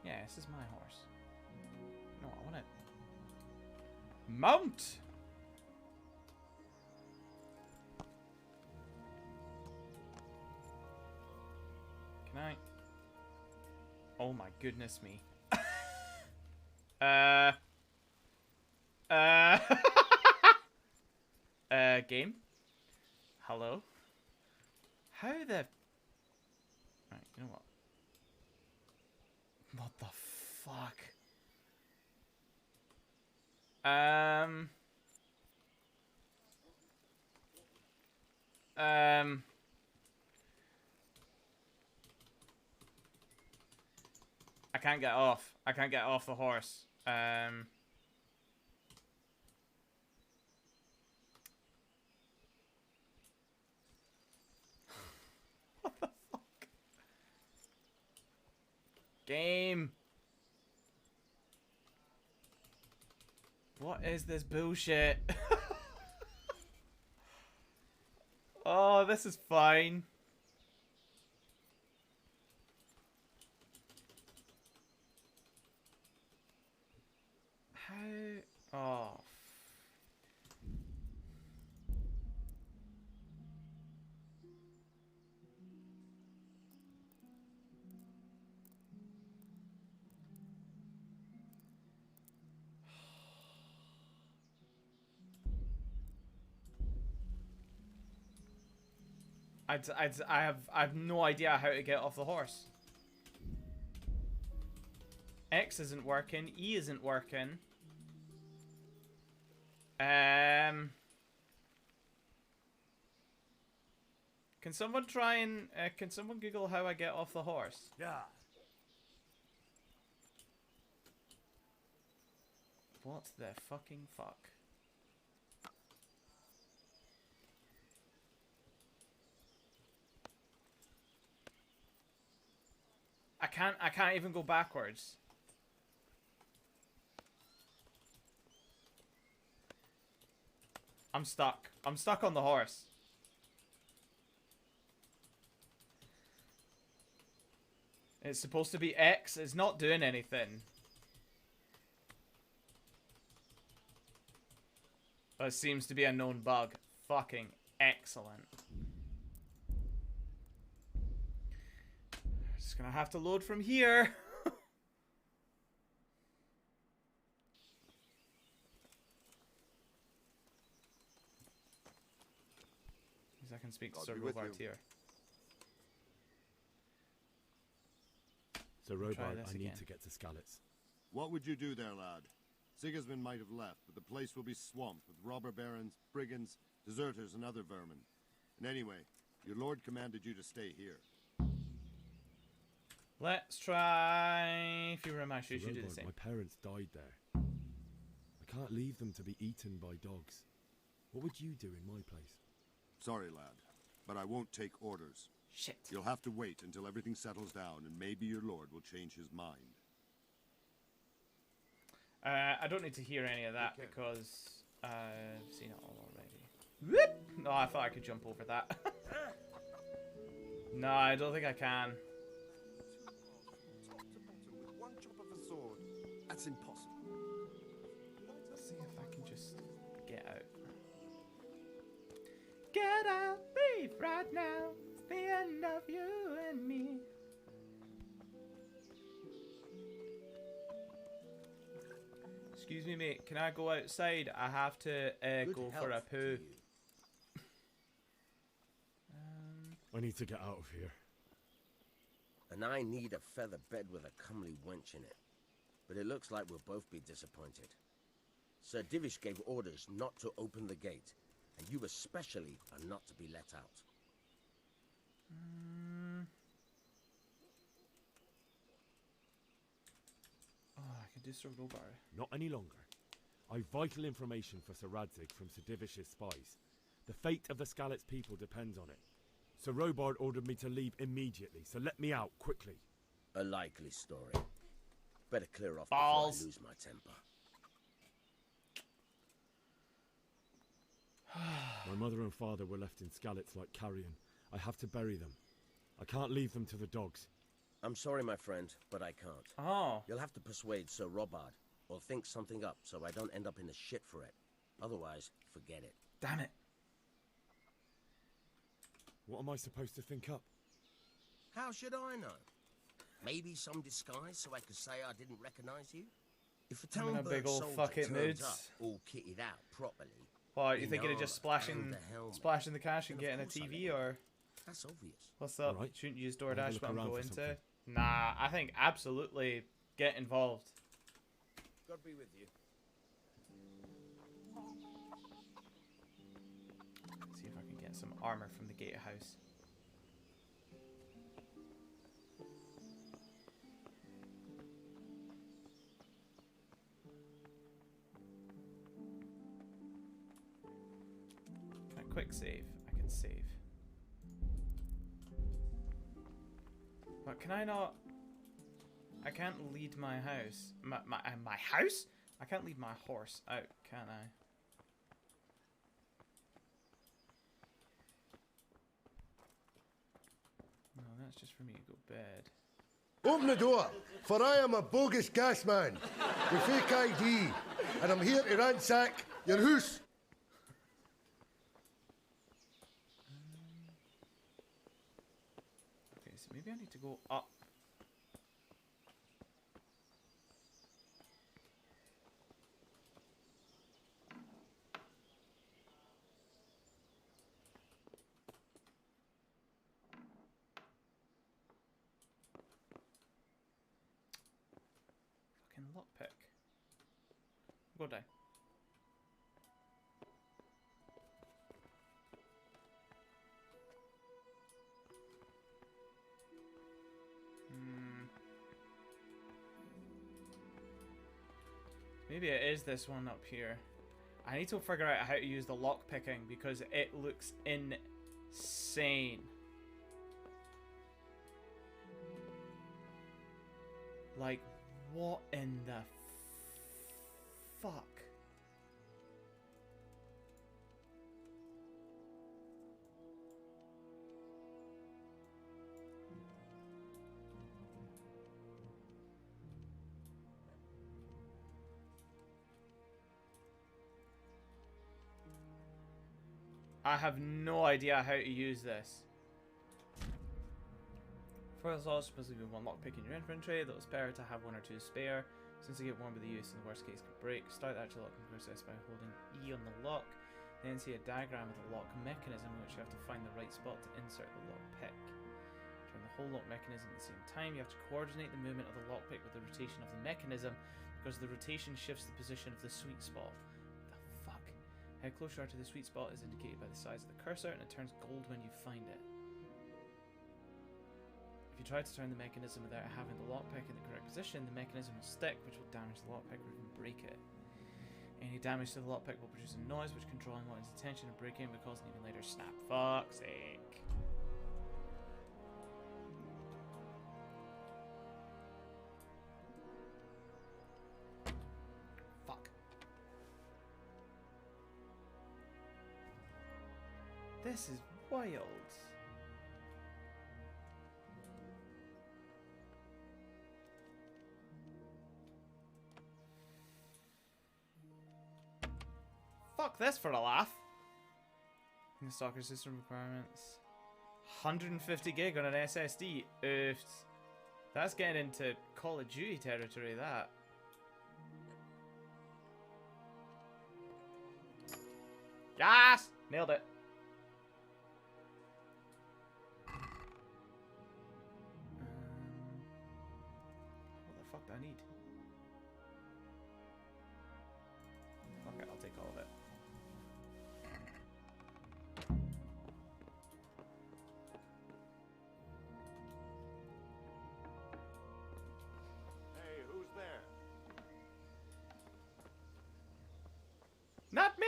[SPEAKER 1] Yeah, this is my horse. No, I want to mount. Can I? Oh my goodness me. Game? Hello? How the... Right, you know what? What the fuck? I can't get off. I can't get off the horse. What the fuck? Game. What is this bullshit? Oh, this is fine. How? Oh. I have no idea how to get off the horse. X isn't working. E isn't working. Can someone try and can someone Google how I get off the horse?
[SPEAKER 10] Yeah.
[SPEAKER 1] What the fucking fuck? I can't even go backwards. I'm stuck. I'm stuck on the horse. It's supposed to be X. It's not doing anything. That seems to be a known bug. Fucking excellent. Just gonna have to load from here. I can speak to Sir Robert here.
[SPEAKER 6] Sir Robert, I need to get to Skalitz.
[SPEAKER 15] What would you do there, lad? Sigismund might have left, but the place will be swamped with robber barons, brigands, deserters, and other vermin. And anyway, your lord commanded you to stay here.
[SPEAKER 1] Let's try... If you were in my shoes, you do the same.
[SPEAKER 6] My parents died there. I can't leave them to be eaten by dogs. What would you do in my place?
[SPEAKER 15] Sorry, lad, but I won't take orders.
[SPEAKER 1] Shit.
[SPEAKER 15] You'll have to wait until everything settles down, and maybe your lord will change his mind.
[SPEAKER 1] I don't need to hear any of that because I've seen it all already. Whoop! No, I thought I could jump over that. No, I don't think I can.
[SPEAKER 10] With one chop of a sword. That's impossible.
[SPEAKER 1] Let's see if I can just get out. Get out! Leave! life right now. It's the end of you and me. Excuse me, mate. Can I go outside? I have to go for a poo.
[SPEAKER 6] I need to get out of here.
[SPEAKER 3] And I need a feather bed with a comely wench in it. But it looks like we'll both be disappointed. Sir Divish gave orders not to open the gate, and you especially are not to be let out.
[SPEAKER 1] Oh, I can do Sir Robar.
[SPEAKER 6] Not any longer. I've vital information for Sir Radzig from Sir Divish's spies. The fate of the Skalitz people depends on it. Sir Robard ordered me to leave immediately, so let me out, quickly.
[SPEAKER 3] A likely story. Better clear off
[SPEAKER 1] Balls.
[SPEAKER 3] before I lose my temper.
[SPEAKER 6] My mother and father were left in Skalitz like carrion. I have to bury them. I can't leave them to the dogs.
[SPEAKER 3] I'm sorry, my friend, but I can't.
[SPEAKER 1] Oh.
[SPEAKER 3] You'll have to persuade Sir Robard, or think something up so I don't end up in the shit for it. Otherwise, forget it.
[SPEAKER 1] Damn it.
[SPEAKER 6] What am I supposed to think up?
[SPEAKER 3] How should I know? Maybe some disguise so I could say I didn't recognize you? If a
[SPEAKER 1] I'm in a
[SPEAKER 3] Talmberg
[SPEAKER 1] big old
[SPEAKER 3] soldier
[SPEAKER 1] fuck it
[SPEAKER 3] turns
[SPEAKER 1] moods.
[SPEAKER 3] up all kitted out properly...
[SPEAKER 1] What, you
[SPEAKER 3] in
[SPEAKER 1] thinking of just
[SPEAKER 3] armor
[SPEAKER 1] splashing
[SPEAKER 3] and a helmet,
[SPEAKER 1] the cash and
[SPEAKER 3] then
[SPEAKER 1] getting a
[SPEAKER 3] of course I
[SPEAKER 1] TV,
[SPEAKER 3] let
[SPEAKER 1] or
[SPEAKER 3] That's obvious.
[SPEAKER 1] what's up?
[SPEAKER 6] Alright.
[SPEAKER 1] Shouldn't you use
[SPEAKER 6] I'll have a
[SPEAKER 1] DoorDash
[SPEAKER 6] look
[SPEAKER 1] when I'm
[SPEAKER 6] around for
[SPEAKER 1] going to?
[SPEAKER 6] something.
[SPEAKER 1] Nah, I think absolutely get involved.
[SPEAKER 3] God be with you.
[SPEAKER 1] See if I can get some armor from the gatehouse. A quick save. I can save. But can I not? I can't lead my house. My house? I can't lead my horse out, can I? No, that's just for me to go bed.
[SPEAKER 11] Open the door, for I am a bogus gas man with fake ID, and I'm here to ransack your house.
[SPEAKER 1] Okay, so maybe I need to go up. Fucking lockpick. Go die. Maybe it is this one up here. I need to figure out how to use the lock picking because it looks insane. Like, what in the fuck? I have no idea how to use this. For us all, supposed to be one lockpick in your infantry, though it's better to have one or two spare, since they get one with the use in the worst case could break. Start the actual locking process by holding E on the lock, then see a diagram of the lock mechanism in which you have to find the right spot to insert the lockpick. Turn the whole lock mechanism at the same time. You have to coordinate the movement of the lockpick with the rotation of the mechanism, because the rotation shifts the position of the sweet spot. How close you are to the sweet spot is indicated by the size of the cursor, and it turns gold when you find it. If you try to turn the mechanism without having the lockpick in the correct position, the mechanism will stick, which will damage the lockpick or even break it. Any damage to the lockpick will produce a noise which can draw in one's attention and break in, but cause an even later snap. Fuck's sake. This is wild. Fuck this for a laugh. The stalker system requirements. 150 gig on an SSD. Oofed. That's getting into Call of Duty territory, that. Yes! Nailed it. What the fuck do I need? Okay, I'll take all of it.
[SPEAKER 15] Hey, who's there?
[SPEAKER 1] Not me!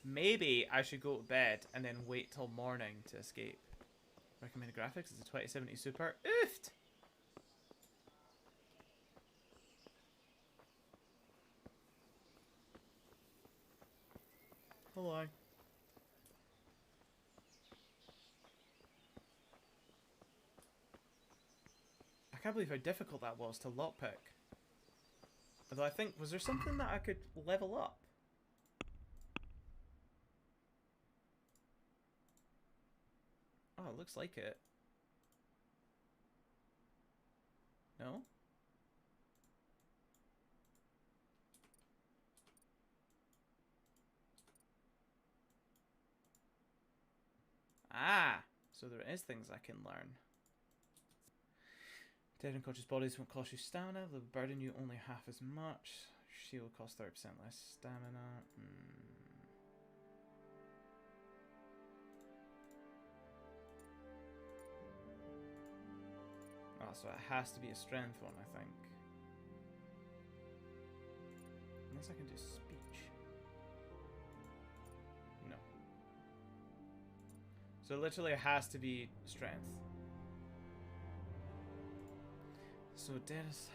[SPEAKER 1] Maybe I should go to bed and then wait till morning to escape. Recommended graphics is a 2070 Super. Oofed! Hello. I can't believe how difficult that was to lockpick. Although I think, was there something that I could level up? Oh, it looks like it. No? Ah! So there is things I can learn. Dead unconscious bodies won't cost you stamina. They'll burden you only half as much. Shield costs 30% less stamina. Oh, so it has to be a strength one, I think. Unless I can do speech. No. So literally it has to be strength. So Dennis.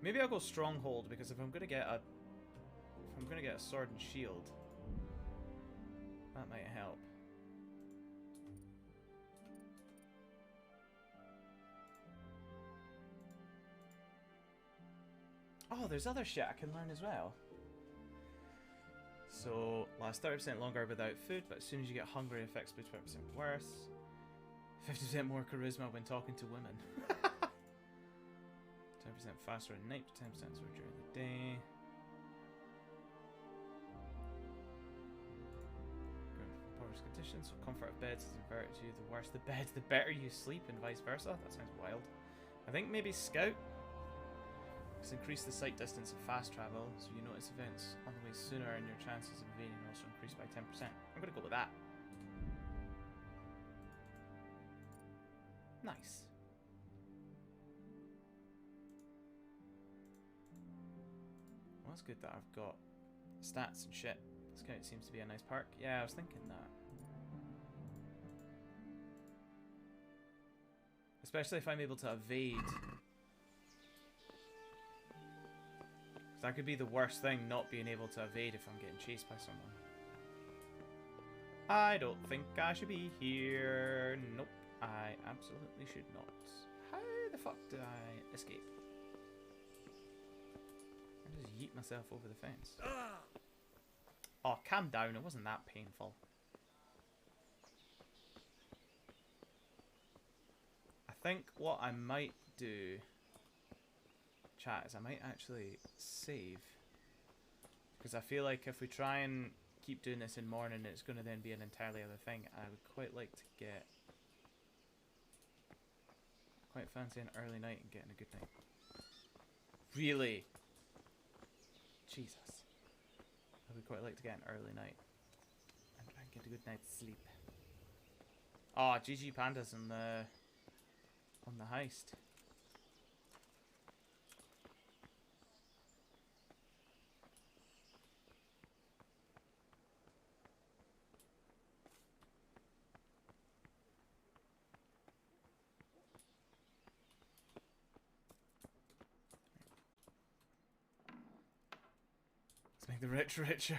[SPEAKER 1] Maybe I'll go stronghold, because if I'm gonna get a sword and shield, that might help. Oh, there's other shit I can learn as well. So, lasts 30% longer without food, but as soon as you get hungry, it affects by 20% worse. 50% more charisma when talking to women. 10% faster at night, 10% slower during the day. Poorest conditions, so comfort of beds is inverted to you. The worse the bed, the better you sleep, and vice versa. That sounds wild. I think maybe Scout. It's increase the sight distance of fast travel, so you notice events on the way sooner, and your chances of evading also increase by 10%. I'm gonna go with that. Nice. Well, that's good that I've got stats and shit. Scout seems to be a nice perk. Yeah, I was thinking that. Especially if I'm able to evade. That could be the worst thing, not being able to evade if I'm getting chased by someone. I don't think I should be here. Nope, I absolutely should not. How the fuck did I escape? I just yeet myself over the fence. Oh, calm down, it wasn't that painful. I think what I might do, chat, is I might actually save, because I feel like if we try and keep doing this in morning, it's going to then be an entirely other thing. I would quite like to get, quite fancy an early night and getting a good night. Really? Jesus. I would quite like to get an early night and try and get a good night's sleep. Oh, GG Pandas on the heist. Let's make the rich richer.